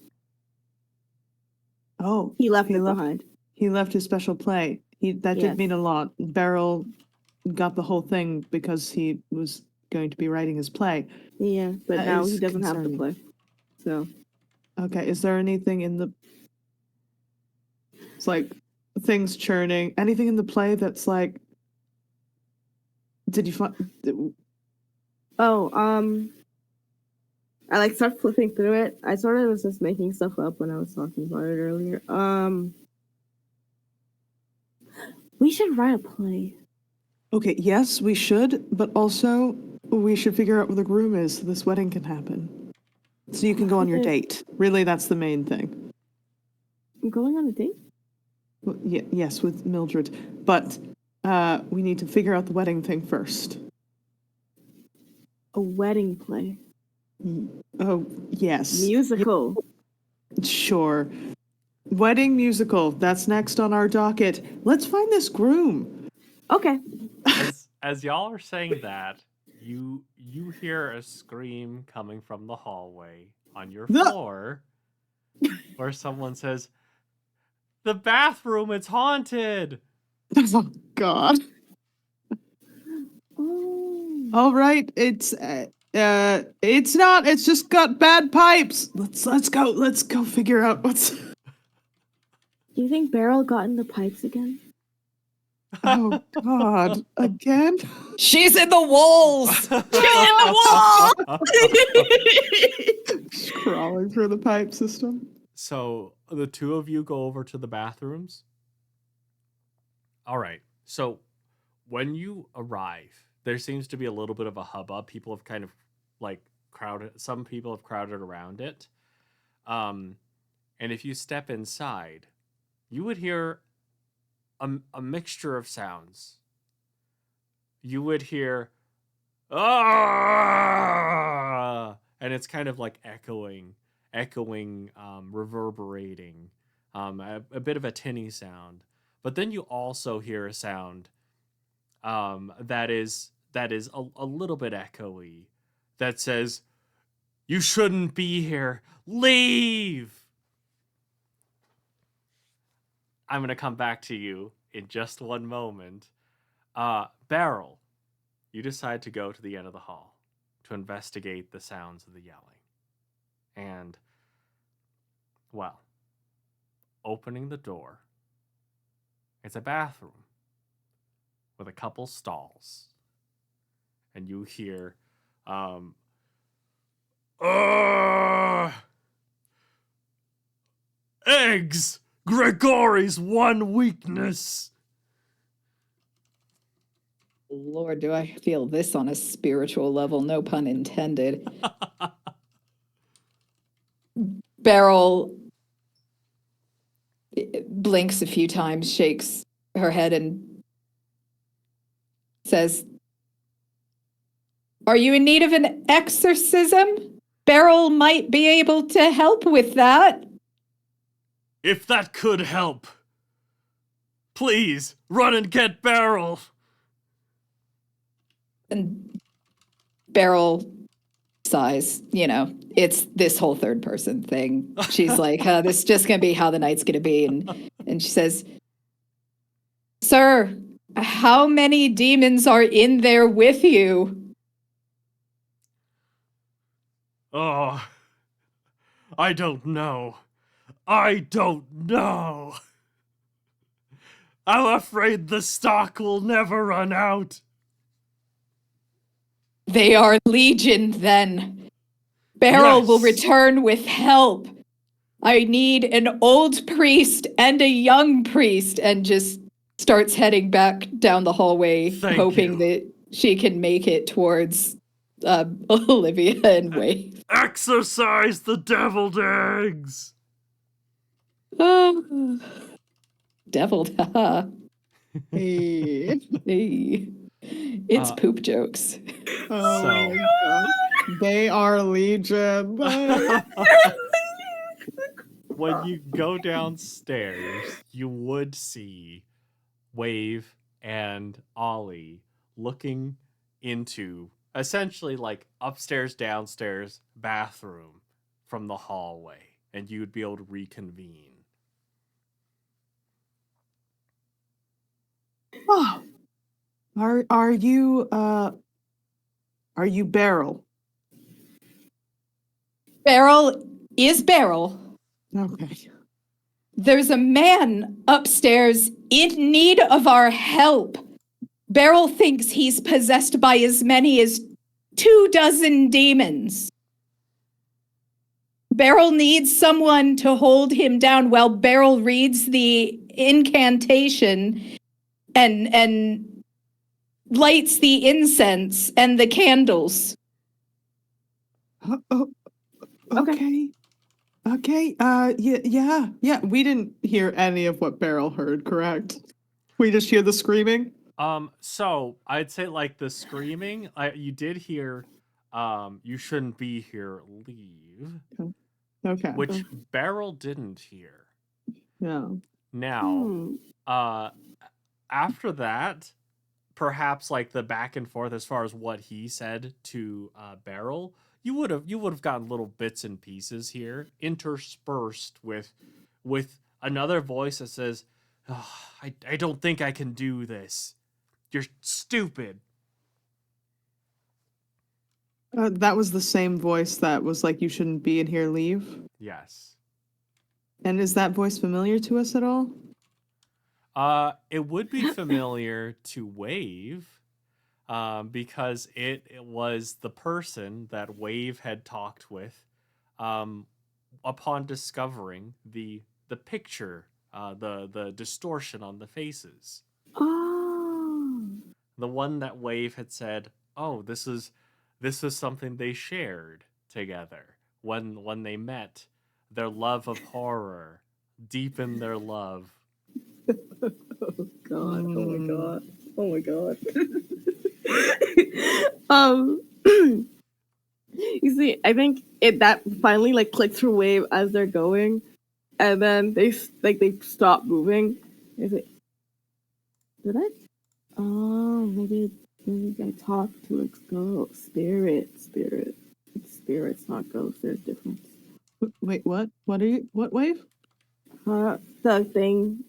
Oh, he left it behind. He left his special play. That did mean a lot. Beryl got the whole thing because he was going to be writing his play. Yeah, but now he doesn't have the play. So. Okay, is there anything in the... It's like things churning. Anything in the play that's like... Did you find... I start flipping through it. I sort of was just making stuff up when I was talking about it earlier. We should write a play. Okay, yes, we should, but also we should figure out where the groom is so this wedding can happen. So you can go on your date. Really, that's the main thing. I'm going on a date? Well, yes, with Mildred. But we need to figure out the wedding thing first. a wedding play. Oh, yes. Musical. Sure. Wedding musical. That's next on our docket. Let's find this groom. Okay. As y'all are saying that, you hear a scream coming from the hallway on your No. floor, where someone says, "The bathroom, it's haunted." Oh, God. Oh. All right. It's not. It's just got bad pipes. Let's go. Let's go figure out what's. Do you think Beryl got in the pipes again? Oh, God. Again? She's in the walls. She's in the wall! Crawling through the pipe system. So the two of you go over to the bathrooms. All right. So when you arrive, there seems to be a little bit of a hubbub. People have kind of like crowded. Some people have crowded around it. And if you step inside, you would hear a mixture of sounds. You would hear, "Ah!" And it's kind of like echoing, reverberating, a bit of a tinny sound. But then you also hear a sound that is a little bit echoey, that says, "You shouldn't be here. Leave." I'm going to come back to you in just one moment. Beryl, you decide to go to the end of the hall to investigate the sounds of the yelling. And, well, opening the door, it's a bathroom with a couple stalls. And you hear, eggs! Gregory's one weakness! Lord, do I feel this on a spiritual level? No pun intended. Beryl blinks a few times, shakes her head, and says, "Are you in need of an exorcism? Beryl might be able to help with that." If that could help, please run and get Beryl. And Beryl sighs, it's this whole third person thing. She's like, this is just going to be how the night's going to be. And she says, "Sir, how many demons are in there with you?" Oh, I don't know. I don't know. I'm afraid the stock will never run out. "They are legion, then. Beryl will Yes. return with help. I need an old priest and a young priest," and just starts heading back down the hallway, hoping that she can make it towards Olivia and Wade. Exorcise the deviled eggs. Deviled, haha. Hey. Hey. It's poop jokes. Oh So- my God. They are legion. When you go downstairs, you would see Wave and Ollie looking into essentially like upstairs, downstairs bathroom from the hallway, and you would be able to reconvene. Oh. Are you Beryl? Beryl is Beryl. Okay. There's a man upstairs in need of our help. Beryl thinks he's possessed by as many as 24 demons. Beryl needs someone to hold him down while Beryl reads the incantation and lights the incense and the candles. Okay. Okay. Yeah. We didn't hear any of what Beryl heard, correct? We just hear the screaming. So I'd say like the screaming, you did hear you shouldn't be here, leave. Okay. Which Beryl didn't hear. Yeah. Now, after that, perhaps like the back and forth as far as what he said to Beryl, you would have gotten little bits and pieces here, interspersed with another voice that says, "Oh, I don't think I can do this. You're stupid." That was the same voice that was like, "You shouldn't be in here, leave." Yes. And is that voice familiar to us at all? It would be familiar to Wave, because it was the person that Wave had talked with, upon discovering the picture, the distortion on the faces. Oh. The one that Wave had said, "Oh, this is something they shared together when they met. Their love of horror deepened their love." Oh god. Oh my Mm. god. Oh my god. um you see, I think that finally like clicks for Wave as they're going, and then they stop moving. Is it? Did I? Oh, maybe I talked to a ghost. Spirits, not ghosts. There's difference. Wait, what? What wave? The thing,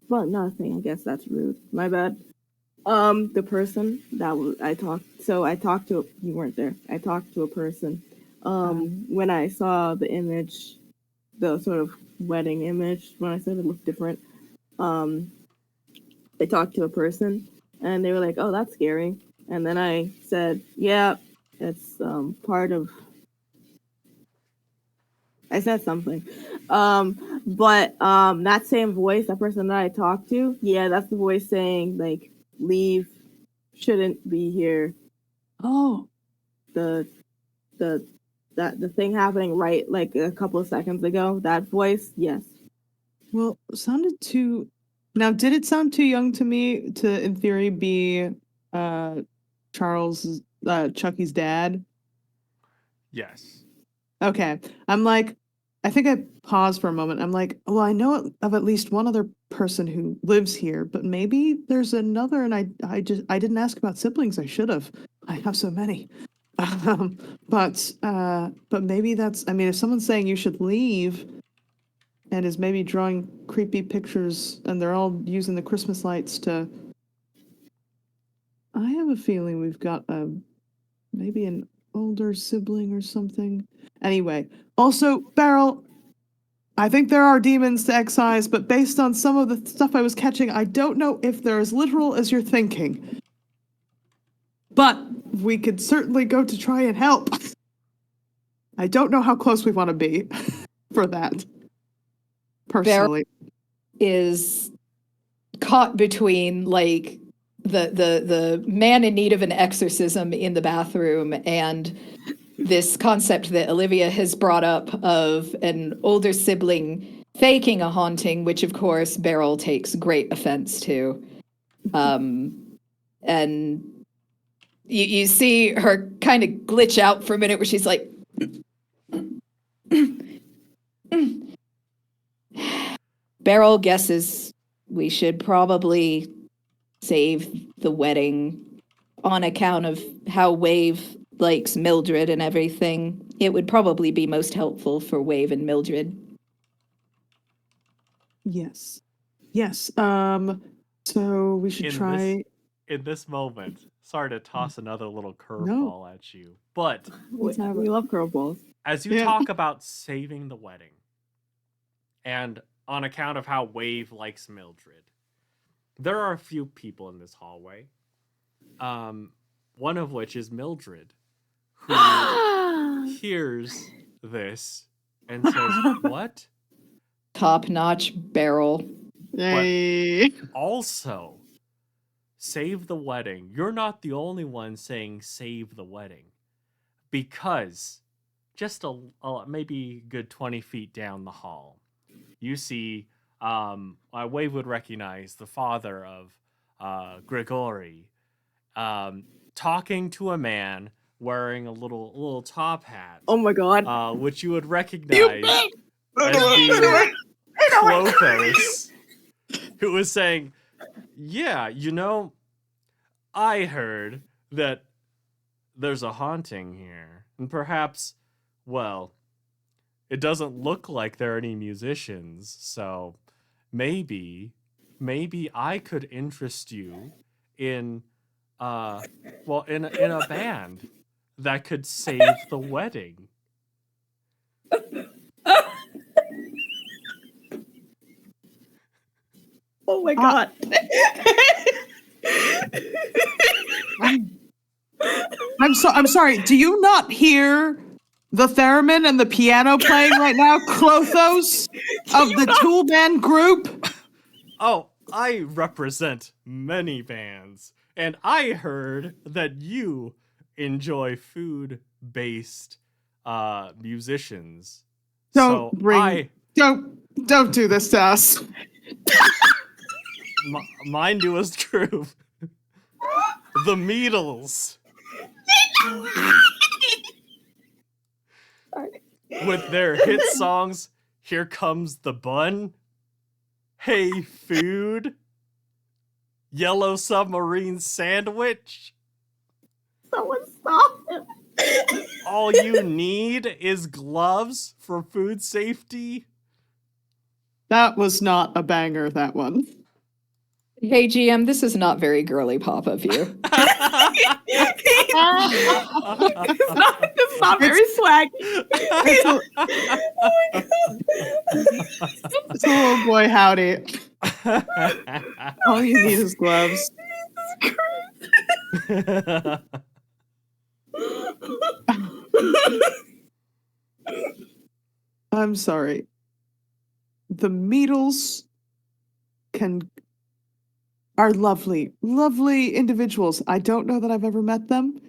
not a thing. I guess that's rude. My bad. The person that I talked. So I talked to. You weren't there. I talked to a person. When I saw the image, the sort of wedding image, when I said it looked different, I talked to a person, and they were like, "Oh, that's scary." And then I said, "Yeah, it's part of." I said something. But that same voice, that person that I talked to, yeah, that's the voice saying like, "Leave, shouldn't be here." Oh, The the thing happening right like a couple of seconds ago. That voice, yes. well, sounded too. Now, did it sound too young to me to, in theory, be Charles, Chucky's dad? Yes. Okay. I'm like, I think I paused for a moment. I'm like, well, I know of at least one other person who lives here, but maybe there's another, and I didn't ask about siblings. I should have. I have so many. But maybe that's, I mean, if someone's saying you should leave and is maybe drawing creepy pictures and they're all using the Christmas lights to, I have a feeling we've got maybe an older sibling or something. Anyway, also, Beryl, I think there are demons to excise, but based on some of the stuff I was catching, I don't know if they're as literal as you're thinking. But we could certainly go to try and help. I don't know how close we want to be for that, personally. Is caught between like the man in need of an exorcism in the bathroom and this concept that Olivia has brought up of an older sibling faking a haunting, which of course Beryl takes great offense to. And you see her kind of glitch out for a minute where she's like, Beryl guesses we should probably save the wedding on account of how Wave likes Mildred and everything. It would probably be most helpful for Wave and Mildred. Yes. Yes. So we should try. In this moment, sorry to toss another little No. curveball at you, but We love curveballs. as you Yeah. talk about saving the wedding, and on account of how Wave likes Mildred, there are a few people in this hallway. One of which is Mildred, who hears this and says, "What?" Top-notch Beryl. Yay. Also, save the wedding. You're not the only one saying save the wedding, because just a maybe good 20 feet down the hall, you see, Wave would recognize the father of Grigori, talking to a man wearing a little top hat, Oh my god. which you would recognize as being Clothos, who was saying, "Yeah, I heard that there's a haunting here, and perhaps, well, it doesn't look like there are any musicians, so maybe I could interest you in in a band that could save the wedding." Oh my god. I'm sorry. Do you not hear the theremin and the piano playing right now? Clothos of the Tool Band group? Oh, I represent many bands, and I heard that you enjoy food-based musicians. Don't do this to us. My newest group, the Beatles, with their hit songs "Here Comes the Bun," "Hey Food," "Yellow Submarine Sandwich." Someone stop him. "All You Need Is Gloves for Food Safety." That was not a banger, that one. Hey, GM, this is not very girly pop of you. It's not very swag. It's a little boy howdy. All you need is gloves. I'm sorry. The Beatles are lovely, lovely individuals. I don't know that I've ever met them,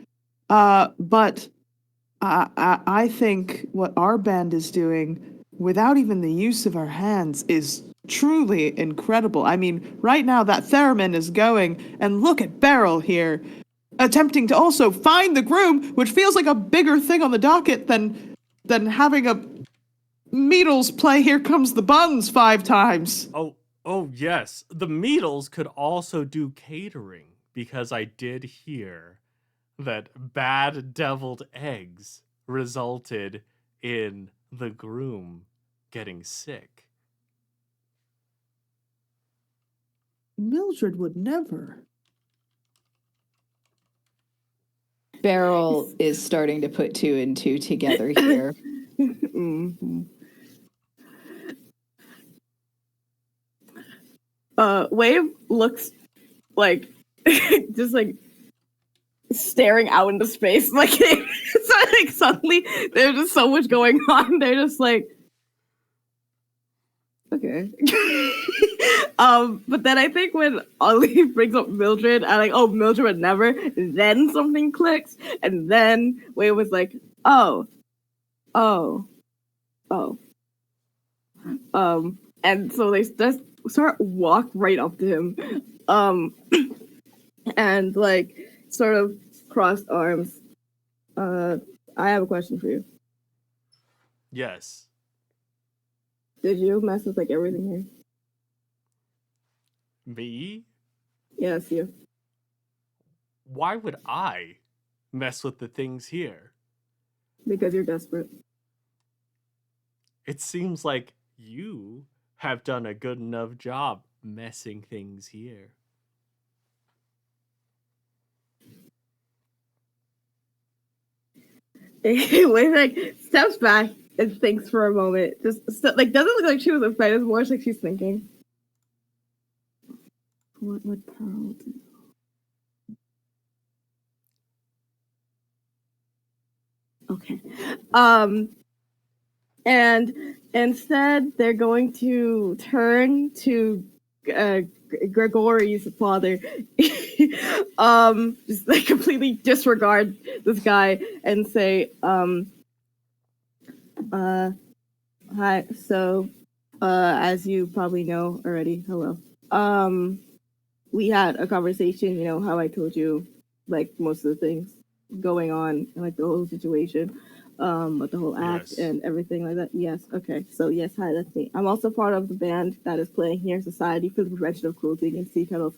but I think what our band is doing, without even the use of our hands, is truly incredible. I mean, right now that theremin is going, and look at Beryl here, attempting to also find the groom, which feels like a bigger thing on the docket than having a Beatles play "Here Comes the Buns" 5 times. Oh yes, the Beatles could also do catering, because I did hear that bad deviled eggs resulted in the groom getting sick. Mildred would never. Beryl is starting to put 2 and 2 together here. Mm-hmm. Wave looks like just like staring out into space. Like it's like suddenly there's just so much going on. They're just like, okay. But then I think when Ollie brings up Mildred, I like, oh, Mildred would never. Then something clicks, and then Wave was like, oh. And so they just walk right up to him, and like sort of crossed arms. I have a question for you. Yes. Did you mess with like everything here? Me? Yes, you. Why would I mess with the things here? Because you're desperate. It seems like you have done a good enough job messing things here. Wave like steps back and thinks for a moment. Just like doesn't look like she was afraid. It's more like she's thinking. What would Pearl do? Okay. And instead they're going to turn to Gregory's father. Just like completely disregard this guy and say, hi, so as you probably know already, hello. We had a conversation, you know, how I told you like most of the things. going on and like the whole situation, with the whole act Yes. and everything like that. Yes. Okay. So yes, hi, that's me. I'm also part of the band that is playing here, Society for the Prevention of Cruelty Against Sea Turtles.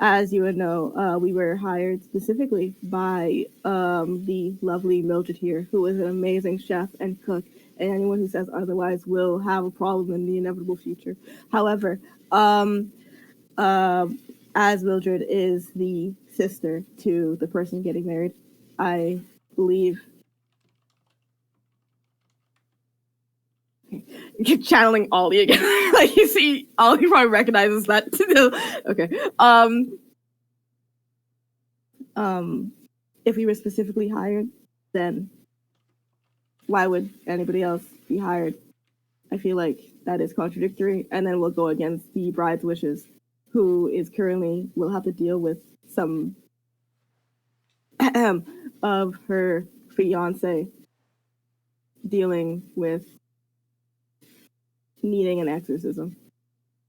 As you would know, we were hired specifically by the lovely Mildred here, who is an amazing chef and cook, and anyone who says otherwise will have a problem in the inevitable future. However, as Mildred is the sister to the person getting married, I believe. You're channeling Ollie again. Like you see, Ollie probably recognizes that. Okay. If we were specifically hired, then why would anybody else be hired? I feel like that is contradictory, and then we'll go against the bride's wishes, who is currently will have to deal with some of her fiance dealing with needing an exorcism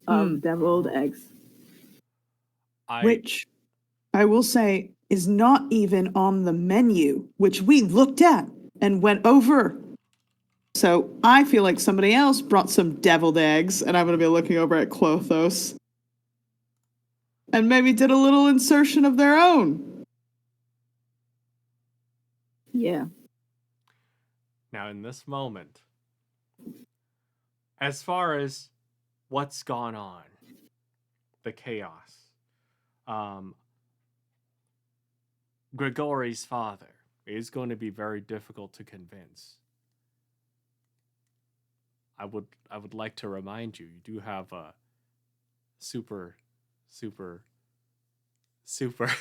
of deviled eggs. Which I will say is not even on the menu, which we looked at and went over. So I feel like somebody else brought some deviled eggs, and I'm going to be looking over at Clothos. And maybe did a little insertion of their own. Yeah. Now, in this moment, as far as what's gone on, the chaos, Grigori's father is going to be very difficult to convince. I would like to remind you, you do have a super secret. Super.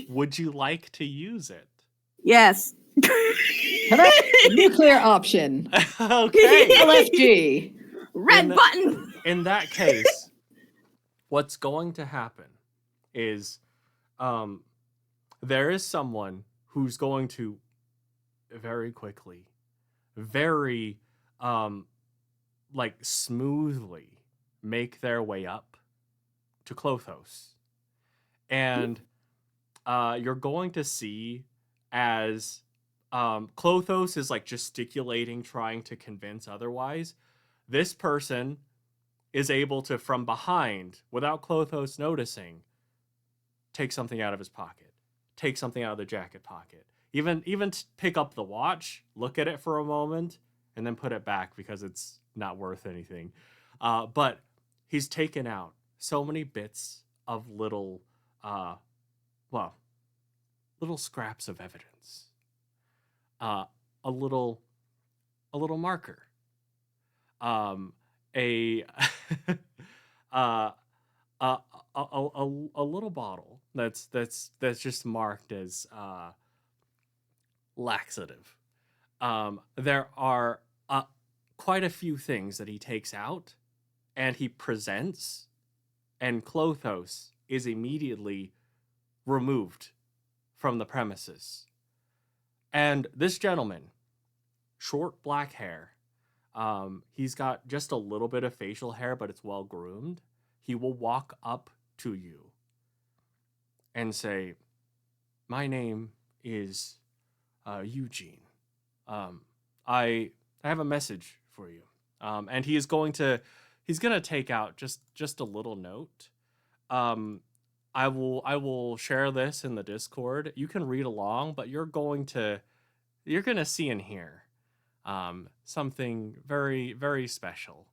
Would you like to use it? Yes. Nuclear option. Okay. LFG. Red button. In that case, what's going to happen is there is someone who's going to very quickly, very like smoothly make their way up to Clothos. And you're going to see as Clothos is like gesticulating, trying to convince otherwise, this person is able to, from behind, without Clothos noticing, take something out of his pocket, take something out of the jacket pocket, even pick up the watch, look at it for a moment, and then put it back because it's not worth anything. But he's taken out so many bits of little scraps of evidence. A little marker. A little bottle that's just marked as laxative. There are quite a few things that he takes out and he presents, and Clothos is immediately removed from the premises. And this gentleman, short black hair, he's got just a little bit of facial hair, but it's well groomed. He will walk up to you and say, "My name is Eugene. I have a message for you." And he's gonna take out just a little note. I will share this in the Discord. You can read along, but you're gonna see and hear something very, very special.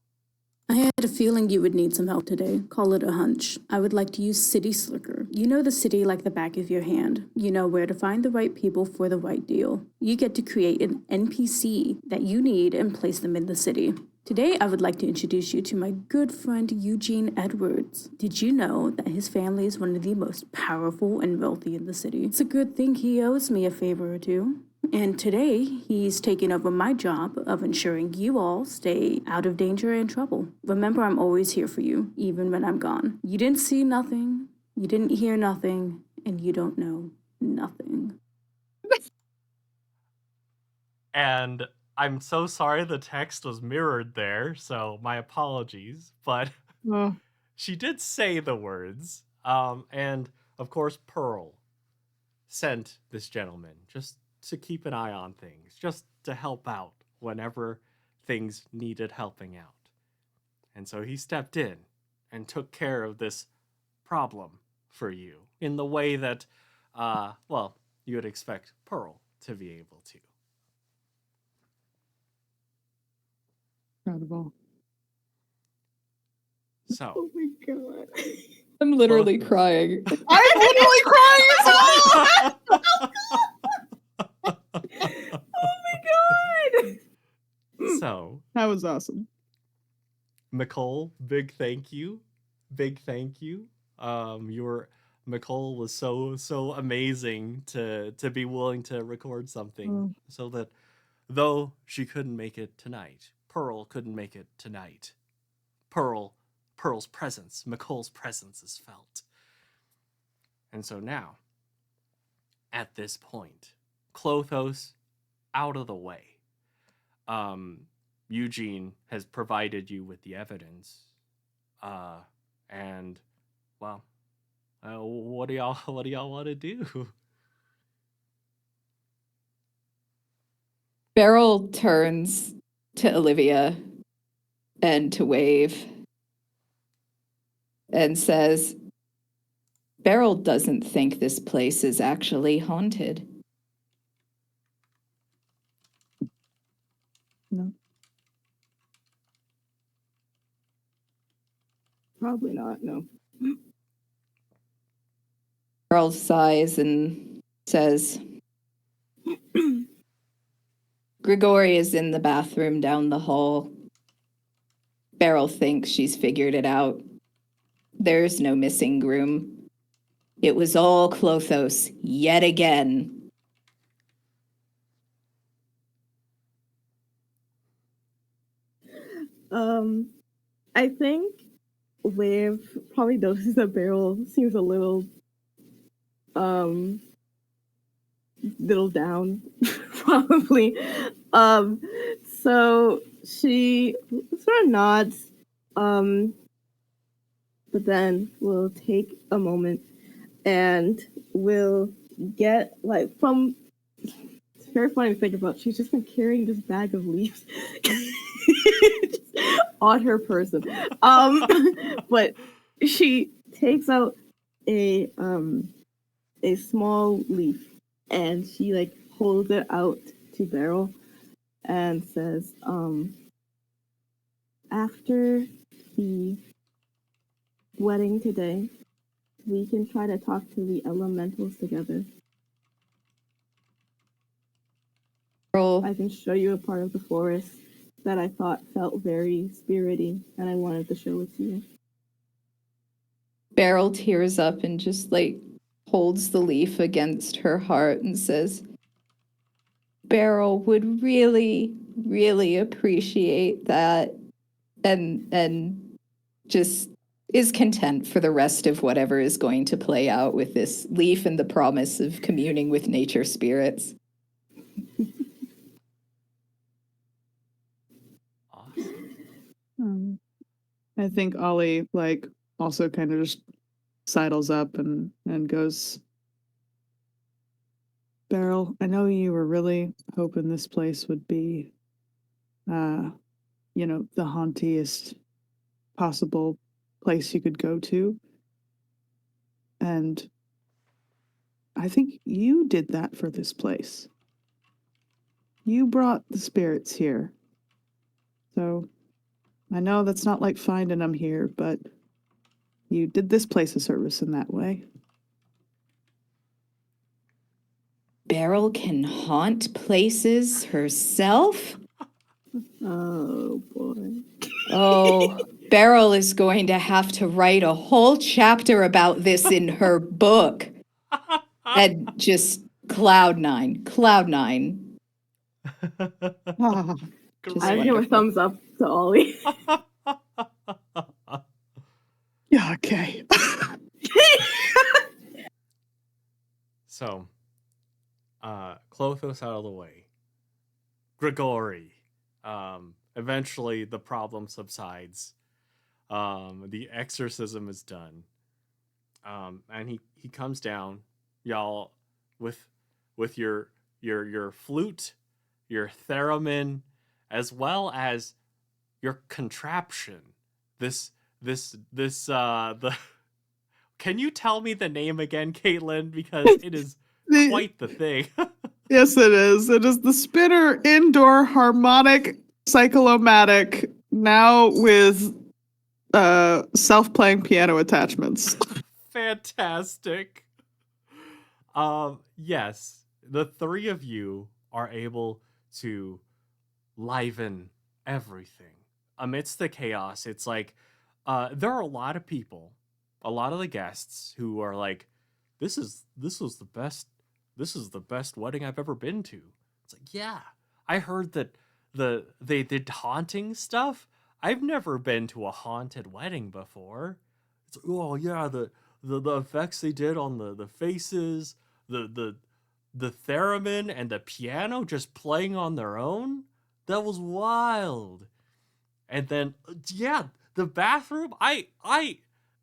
I had a feeling you would need some help today. Call it a hunch. I would like to use City Slicker. You know the city like the back of your hand. You know where to find the right people for the right deal. You get to create an NPC that you need and place them in the city. Today, I would like to introduce you to my good friend Eugene Edwards. Did you know that his family is one of the most powerful and wealthy in the city? It's a good thing he owes me a favor or two. And today, he's taking over my job of ensuring you all stay out of danger and trouble. Remember, I'm always here for you, even when I'm gone. You didn't see nothing, you didn't hear nothing, and you don't know nothing. And I'm so sorry the text was mirrored there, so my apologies. But she did say the words. And of course, Pearl sent this gentleman just to keep an eye on things, just to help out whenever things needed helping out. And so he stepped in and took care of this problem for you in the way that, well, you would expect Pearl to be able to. Incredible. So, Oh my god. I'm literally crying. I'm literally crying as well! Oh my god. so That was awesome. Nicole, big thank you. Big thank you. Nicole was so amazing to be willing to record something so that though she couldn't make it tonight, Pearl couldn't make it tonight. Pearl's presence, Nicole's presence is felt. And so now, at this point, Clothos out of the way. Eugene has provided you with the evidence. And well, what do y'all want to do? Beryl turns to Olivia and to Wave and says, Beryl doesn't think this place is actually haunted. No. Probably not, no. Beryl sighs and says, Grigori is in the bathroom down the hall. Beryl thinks she's figured it out. There's no missing groom. It was all Clothos yet again. I think Wave probably notices that Beryl seems a little down, probably. So she sort of nods, but then will take a moment and will get from. It's very funny to think about. She's just been carrying this bag of leaves on her person, but she takes out a small leaf and she holds it out to Beryl and says, after the wedding today, we can try to talk to the elementals together. Beryl I can show you a part of the forest that I thought felt very spirity, and I wanted to show it to you. Beryl tears up and just holds the leaf against her heart and says, Beryl would really, really appreciate that and just is content for the rest of whatever is going to play out with this leaf and the promise of communing with nature spirits. Awesome. I think Ollie also kind of just sidles up and goes, Beryl, I know you were really hoping this place would be the hauntiest possible place you could go to. And I think you did that for this place. You brought the spirits here. So I know that's not like finding them here, but you did this place a service in that way. Beryl can haunt places herself? Oh boy. Oh, Beryl is going to have to write a whole chapter about this in her book. And just cloud nine. Ah, I give a thumbs up to Ollie. yeah, okay. So, Clothos out of the way. Grigori. Eventually, the problem subsides. The exorcism is done. And he comes down, y'all, with your flute, your theremin, as well as your contraption. The Can you tell me the name again, Caitlin? Because it is quite the thing. Yes, it is. It is the Spinner Indoor Harmonic Cyclomatic, now with self-playing piano attachments. Fantastic. Yes, the three of you are able to liven everything amidst the chaos. It's like there are a lot of people, a lot of the guests who are like, this is the best wedding I've ever been to. It's like, yeah, I heard that they did haunting stuff. I've never been to a haunted wedding before. It's like, oh yeah, the effects they did on the faces, the theremin and the piano just playing on their own. That was wild. And then yeah, the bathroom. I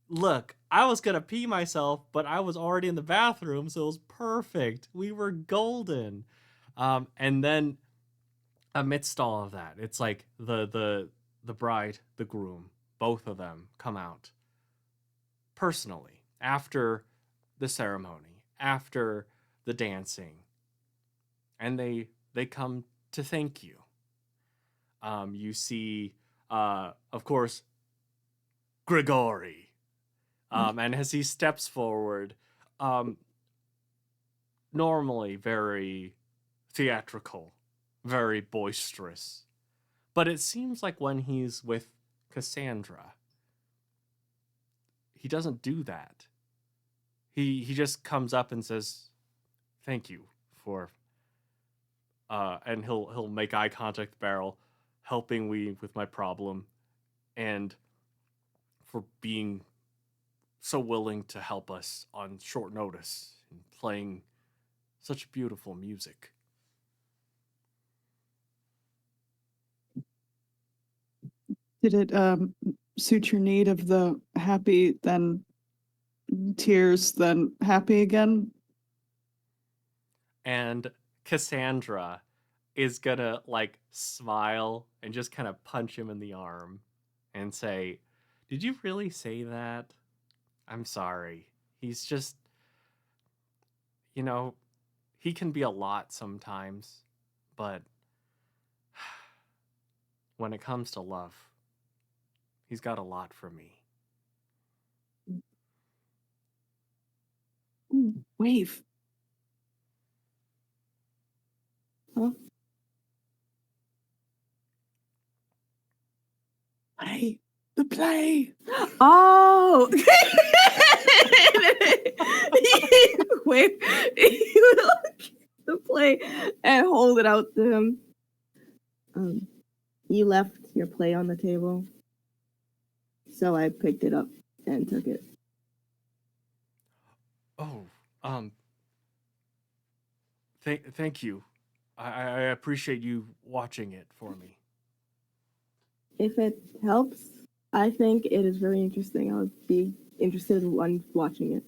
look, I was gonna pee myself, but I was already in the bathroom, so it was perfect. We were golden. And then amidst all of that, it's like the bride, the groom, both of them come out personally after the ceremony, after the dancing, and they come to thank you. You see, of course, Grigori. And as he steps forward, normally very theatrical, very boisterous. But it seems like when he's with Cassandra, he doesn't do that. He just comes up and says, "Thank you for," and he'll make eye contact with Beryl, helping me with my problem, and for being so willing to help us on short notice and playing such beautiful music. Did it suit your need of the happy, then tears, then happy again? And Cassandra is gonna like smile and just kind of punch him in the arm and say, "Did you really say that? I'm sorry. He's just, you know, he can be a lot sometimes, but when it comes to love, he's got a lot for me." Wave. Huh? Play. The play. Oh! Wait, you look at the play and hold it out to him. You left your play on the table, so I picked it up and took it. Oh, thank you. I appreciate you watching it for me. If it helps, I think it is very interesting. I would be interested in watching it.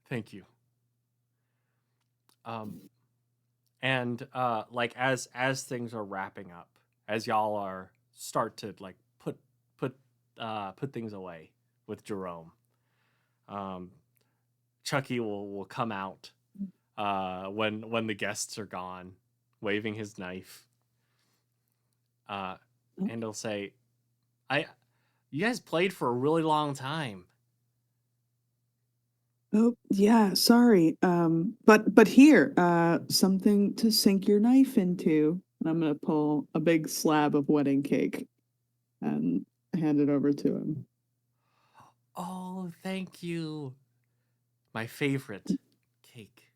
Thank you. And like as things are wrapping up, as y'all are start to like put things away with Jerome, Chucky will come out when the guests are gone, waving his knife. And he'll say, you guys played for a really long time." Oh, yeah, sorry. But here, something to sink your knife into. And I'm gonna pull a big slab of wedding cake and hand it over to him. "Oh, thank you. My favorite cake."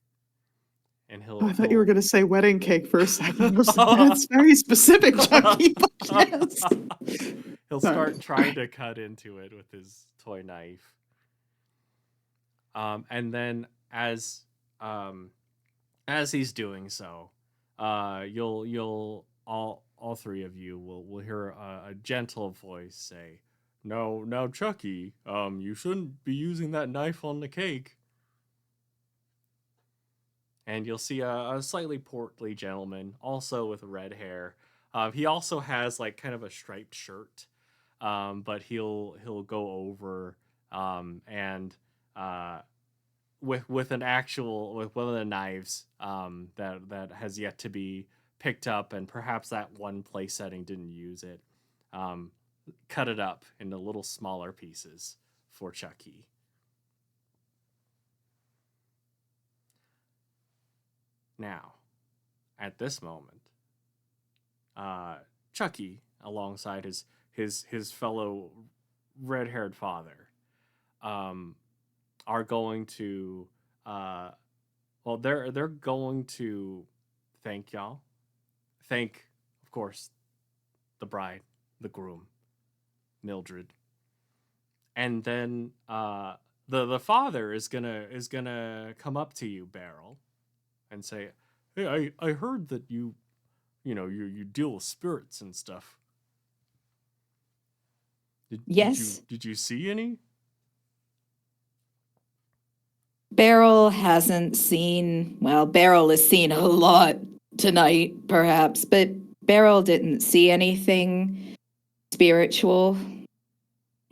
And Oh, I thought you were gonna say wedding cake for a second. I was like, that's he'll very specific, Chucky. But yes. start trying to cut into it with his toy knife. And then as he's doing so, you'll all three of you will hear a gentle voice say, "No, now Chucky, you shouldn't be using that knife on the cake." And you'll see a slightly portly gentleman, also with red hair. He also has like kind of a striped shirt, but he'll go over and with an actual with one of the knives that has yet to be picked up, and perhaps that one place setting didn't use it. Um, Cut it up into little smaller pieces for Chucky. Now, at this moment, Chucky, alongside his fellow red-haired father, are going to they're going to thank y'all. Thank, of course, the bride, the groom, Mildred. And then the father is gonna come up to you, Beryl, and say, "Hey, I heard that you deal with spirits and stuff. Yes. Did you see any?" Beryl hasn't seen, well, Beryl has seen a lot tonight, perhaps, but Beryl didn't see anything spiritual.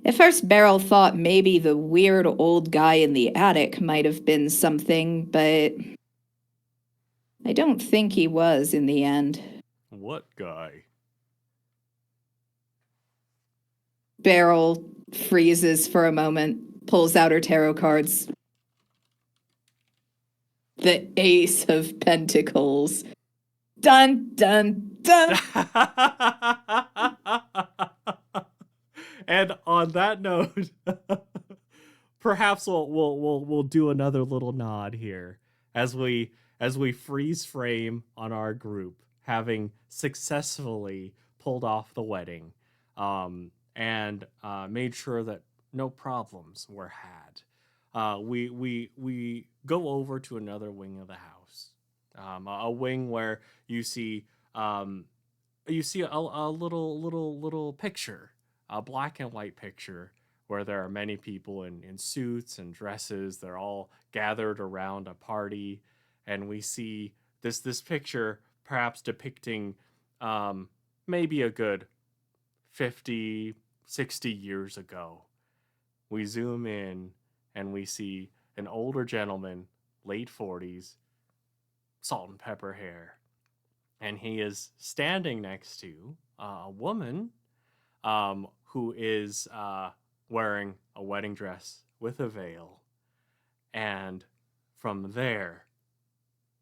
At first, Beryl thought maybe the weird old guy in the attic might have been something, but I don't think he was in the end. What guy? Beryl freezes for a moment, pulls out her tarot cards. The Ace of Pentacles. Dun, dun, dun. And on that note, perhaps we'll do another little nod here as we freeze frame on our group having successfully pulled off the wedding, and made sure that no problems were had. We go over to another wing of the house, a wing where you see a little picture, a black and white picture where there are many people in suits and dresses. They're all gathered around a party, and we see this picture perhaps depicting maybe a good 50, 60 years ago. We zoom in and we see an older gentleman, late 40s, salt and pepper hair. And he is standing next to a woman who is wearing a wedding dress with a veil. And from there,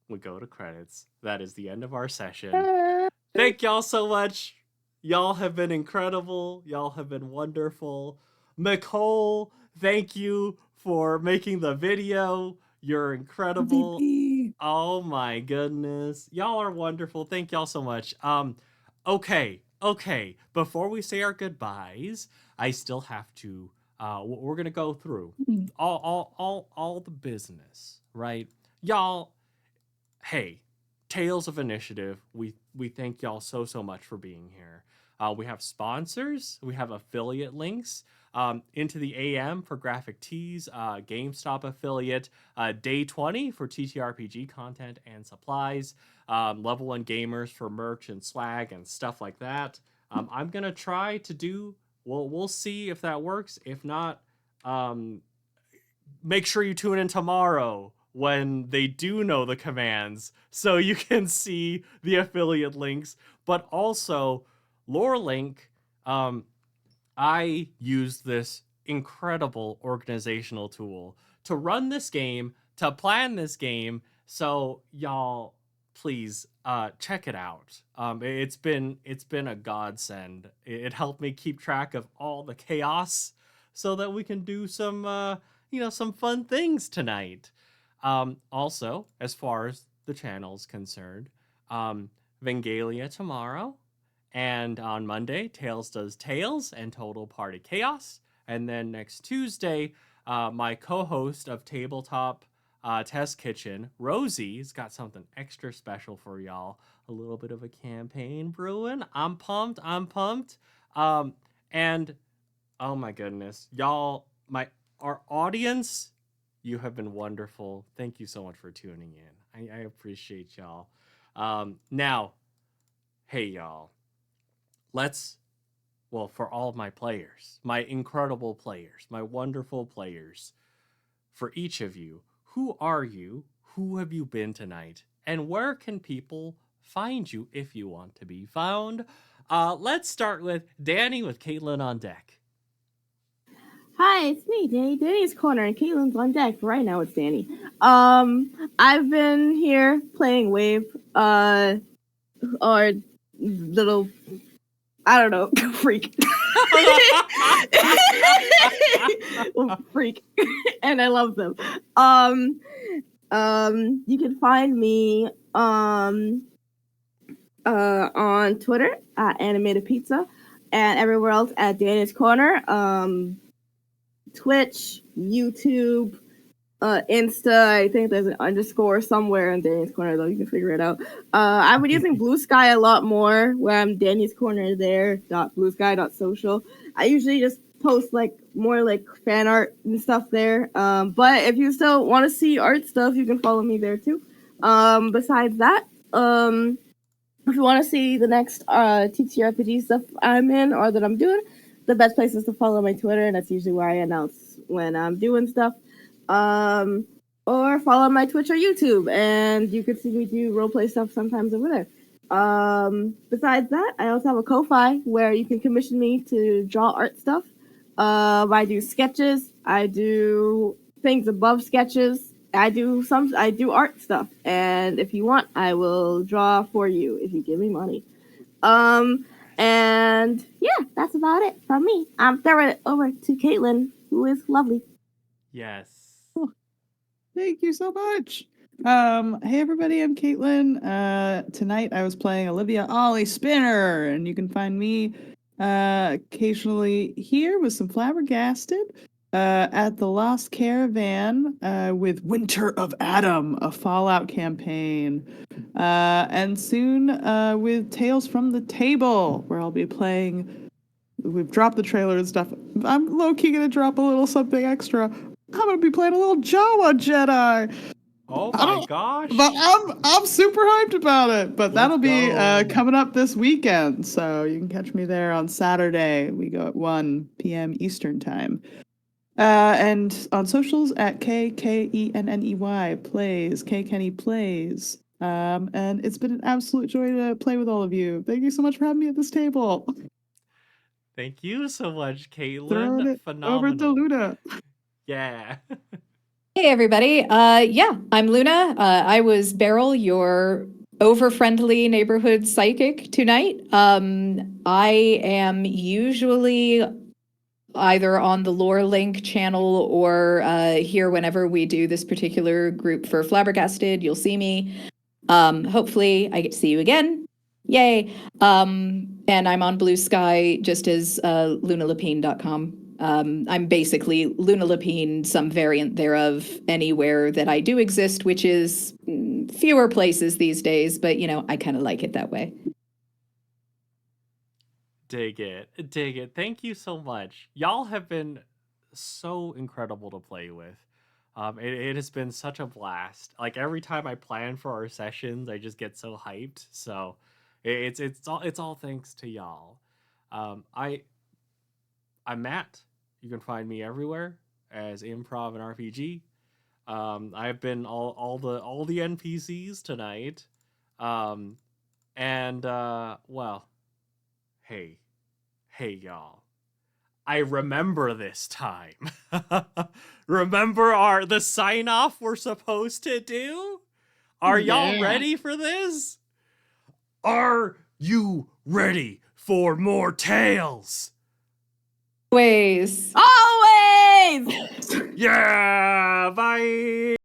we go to credits. That is the end of our session. Thank y'all so much. Y'all have been incredible. Y'all have been wonderful. Nicole, thank you for making the video. You're incredible. Oh my goodness. Y'all are wonderful. Thank y'all so much. Okay. Before we say our goodbyes, I still have to we're gonna go through all the business, right? Y'all, hey, Tales of Initiative, we thank y'all so much for being here. We have sponsors, we have affiliate links. Into the AM for graphic tees, GameStop affiliate, Day 20 for TTRPG content and supplies, Level 1 Gamers for merch and swag and stuff like that. I'm gonna try to do. We'll see if that works. If not, make sure you tune in tomorrow when they do know the commands so you can see the affiliate links. But also, Lore Link. I used this incredible organizational tool to run this game, to plan this game. So y'all, please check it out. It's been a godsend. It helped me keep track of all the chaos so that we can do some some fun things tonight. Also, as far as the channel's concerned, Vengalia tomorrow. And on Monday, Tails does Tales and Total Party Chaos. And then next Tuesday, my co-host of Tabletop, test kitchen. Rosie's got something extra special for y'all. A little bit of a campaign brewing. I'm pumped. I'm pumped. And oh my goodness, y'all, our audience, you have been wonderful. Thank you so much for tuning in. I appreciate y'all. Now, hey y'all, for all of my players, my incredible players, my wonderful players, for each of you, who are you? Who have you been tonight? And where can people find you if you want to be found? Let's start with Danny with Caitlin on deck. Hi, it's me, Danny. Danny's Corner, and Caitlin's on deck. Right now, it's Danny. I've been here playing Wave, or little, I don't know, freak. Freak. And I love them. You can find me, on Twitter at Animated Pizza, and everywhere else at Danny's Corner. Twitch, YouTube, Insta. I think there's an underscore somewhere in Danny's Corner, though. You can figure it out. I've been using Blue Sky a lot more, where I'm Danny's Corner there, .bluesky.social. I usually just post more fan art and stuff there. But if you still want to see art stuff, you can follow me there too. Besides that, if you want to see the next TTRPG stuff I'm in or that I'm doing, the best place is to follow my Twitter, and that's usually where I announce when I'm doing stuff. Or follow my Twitch or YouTube, and you can see me do roleplay stuff sometimes over there. Besides that, I also have a Ko-Fi where you can commission me to draw art stuff. I do sketches, I do things above sketches, I do art stuff, and if you want, I will draw for you if you give me money. And yeah, that's about it from me. I'm throwing it over to Caitlin, who is lovely. Yes. Thank you so much. Hey everybody, I'm Caitlin. Tonight I was playing Olivia Ollie Spinner, and you can find me occasionally here with some Flabbergasted at the Lost Caravan with Winter of Adam, a Fallout campaign, and soon with Tales from the Table, where I'll be playing. We've dropped the trailer and stuff. I'm low-key gonna drop a little something extra. I'm gonna be playing a little Jawa Jedi. Oh my gosh. But I'm super hyped about it. But that'll be go. coming up this weekend. So you can catch me there on Saturday. We go at 1 p.m. Eastern time. And on socials at KKENNEY plays, KKenny plays. And it's been an absolute joy to play with all of you. Thank you so much for having me at this table. Thank you so much, Throwing Caitlin. it Phenomenal. over to Luna. Yeah. Hey everybody. I'm Luna. I was Beryl, your over-friendly neighborhood psychic tonight. I am usually either on the Lore Link channel or here whenever we do this particular group for Flabbergasted. You'll see me. Hopefully I get to see you again. Yay. And I'm on Blue Sky just as lunalapine.com. I'm basically Luna Lapine, some variant thereof, anywhere that I do exist, which is fewer places these days, but I kind of like it that way. Dig it. Dig it. Thank you so much. Y'all have been so incredible to play with. It has been such a blast. Like every time I plan for our sessions, I just get so hyped. So it's all thanks to y'all. I'm Matt. You can find me everywhere as Improv and RPG. I've been all the NPCs tonight. Hey y'all. I remember this time. Remember the sign off we're supposed to do? Are y'all ready for this? Are you ready for more tales? Always. Always! Yeah, bye.